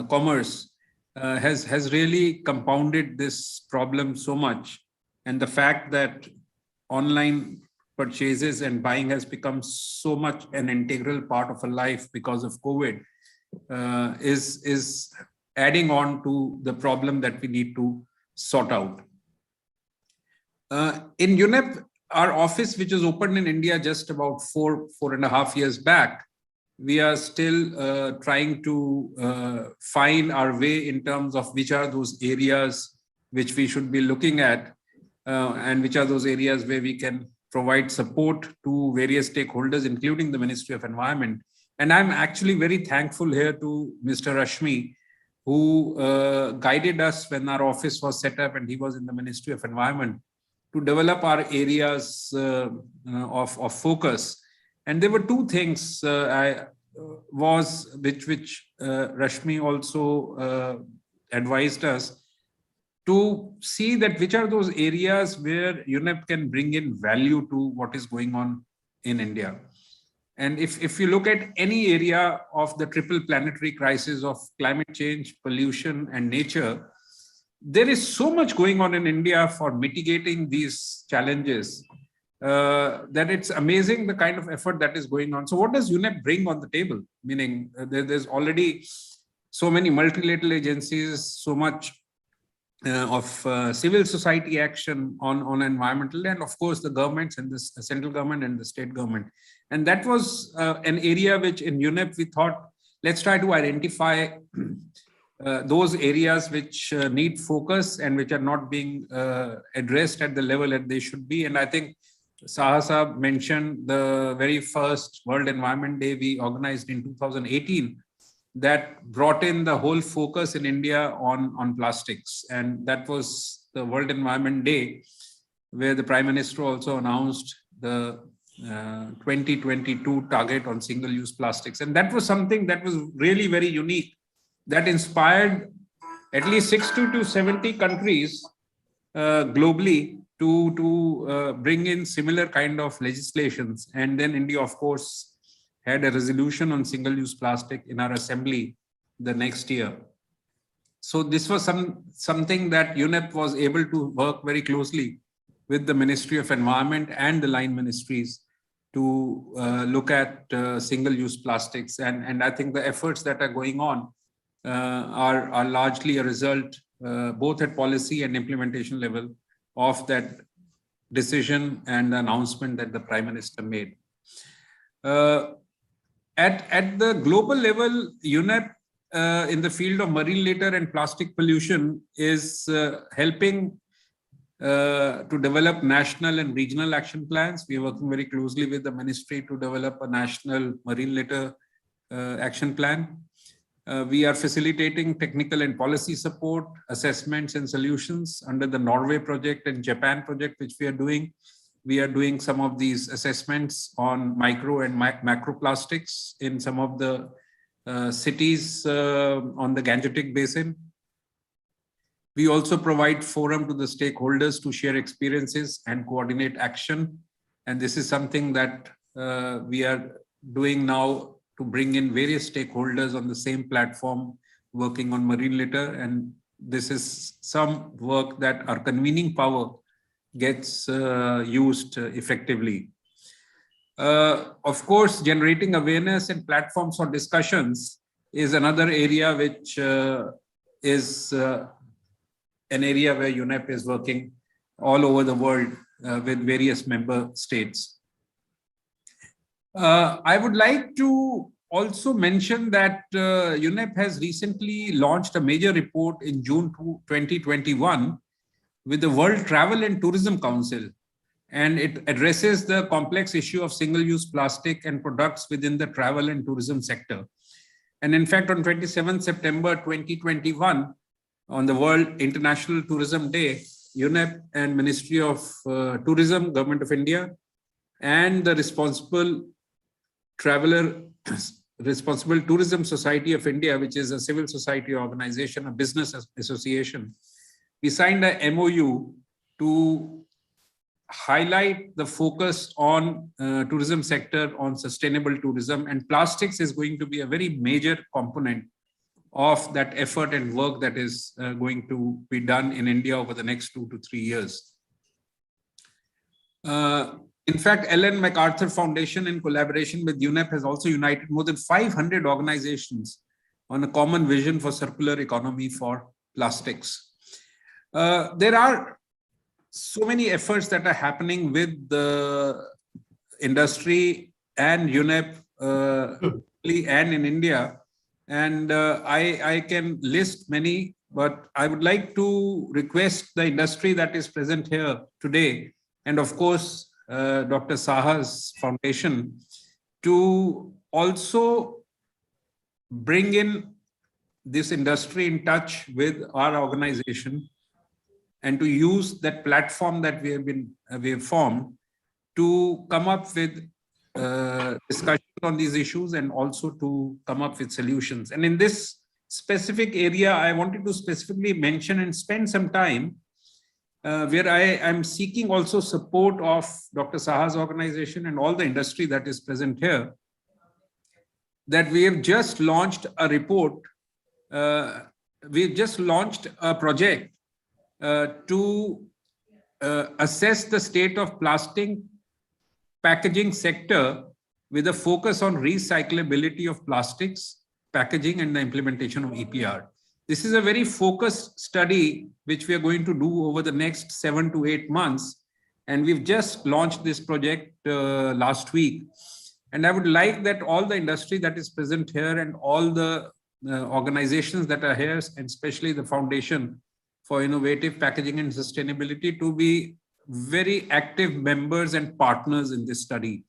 commerce has really compounded this problem so much. And the fact that online purchases and buying has become so much an integral part of a life because of COVID is adding on to the problem that we need to sort out. In UNEP, our office, which was opened in India just about 4.5 years back, we are still trying to find our way in terms of which are those areas which we should be looking at, and which are those areas where we can provide support to various stakeholders, including the Ministry of Environment. And I'm actually very thankful here to Mr. Rashmi, who guided us when our office was set up and he was in the Ministry of Environment, to develop our areas of focus. And there were two things which Rashmi also advised us to see that which are those areas where UNEP can bring in value to what is going on in India. And if you look at any area of the triple planetary crisis of climate change, pollution, and nature, there is so much going on in India for mitigating these challenges that it's amazing the kind of effort that is going on. So what does UNEP bring on the table? Meaning there's already so many multilateral agencies, so much of civil society action on environmental, and of course the governments and the central government and the state government. And that was an area which in UNEP we thought, let's try to identify those areas which need focus and which are not being addressed at the level that they should be. And I think Saha Saab mentioned the very first World Environment Day we organized in 2018 that brought in the whole focus in India on plastics. And that was the World Environment Day, where the Prime Minister also announced the 2022 target on single-use plastics. And that was something that was really very unique, that inspired at least 60 to 70 countries globally to bring in similar kind of legislations. And then India, of course, had a resolution on single-use plastic in our assembly the next year. So this was something that UNEP was able to work very closely with the Ministry of Environment and the line ministries to look at single-use plastics. And I think the efforts that are going on are largely a result, both at policy and implementation level, of that decision and the announcement that the Prime Minister made. At the global level, UNEP in the field of marine litter and plastic pollution is helping to develop national and regional action plans. We are working very closely with the ministry to develop a national marine litter action plan. We are facilitating technical and policy support, assessments and solutions under the Norway project and Japan project, which we are doing. We are doing some of these assessments on micro and macro plastics in some of the cities on the Gangetic Basin. We also provide forum to the stakeholders to share experiences and coordinate action. And this is something that we are doing now to bring in various stakeholders on the same platform working on marine litter. And this is some work that our convening power gets used effectively. Of course, generating awareness and platforms for discussions is another area which is an area where UNEP is working all over the world with various member states. I would like to also mention that UNEP has recently launched a major report in June 2021 with the World Travel and Tourism Council, and it addresses the complex issue of single-use plastic and products within the travel and tourism sector. And in fact, on 27 September 2021, on the World International Tourism Day, UNEP and Ministry of Tourism, Government of India, and the Responsible Tourism Society of India, which is a civil society organization, a business association, we signed a MOU to highlight the focus on tourism sector, on sustainable tourism, and plastics is going to be a very major component of that effort and work that is going to be done in India over the next 2 to 3 years. In fact, Ellen MacArthur Foundation, in collaboration with UNEP, has also united more than 500 organizations on a common vision for circular economy for plastics. There are so many efforts that are happening with the industry and UNEP and in India. And I can list many, but I would like to request the industry that is present here today, and of course, Dr. Saha's foundation, to also bring in this industry in touch with our organization and to use that platform that we have formed to come up with discussion on these issues and also to come up with solutions. And in this specific area, I wanted to specifically mention and spend some time where I am seeking also support of Dr. Saha's organization and all the industry that is present here, that we have just launched a report. We've just launched a project to assess the state of plastic packaging sector with a focus on recyclability of plastics, packaging, and the implementation of EPR. This is a very focused study which we are going to do over the next 7 to 8 months. And we've just launched this project last week. And I would like that all the industry that is present here and all the organizations that are here, and especially the Foundation for Innovative Packaging and Sustainability, to be very active members and partners in this study.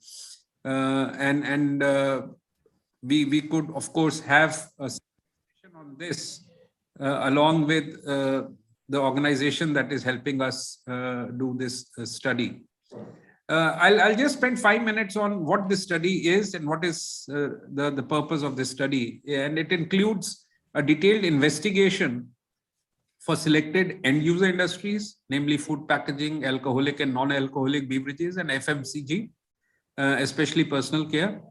We could, of course, have a session on this along with the organization that is helping us do this study. I'll just spend 5 minutes on what this study is and what is the purpose of this study. And it includes a detailed investigation for selected end user industries, namely food packaging, alcoholic and non-alcoholic beverages, and FMCG, especially personal care.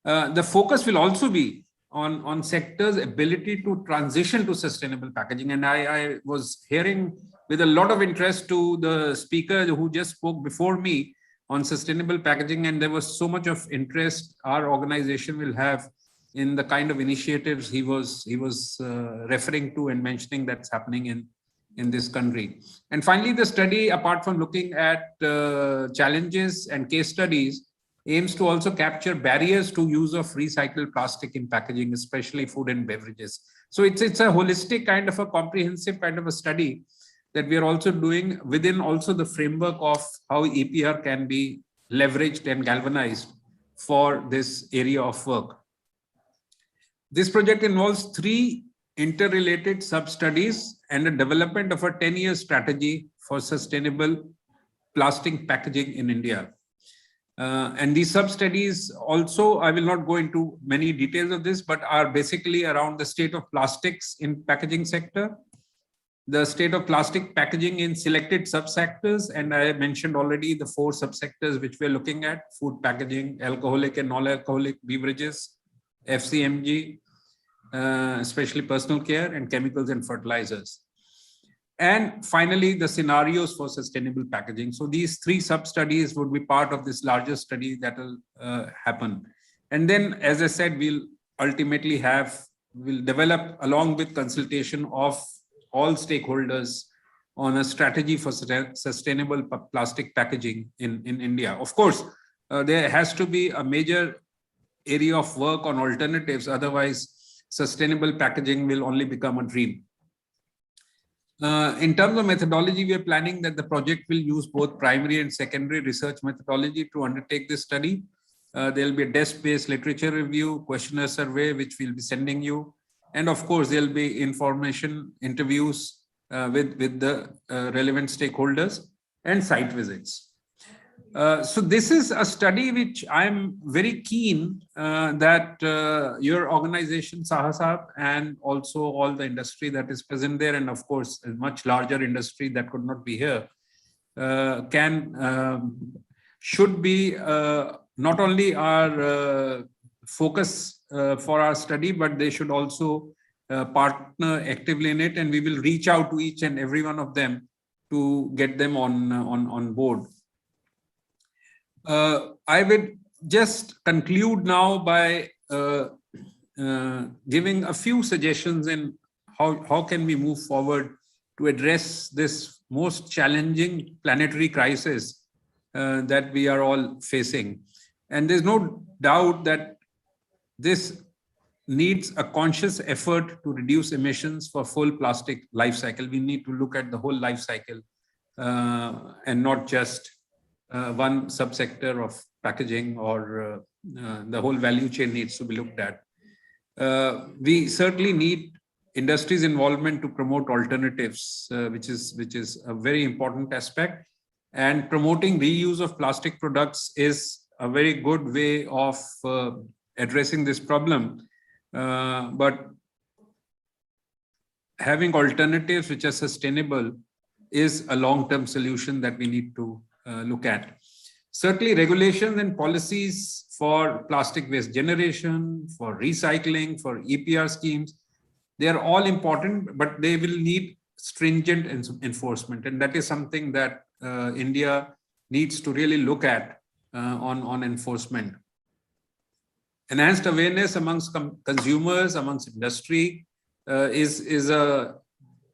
The focus will also be on sectors' ability to transition to sustainable packaging. And I was hearing with a lot of interest to the speaker who just spoke before me on sustainable packaging, and there was so much of interest our organization will have in the kind of initiatives he was referring to and mentioning that's happening in this country. And finally, the study, apart from looking at challenges and case studies, aims to also capture barriers to use of recycled plastic in packaging, especially food and beverages. So it's a holistic kind of a comprehensive kind of a study that we are also doing within also the framework of how EPR can be leveraged and galvanized for this area of work. This project involves 3 interrelated sub-studies and the development of a 10-year strategy for sustainable plastic packaging in India. And these sub-studies also, I will not go into many details of this, but are basically around the state of plastics in packaging sector, the state of plastic packaging in selected subsectors, and I mentioned already the 4 subsectors which we're looking at: food packaging, alcoholic and non-alcoholic beverages, FCMG, especially personal care, and chemicals and fertilizers. And finally, the scenarios for sustainable packaging. So these 3 sub-studies would be part of this larger study that will happen. And then, as I said, we'll ultimately we'll develop, along with consultation of all stakeholders, on a strategy for sustainable plastic packaging in India. Of course, there has to be a major area of work on alternatives. Otherwise, sustainable packaging will only become a dream. In terms of methodology, we are planning that the project will use both primary and secondary research methodology to undertake this study. There will be a desk-based literature review, questionnaire survey, which we'll be sending you. And of course, there'll be information interviews with the relevant stakeholders and site visits. So this is a study which I'm very keen that your organization, Saha, and also all the industry that is present there, and of course, a much larger industry that could not be here, should be not only our focus for our study, but they should also partner actively in it, and we will reach out to each and every one of them to get them on board. I would just conclude now by giving a few suggestions in how can we move forward to address this most challenging planetary crisis that we are all facing. And there's no doubt that this needs a conscious effort to reduce emissions for full plastic life cycle. We need to look at the whole life cycle and not just one subsector of packaging, or the whole value chain needs to be looked at. We certainly need industry's involvement to promote alternatives, which is a very important aspect. And promoting reuse of plastic products is a very good way of addressing this problem. But having alternatives which are sustainable is a long-term solution that we need to look at. Certainly, regulations and policies for plastic waste generation, for recycling, for EPR schemes, they are all important, but they will need stringent enforcement. And that is something that India needs to really look at on enforcement. Enhanced awareness amongst consumers, amongst industry is a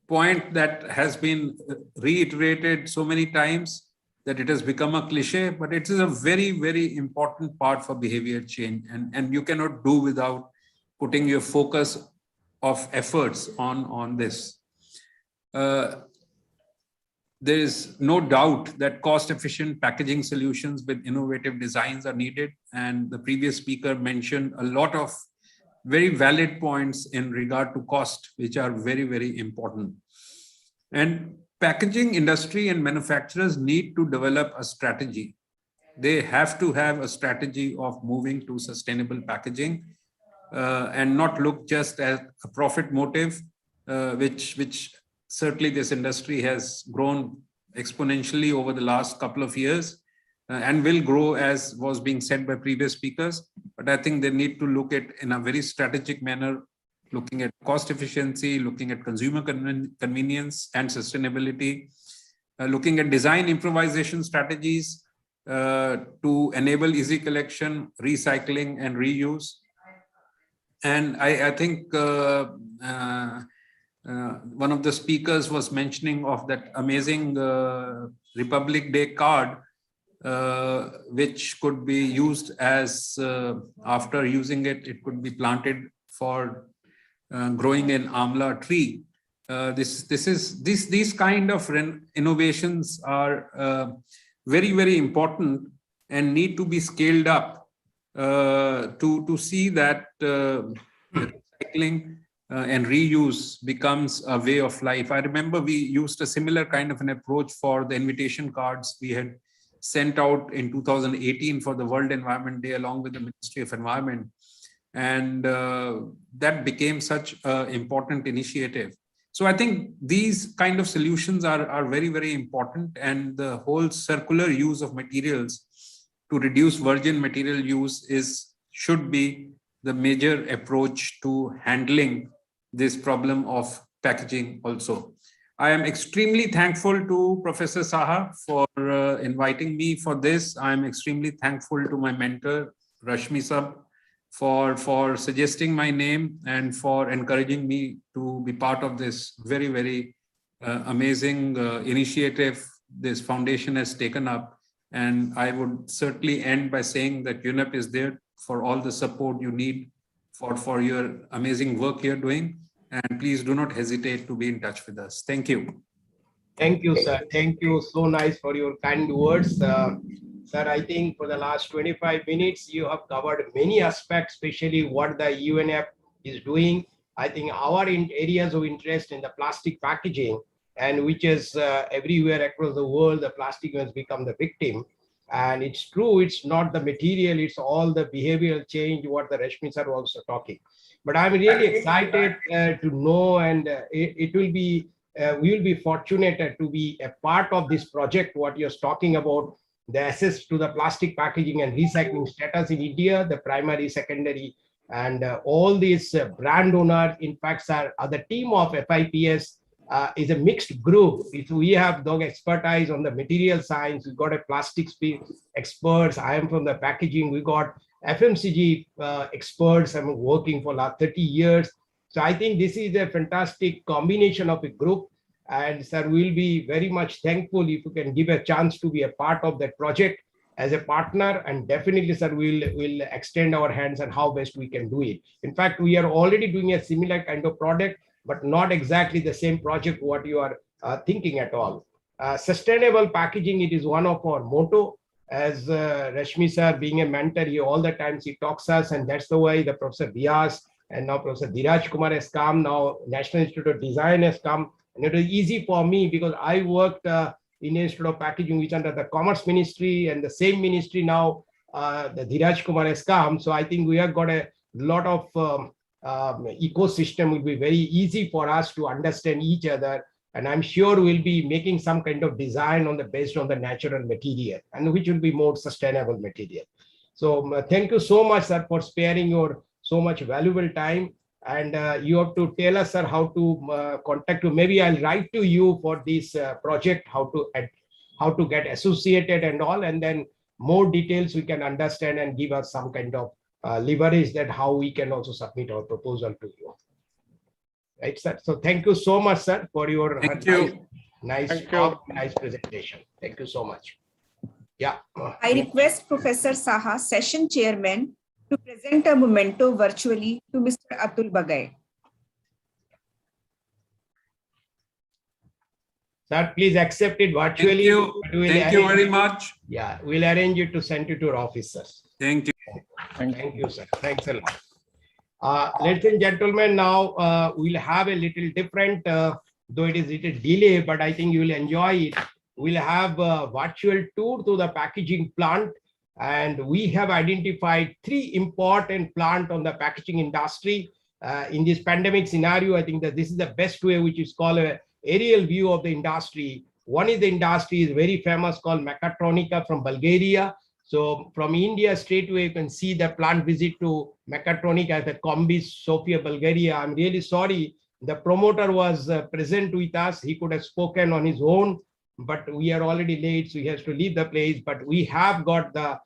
point that has been reiterated so many times that it has become a cliche, but it is a very, very important part for behavior change. And you cannot do without putting your focus of efforts on this. There is no doubt that cost-efficient packaging solutions with innovative designs are needed. And the previous speaker mentioned a lot of very valid points in regard to cost, which are very, very important. And packaging industry and manufacturers need to develop a strategy. They have to have a strategy of moving to sustainable packaging and not look just at a profit motive, which certainly this industry has grown exponentially over the last couple of years and will grow, as was being said by previous speakers. But I think they need to look at in a very strategic manner, looking at cost efficiency, looking at consumer convenience and sustainability, looking at design improvisation strategies to enable easy collection, recycling and reuse. And I think one of the speakers was mentioning of that amazing Republic Day card, which could be used as, after using it, it could be planted for growing an amla tree. These kind of innovations are very, very important and need to be scaled up to see that recycling and reuse becomes a way of life. I remember we used a similar kind of an approach for the invitation cards we had sent out in 2018 for the World Environment Day along with the Ministry of Environment. And that became such an important initiative. So I think these kind of solutions are very, very important, and the whole circular use of materials to reduce virgin material use should be the major approach to handling this problem of packaging also. I am extremely thankful to Professor Saha for inviting me for this. I am extremely thankful to my mentor, Rashmi Sab, for suggesting my name and for encouraging me to be part of this very, very amazing initiative this foundation has taken up. And I would certainly end by saying that UNEP is there for all the support you need for your amazing work you're doing. And please do not hesitate to be in touch with us. Thank you. Thank you, sir. Thank you. So nice for your kind words. Sir, I think for the last 25 minutes, you have covered many aspects, especially what the UNF is doing. I think our areas of interest in the plastic packaging, and which is everywhere across the world, the plastic has become the victim. And it's true, it's not the material, it's all the behavioral change, what the Rashmi sir was also talking. But I'm really excited to know, and it will be, we will be fortunate to be a part of this project, what you're talking about, the access to the plastic packaging and recycling status in India, the primary, secondary, and all these brand owners, in fact, are the team of FIPS is a mixed group. We have dog expertise on the material science, we've got a plastics experts, I am from the packaging, we got FMCG experts, I'm working for last 30 years. So I think this is a fantastic combination of a group. And sir, we'll be very much thankful if you can give a chance to be a part of that project as a partner. And definitely, sir, we'll extend our hands on how best we can do it. In fact, we are already doing a similar kind of product, but not exactly the same project what you are thinking at all. Sustainable packaging, it is one of our motto. As Rashmi sir, being a mentor, he all the times he talks us, and that's the way the Professor Vyas and now Professor Dhiraj Kumar has come, now National Institute of Design has come. And it was easy for me because I worked in Institute of Packaging, which under the Commerce Ministry, and the same ministry now the Dhiraj Kumar has come. So I think we have got a lot of ecosystem will be very easy for us to understand each other. And I'm sure we'll be making some kind of design based on the natural material, and which will be more sustainable material. So thank you so much, sir, for sparing your so much valuable time. And you have to tell us, sir, how to contact you. Maybe I'll write to you for this project, how to get associated and all, and then more details we can understand and give us some kind of leverage that how we can also submit our proposal to you. Right, sir. So thank you so much, sir, for your nice talk, nice presentation. Thank you so much. Yeah. I request Professor Saha, session chairman, to present a memento virtually to Mr. Atul Bagai. Sir, please accept it virtually. Thank you very much. Yeah, we'll arrange it to send it to your officers. Thank you. Thank you, sir. Thanks a lot. Ladies and gentlemen, now we'll have a little different, though it is a little delay, but I think you will enjoy it. We'll have a virtual tour to the packaging plant, and we have identified 3 important plants on the packaging industry. In this pandemic scenario, I think that this is the best way, which is called a aerial view of the industry. One is the industry is very famous called Mechatronica from Bulgaria. So from India straight away, you can see the plant visit to Mechatronica at the Kombis, Sofia, Bulgaria. I'm really sorry. The promoter was present with us. He could have spoken on his own, but we are already late, so he has to leave the place. But we have got the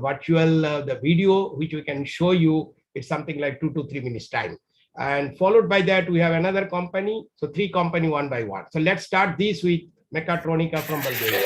virtual, the video, which we can show you. It's something like 2 to 3 minutes time. And followed by that, we have another company. So 3 company one by one. So let's start this with Mechatronica from Bulgaria.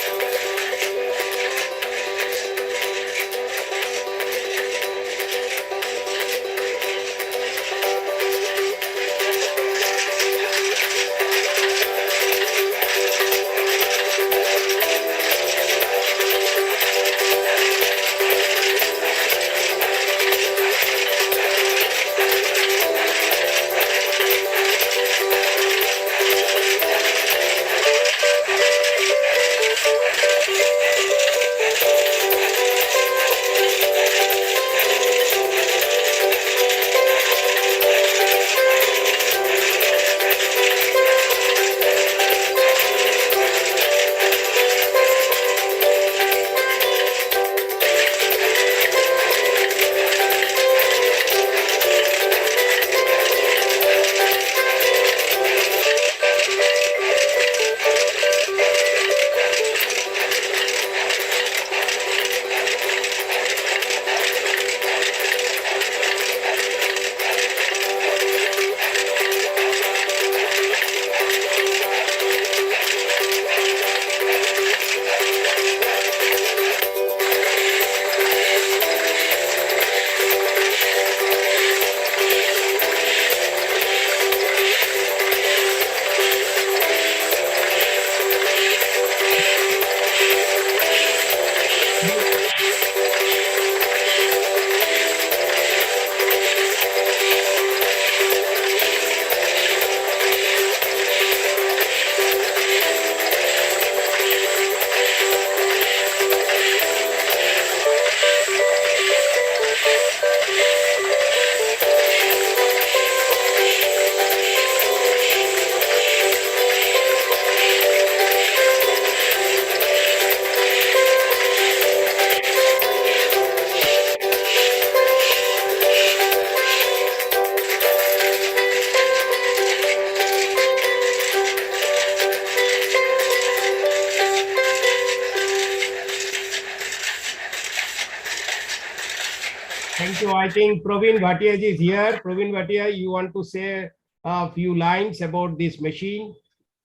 Thank you. I think Praveen Bhatia is here. Praveen Bhatia, you want to say a few lines about this machine?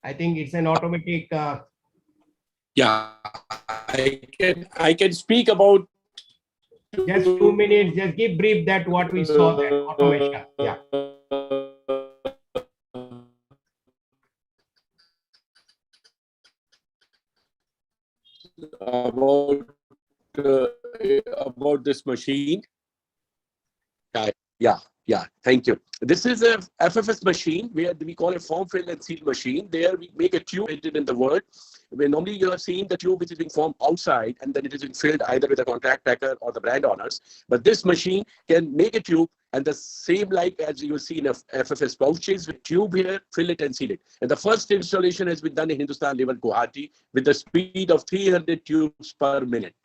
I think it's an automatic. Yeah, I can speak about. Just 2 minutes. Just give brief that what we saw there. Automation. Yeah. About this machine. Yeah. Yeah, thank you. This is a FFS machine where we call it form, fill, and seal machine. There we make a tube in the world. Where normally you have seen the tube which is being formed outside and then it is being filled either with a contract packer or the brand owners. But this machine can make a tube and the same like as you see in FFS pouches with tube here, fill it and seal it. And the first installation has been done in Hindustan level Guwahati with the speed of 300 tubes per minute.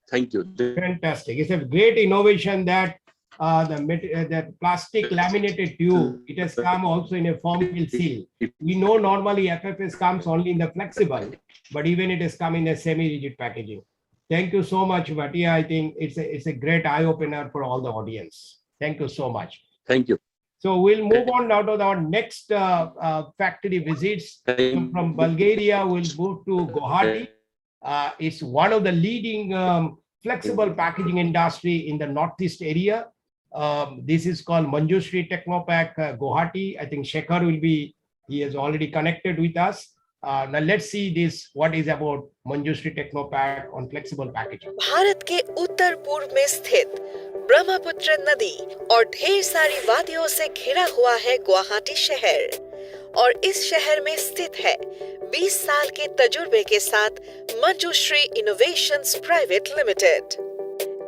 Thank you. Fantastic. It's a great innovation that the plastic laminated tube, it has come also in a form fill seal. We know normally FFS comes only in the flexible, but even it has come in a semi-rigid packaging. Thank you so much, Bhatia. I think it's a great eye-opener for all the audience. Thank you so much. Thank you. So we'll move on now to our next factory visits. From Bulgaria, we'll move to Guwahati. It's one of the leading flexible packaging industry in the Northeast area. This is called Manjushri Technopack Guwahati. I think Shekhar he has already connected with us. Now let's see this, what is about Manjushri Technopack on flexible packaging. Bharat के उत्तर पूर्व में स्थित ब्रह्मपुत्र नदी और ढेर सारी वादियों से घिरा हुआ है गुवाहाटी शहर और इस शहर में स्थित है 20 साल के तजुर्बे के साथ Manjushree Innovations Private Limited.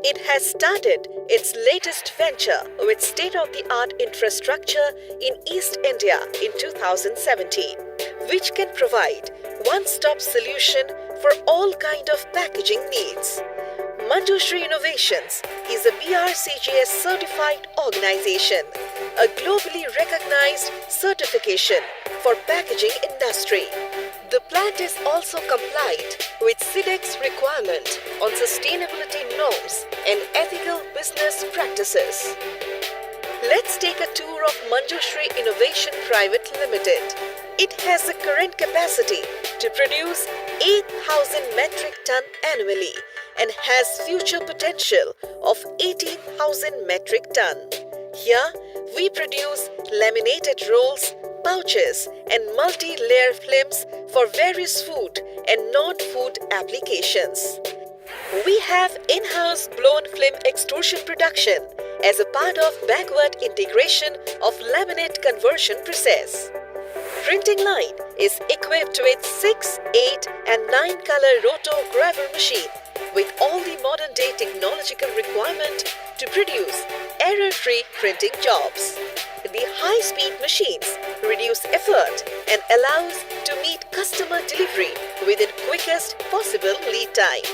It has started its latest venture with state-of-the-art infrastructure in East India in 2017, which can provide one-stop solution for all kind of packaging needs. Manjushri Innovations is a BRCGS certified organization, a globally recognized certification for packaging industry. The plant is also compliant with SIDEX requirement on sustainability norms and ethical business practices. Let's take a tour of Manjushri Innovation Private Limited. It has a current capacity to produce 8,000 metric ton annually and has future potential of 18,000 metric ton. Here, we produce laminated rolls, pouches and multi-layer films for various food and non-food applications. We have in-house blown film extrusion production as a part of backward integration of laminate conversion process. Printing line is equipped with 6, 8 and 9 color rotograver machine with all the modern day technological requirement to produce error-free printing jobs. The high-speed machines reduce effort and allows to meet customer delivery within quickest possible lead time.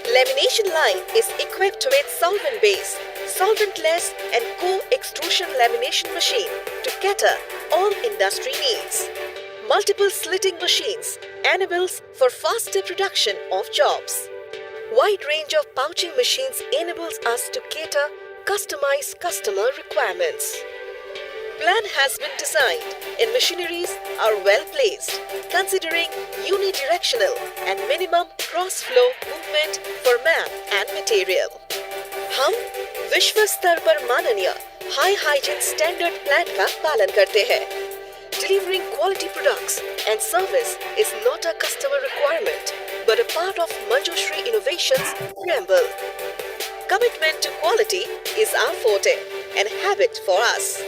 Lamination line is equipped with solvent-based, solventless and co-extrusion lamination machine to cater all industry needs. Multiple slitting machines enables for faster production of jobs. Wide range of pouching machines enables us to cater customized customer requirements. Plan has been designed and machineries are well placed, considering unidirectional and minimum cross-flow movement for man and material. हम विश्व स्तर पर माननीय high hygiene standard plan का पालन करते हैं. Delivering quality products and service is not a customer requirement, but a part of Manjushri Innovations preamble. Commitment to quality is our forte and habit for us.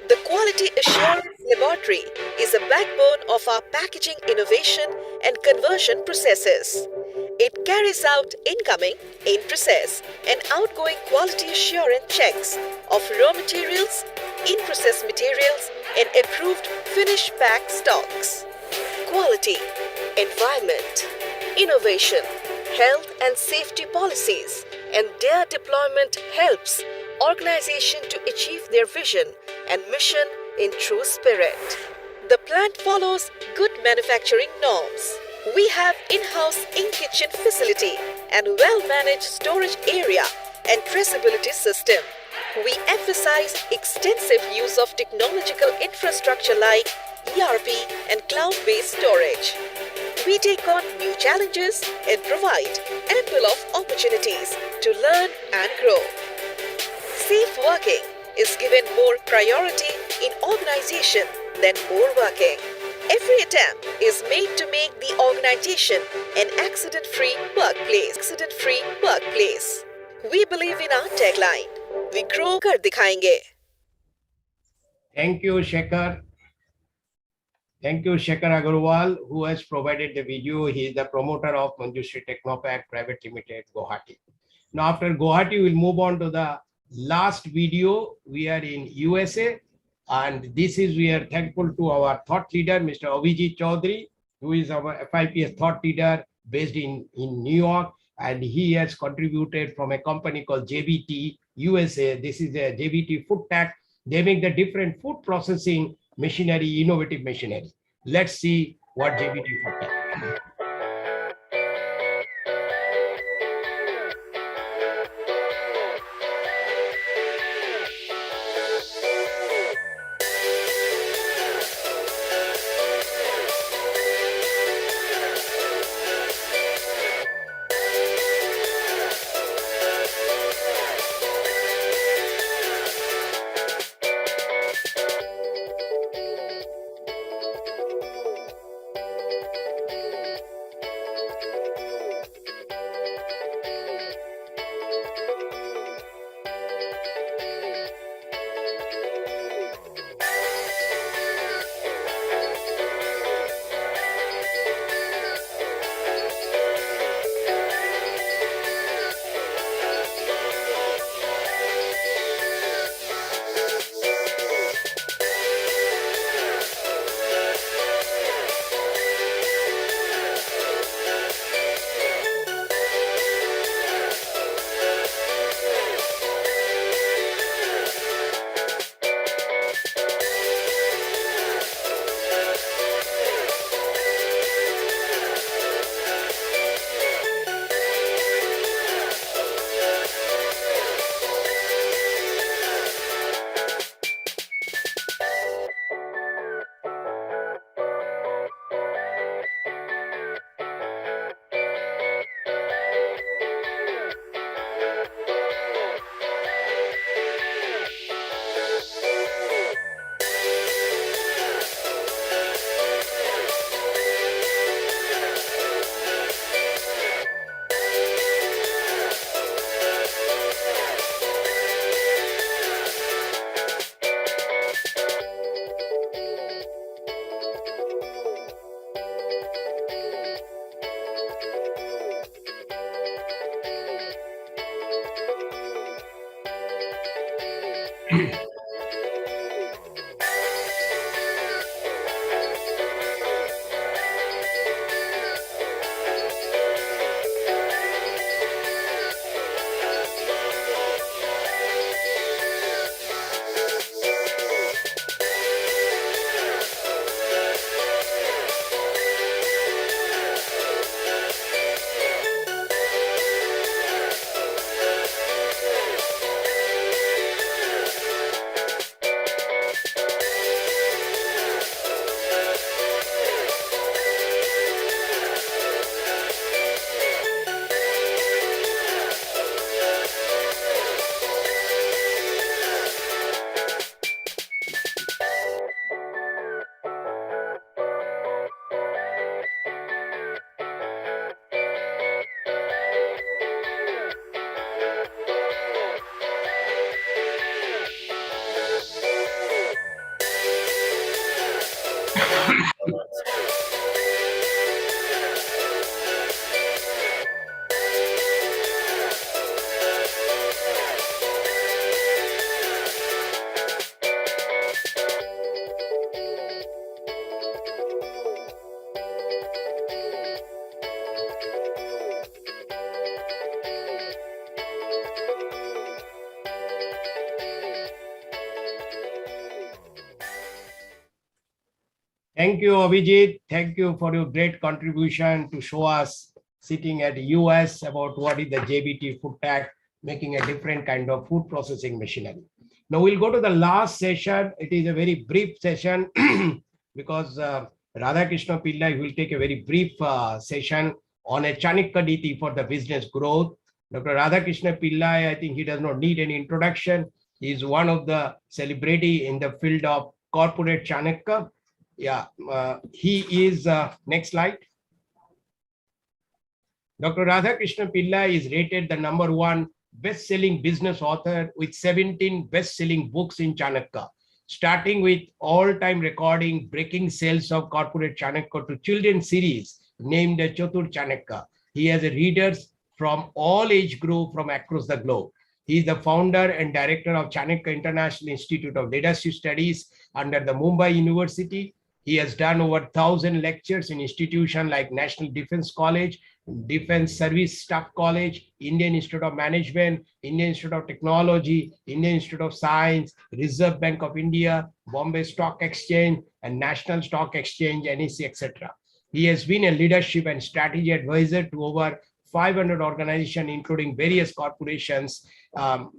The Quality Assurance Laboratory is a backbone of our packaging innovation and conversion processes. It carries out incoming, in-process, and outgoing quality assurance checks of raw materials, in-process materials, and approved finished pack stocks. Quality, environment, innovation, health and safety policies, and their deployment helps organization to achieve their vision and mission in true spirit. The plant follows good manufacturing norms. We have in-house in-kitchen facility and well-managed storage area and traceability system. We emphasize extensive use of technological infrastructure like ERP and cloud-based storage. We take on new challenges and provide ample of opportunities to learn and grow. Safe working is given more priority in organization than more working. Every attempt is made to make the organization an accident-free workplace. We believe in our tagline, We grow कर दिखाएंगे. Thank you, Shekhar. Thank you, Shekhar Agarwal, who has provided the video. He is the promoter of Manjushri Technopack Private Limited, Guwahati. Now, after Guwahati, we'll move on to the last video. We are in USA, and this is, we are thankful to our thought leader, Mr. Avijit Chaudhary, who is our FIPS thought leader based in New York, and he has contributed from a company called JBT USA. This is a JBT Food Tech. They make the different food processing machinery, innovative machinery. Let's see what JBT Food Tech. Thank you, Abhijit. Thank you for your great contribution to show us sitting at US about what is the JBT food tech, making a different kind of food processing machinery. Now we'll go to the last session. It is a very brief session because Radhakrishna Pillai will take a very brief session on a Chanakya Niti for the business growth. Dr. Radhakrishna Pillai, I think he does not need any introduction. He is one of the celebrity in the field of corporate Chanakya. Yeah, he is, next slide. Dr. Radhakrishna Pillai is rated the #1 best-selling business author with 17 best-selling books in Chanakya, starting with all-time recording breaking sales of corporate Chanakya to children's series named Chatur Chanakya. He has readers from all age group from across the globe. He is the founder and director of Chanakya International Institute of Leadership Studies under the Mumbai University. He has done over 1,000 lectures in institutions like National Defense College, Defense Service Staff College, Indian Institute of Management, Indian Institute of Technology, Indian Institute of Science, Reserve Bank of India, Bombay Stock Exchange, and National Stock Exchange, NEC, etc. He has been a leadership and strategy advisor to over 500 organizations, including various corporations,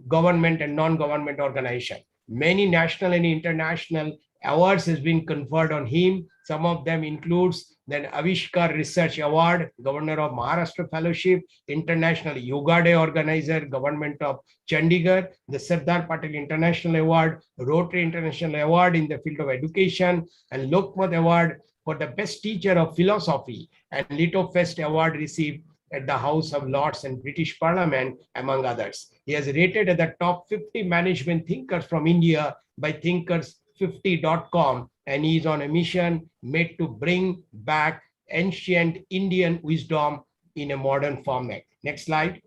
government and non-government organizations. Many national and international awards has been conferred on him. Some of them includes the Avishkar Research Award, Governor of Maharashtra Fellowship, International Yoga Day Organizer, Government of Chandigarh, the Sardar Patel International Award, Rotary International Award in the field of education, and Lokmat Award for the Best Teacher of Philosophy, and Lito Fest Award received at the House of Lords and British Parliament, among others. He has rated at the top 50 management thinkers from India by Thinkers50.com, and he is on a mission made to bring back ancient Indian wisdom in a modern format. Next slide.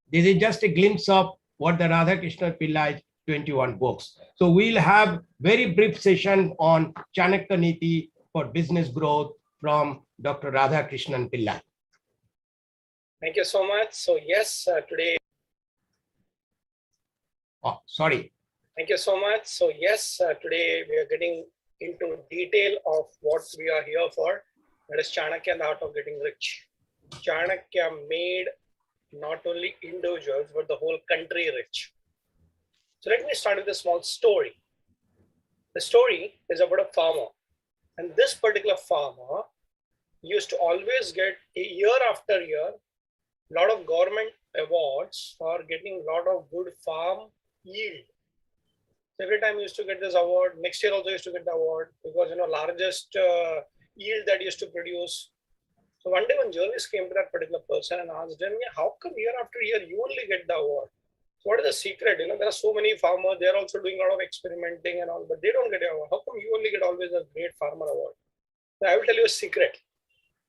This is just a glimpse of what the Radhakrishnan Pillai's 21 books. So we'll have very brief session on Chanakya Niti for business growth from Dr. Radhakrishnan Pillai. Thank you so much. So yes, today. Oh, sorry. Thank you so much. So yes, today we are getting into detail of what we are here for. That is Chanakya and the art of getting rich. Chanakya made not only individuals, but the whole country rich. So let me start with a small story. The story is about a farmer. And this particular farmer used to always get year after year a lot of government awards for getting a lot of good farm yield. So every time he used to get this award, next year also used to get the award because, largest yield that he used to produce. So one day when journalists came to that particular person and asked him, how come year after year you only get the award? So what is the secret? There are so many farmers, they're also doing a lot of experimenting and all, but they don't get an award. How come you only get always a great farmer award? So I will tell you a secret.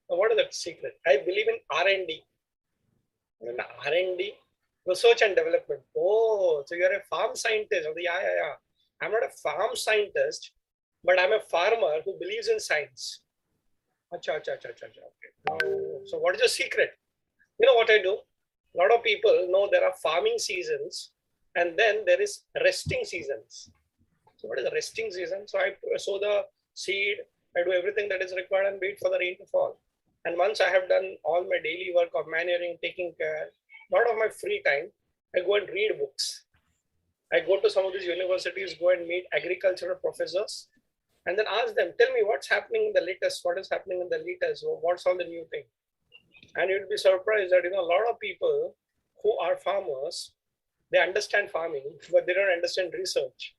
Now, what is that secret? I believe in R&D. R&D, research and development. Oh, so you're a farm scientist. Yeah. I'm not a farm scientist, but I'm a farmer who believes in science. Okay. So what is your secret? You know what I do? A lot of people know there are farming seasons and then there is resting seasons. So what is the resting season? So I sow the seed, I do everything that is required and wait for the rain to fall. And once I have done all my daily work of manuring, taking care, a lot of my free time, I go and read books. I go to some of these universities, go and meet agricultural professors, and then ask them, tell me what's happening in the latest, what is happening in the latest, what's all the new thing. And you'll be surprised that a lot of people who are farmers, they understand farming, but they don't understand research.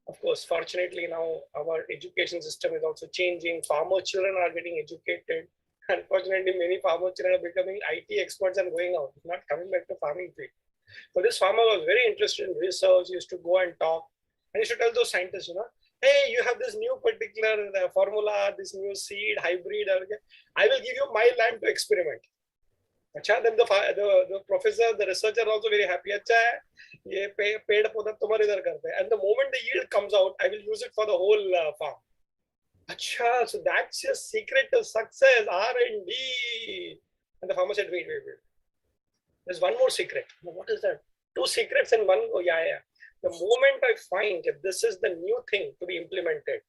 Of course, fortunately now our education system is also changing. Farmer children are getting educated. Unfortunately, many farmer children are becoming IT experts and going out, not coming back to farming field. So this farmer was very interested in research, used to go and talk, and he used to tell those scientists, hey, you have this new particular formula, this new seed, hybrid, I will give you my land to experiment. Then the professor, the researcher are also very happy. And the moment the yield comes out, I will use it for the whole farm. So that's your secret to success, R&D. And the farmer said, wait. There's one more secret. What is that? 2 secrets in one go. Yeah. The moment I find that this is the new thing to be implemented,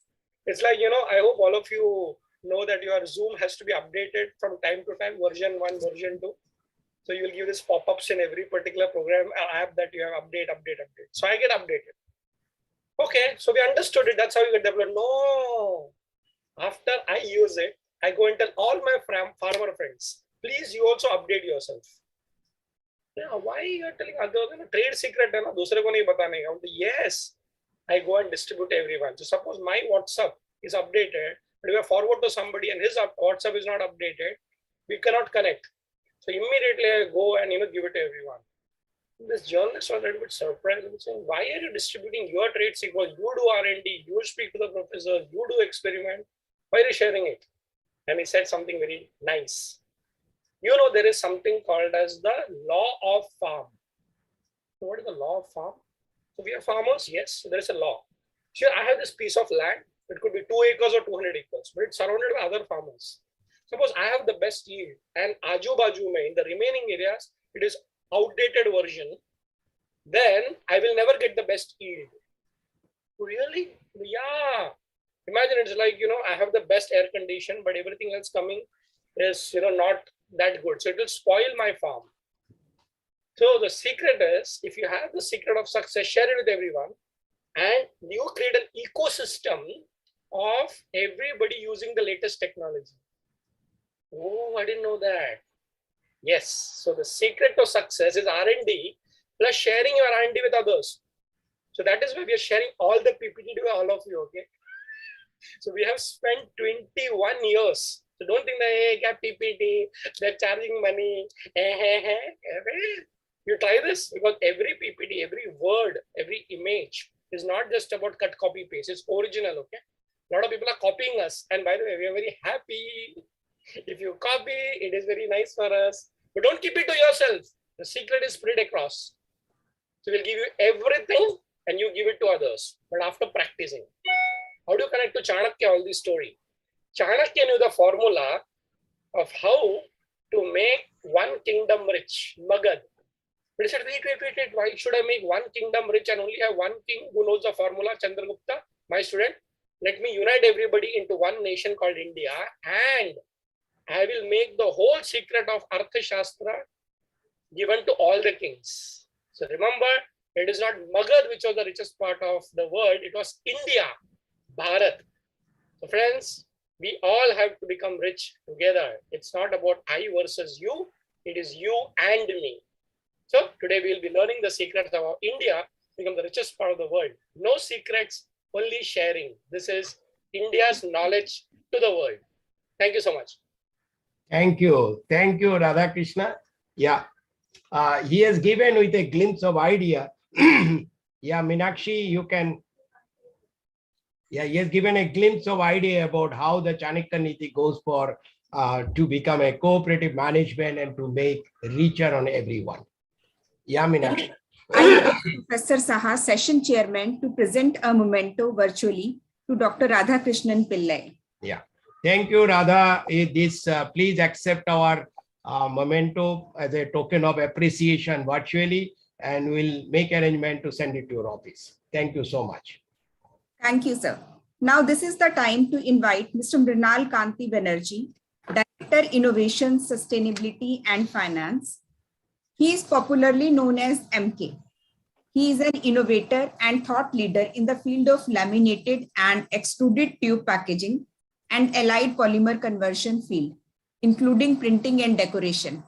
it's like, I hope all of you know that your Zoom has to be updated from time to time, version 1, version 2. So you'll give this pop-ups in every particular program or app that you have update. So I get updated. Okay, so we understood it. That's how you get developed. No. After I use it, I go and tell all my farmer friends, please, you also update yourself. Yeah, why you are telling others? Trade secret, yes. I go and distribute to everyone. So suppose my WhatsApp is updated, but if I forward to somebody and his WhatsApp is not updated, we cannot connect. So immediately I go and give it to everyone. This journalist was a little bit surprised and saying, why are you distributing your trade secrets? You do R&D, you speak to the professors, you do experiment. Why are you sharing it? And he said something very nice. You know, there is something called as the law of farm. So what is the law of farm? So we are farmers, yes, so there is a law. Sure, I have this piece of land. It could be 2 acres or 200 acres, but it's surrounded by other farmers. Suppose I have the best yield and Aju Baju mein, in the remaining areas, it is outdated version, then I will never get the best yield. Really? Yeah. Imagine it's like, I have the best air condition, but everything else coming is, not that good. So it will spoil my farm. So the secret is, if you have the secret of success, share it with everyone, and you create an ecosystem of everybody using the latest technology. Oh, I didn't know that. Yes. So the secret of success is R&D plus sharing your R&D with others. So that is why we are sharing all the PPT with all of you. Okay. So we have spent 21 years. So don't think that, hey, get PPT, they're charging money. You try this, because every PPT, every word, every image is not just about cut, copy, paste. It's original, okay? A lot of people are copying us. And by the way, we are very happy. If you copy, it is very nice for us. But don't keep it to yourself. The secret is spread across. So we'll give you everything and you give it to others. But after practicing. How do you connect to Chanakya, all this story? Chanakya knew the formula of how to make one kingdom rich, Magad. But he said, wait, why should I make one kingdom rich and only have one king who knows the formula, Chandragupta, my student? Let me unite everybody into one nation called India, and I will make the whole secret of Arthashastra given to all the kings. So remember, it is not Magad which was the richest part of the world, it was India, Bharat. So friends, we all have to become rich together. It's not about I versus you, it is you and me. So today we will be learning the secrets of how India become the richest part of the world. No secrets, only sharing. This is India's knowledge to the world. Thank you so much. Thank you. Thank you, Radhakrishna. Yeah. He has given with a glimpse of idea. Yeah, Meenakshi, you can. Yeah, he has given a glimpse of idea about how the Chanakya Niti goes for to become a cooperative management and to make richer on everyone. Yeah, Meenakshi. I invite Professor Saha, session chairman, to present a memento virtually to Dr. Radhakrishnan Pillai. Yeah. Thank you, Radha. Please accept our memento as a token of appreciation virtually, and we'll make arrangement to send it to your office. Thank you so much. Thank you, sir. Now this is the time to invite Mr. Mrinal Kanti Banerjee, Director, Innovation, Sustainability and Finance. He is popularly known as MK. He is an innovator and thought leader in the field of laminated and extruded tube packaging and allied polymer conversion field, including printing and decoration.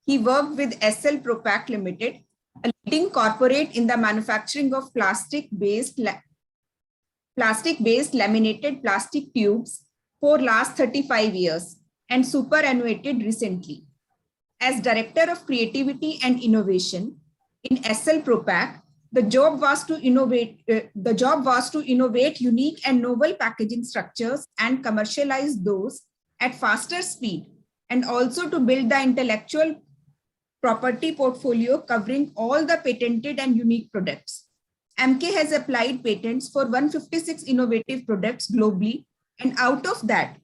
He worked with SL Propack Limited, a leading corporate in the manufacturing of plastic-based laminated plastic tubes for last 35 years and superannuated recently. As Director of Creativity and Innovation in SL Propack, the job was to innovate unique and novel packaging structures and commercialize those at faster speed, and also to build the intellectual property portfolio covering all the patented and unique products. MK has applied patents for 156 innovative products globally, and out of that,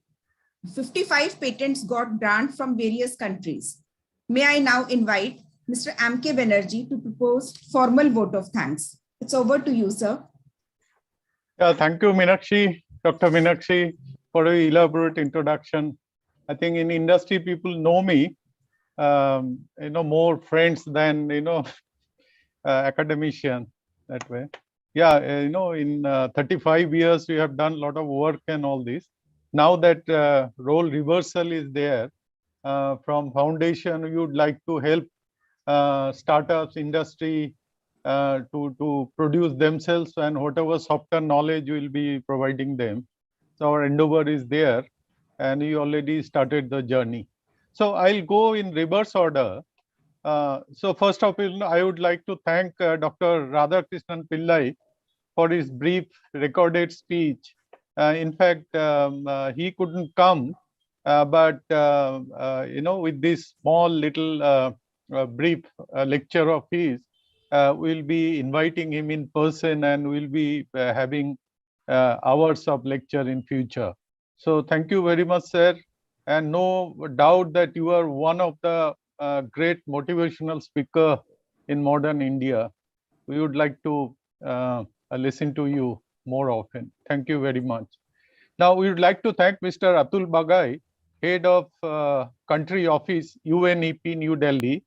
55 patents got grant from various countries. May I now invite Mr. MK Banerjee to propose formal vote of thanks. It's over to you, sir. Yeah, thank you, Meenakshi, Dr. Meenakshi, for an elaborate introduction. I think in industry, people know me, more friends than, academician that way. Yeah, in 35 years, we have done a lot of work and all this. Now that role reversal is there, from foundation, we would like to help startups, industry to produce themselves, and whatever software knowledge will be providing them. So our endeavor is there, and we already started the journey. So I'll go in reverse order. So first of all, I would like to thank Dr. Radhakrishnan Pillai for his brief recorded speech. In fact, he couldn't come, but with this small little brief lecture of his, we'll be inviting him in person, and we'll be having hours of lecture in future. So thank you very much, sir. And no doubt that you are one of the great motivational speaker in modern India. We would like to listen to you more often. Thank you very much. Now, we would like to thank Mr. Atul Bagai, Head of Country Office, UNEP, New Delhi.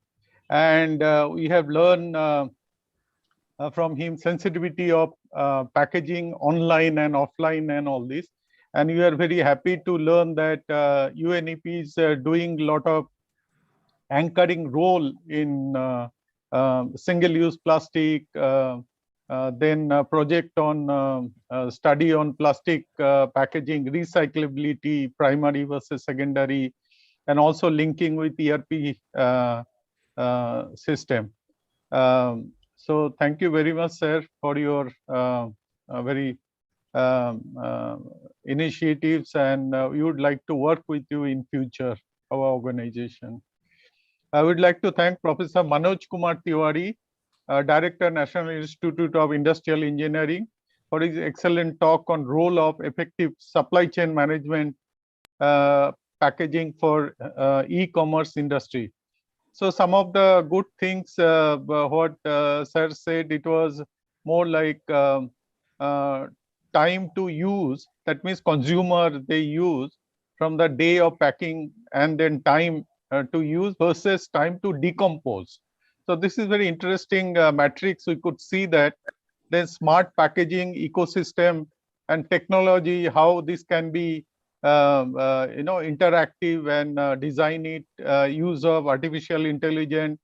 And we have learned from him sensitivity of packaging online and offline and all this. And we are very happy to learn that UNEP is doing a lot of anchoring role in single-use plastic, then project on study on plastic packaging, recyclability, primary versus secondary, and also linking with ERP system. So thank you very much, sir, for your very initiatives, and we would like to work with you in future, our organization. I would like to thank Professor Manoj Kumar Tiwari, Director, National Institute of Industrial Engineering, for his excellent talk on role of effective supply chain management packaging for e-commerce industry. So some of the good things what sir said, it was more like time to use. That means consumer, they use from the day of packing, and then time to use versus time to decompose. So this is very interesting matrix. We could see that then smart packaging ecosystem and technology, how this can be interactive, and design it, use of artificial intelligence,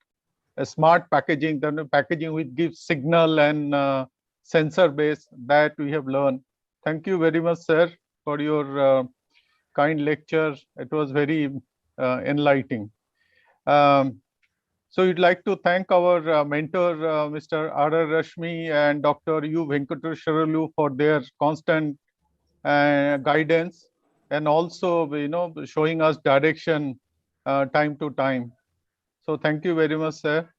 smart packaging, then packaging which gives signal and sensor base, that we have learned. Thank you very much, sir, for your kind lecture. It was very enlightening. So we'd like to thank our mentor, Mr. R.R. Rashmi and Dr. U. Venkateshwarlu for their constant guidance, and also showing us direction time to time. So thank you very much, sir.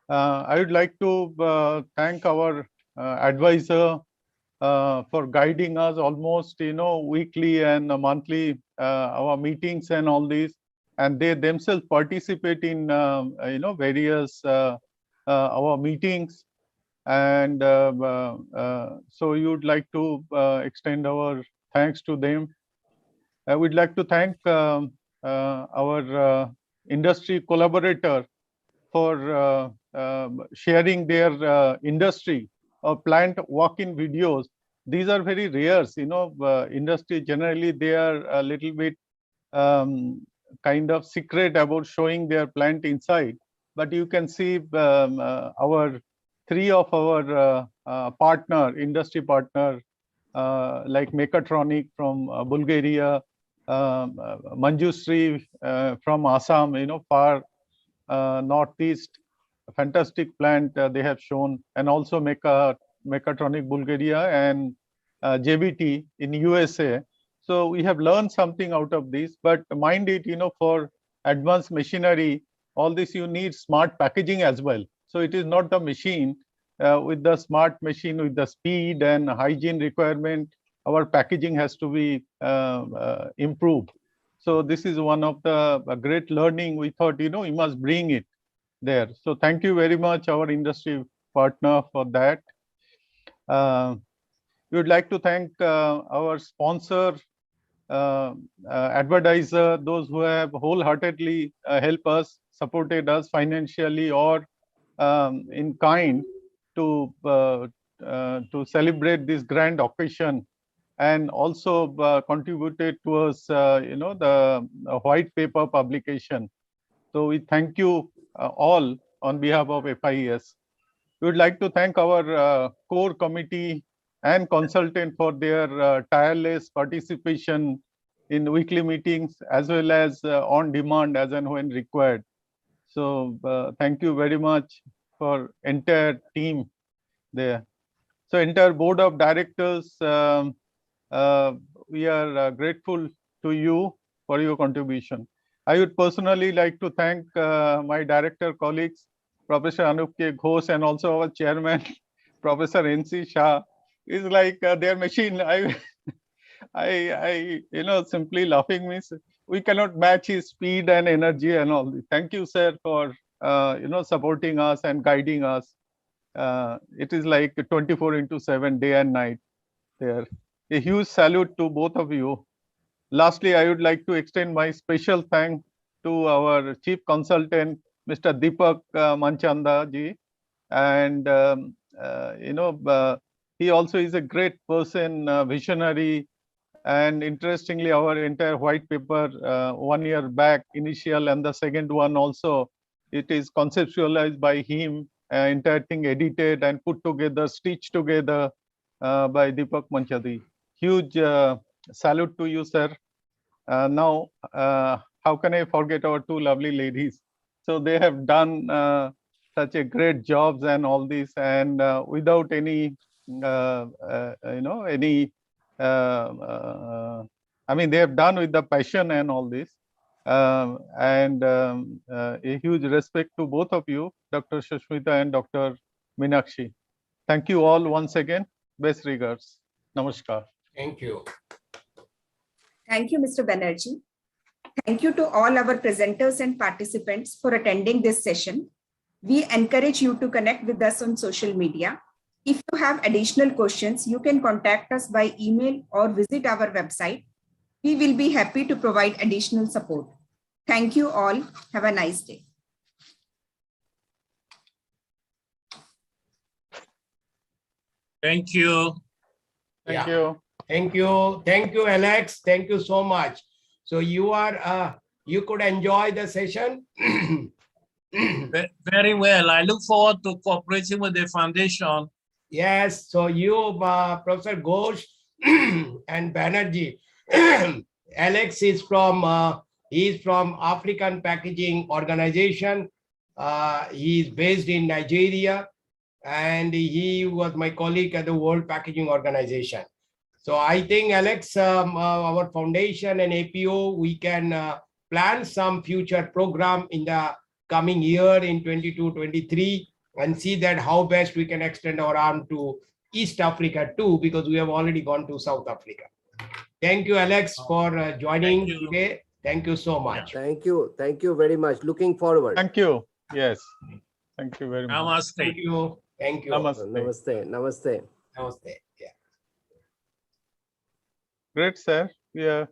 I would like to thank our advisor for guiding us almost weekly and monthly our meetings and all these, and they themselves participate in various our meetings. And so you would like to extend our thanks to them. I would like to thank our industry collaborator for sharing their industry or plant walk-in videos. These are very rare. Industry generally, they are a little bit kind of secret about showing their plant inside. But you can see our three of our industry partner, like Mechatronic from Bulgaria, Manjushree from Assam, far northeast, fantastic plant they have shown, and also Mechatronic Bulgaria and JBT in USA. So we have learned something out of this, but mind it, for advanced machinery, all this you need smart packaging as well. So it is not the machine. With the smart machine, with the speed and hygiene requirement, our packaging has to be improved. So this is one of the great learning. We thought, we must bring it there. So thank you very much, our industry partner, for that. We would like to thank our sponsor, advertiser, those who have wholeheartedly helped us, supported us financially or in kind to celebrate this grand occasion, and also contributed towards the white paper publication. So we thank you all on behalf of FIES. We would like to thank our core committee and consultant for their tireless participation in weekly meetings, as well as on demand as and when required. So thank you very much for entire team there. So entire board of directors, we are grateful to you for your contribution. I would personally like to thank my director colleagues, Professor Anup K. Ghosh, and also our chairman, Professor N.C. Shah. Is like their machine. I simply laughing means we cannot match his speed and energy and all. Thank you, sir, for supporting us and guiding us. It is like 24/7, day and night there. A huge salute to both of you. Lastly, I would like to extend my special thanks to our chief consultant, Mr. Deepak Manchanda ji, and he also is a great person, visionary, and interestingly, our entire white paper 1 year back, initial, and the second one also, it is conceptualized by him, entire thing edited and put together, stitched together by Deepak Manchadi. Huge salute to you, sir. Now, how can I forget our two lovely ladies? So they have done such a great jobs and all this, and without any, I mean, they have done with the passion and all this. A huge respect to both of you, Dr. Sushmita and Dr. Meenakshi. Thank you all once again. Best regards. Namaskar. Thank you. Thank you, Mr. Banerjee. Thank you to all our presenters and participants for attending this session. We encourage you to connect with us on social media. If you have additional questions, you can contact us by email or visit our website. We will be happy to provide additional support. Thank you all. Have a nice day. Thank you. Thank you. Thank you. Thank you, Alex. Thank you so much. So you are, you could enjoy the session. Very well. I look forward to cooperating with the foundation. Yes. So you, Professor Ghosh and Banerjee. Alex is from, he's from African Packaging Organization. He is based in Nigeria, and he was my colleague at the World Packaging Organization. So I think, Alex, our foundation and APO, we can plan some future program in the coming year in 22-23 and see that how best we can extend our arm to East Africa too, because we have already gone to South Africa. Thank you, Alex, for joining today. Thank you so much. Thank you. Thank you very much. Looking forward. Thank you. Yes. Thank you very much. Namaste. Thank you. Thank you. Namaste. Namaste. Namaste. Namaste. Yeah. Great, sir. Yeah.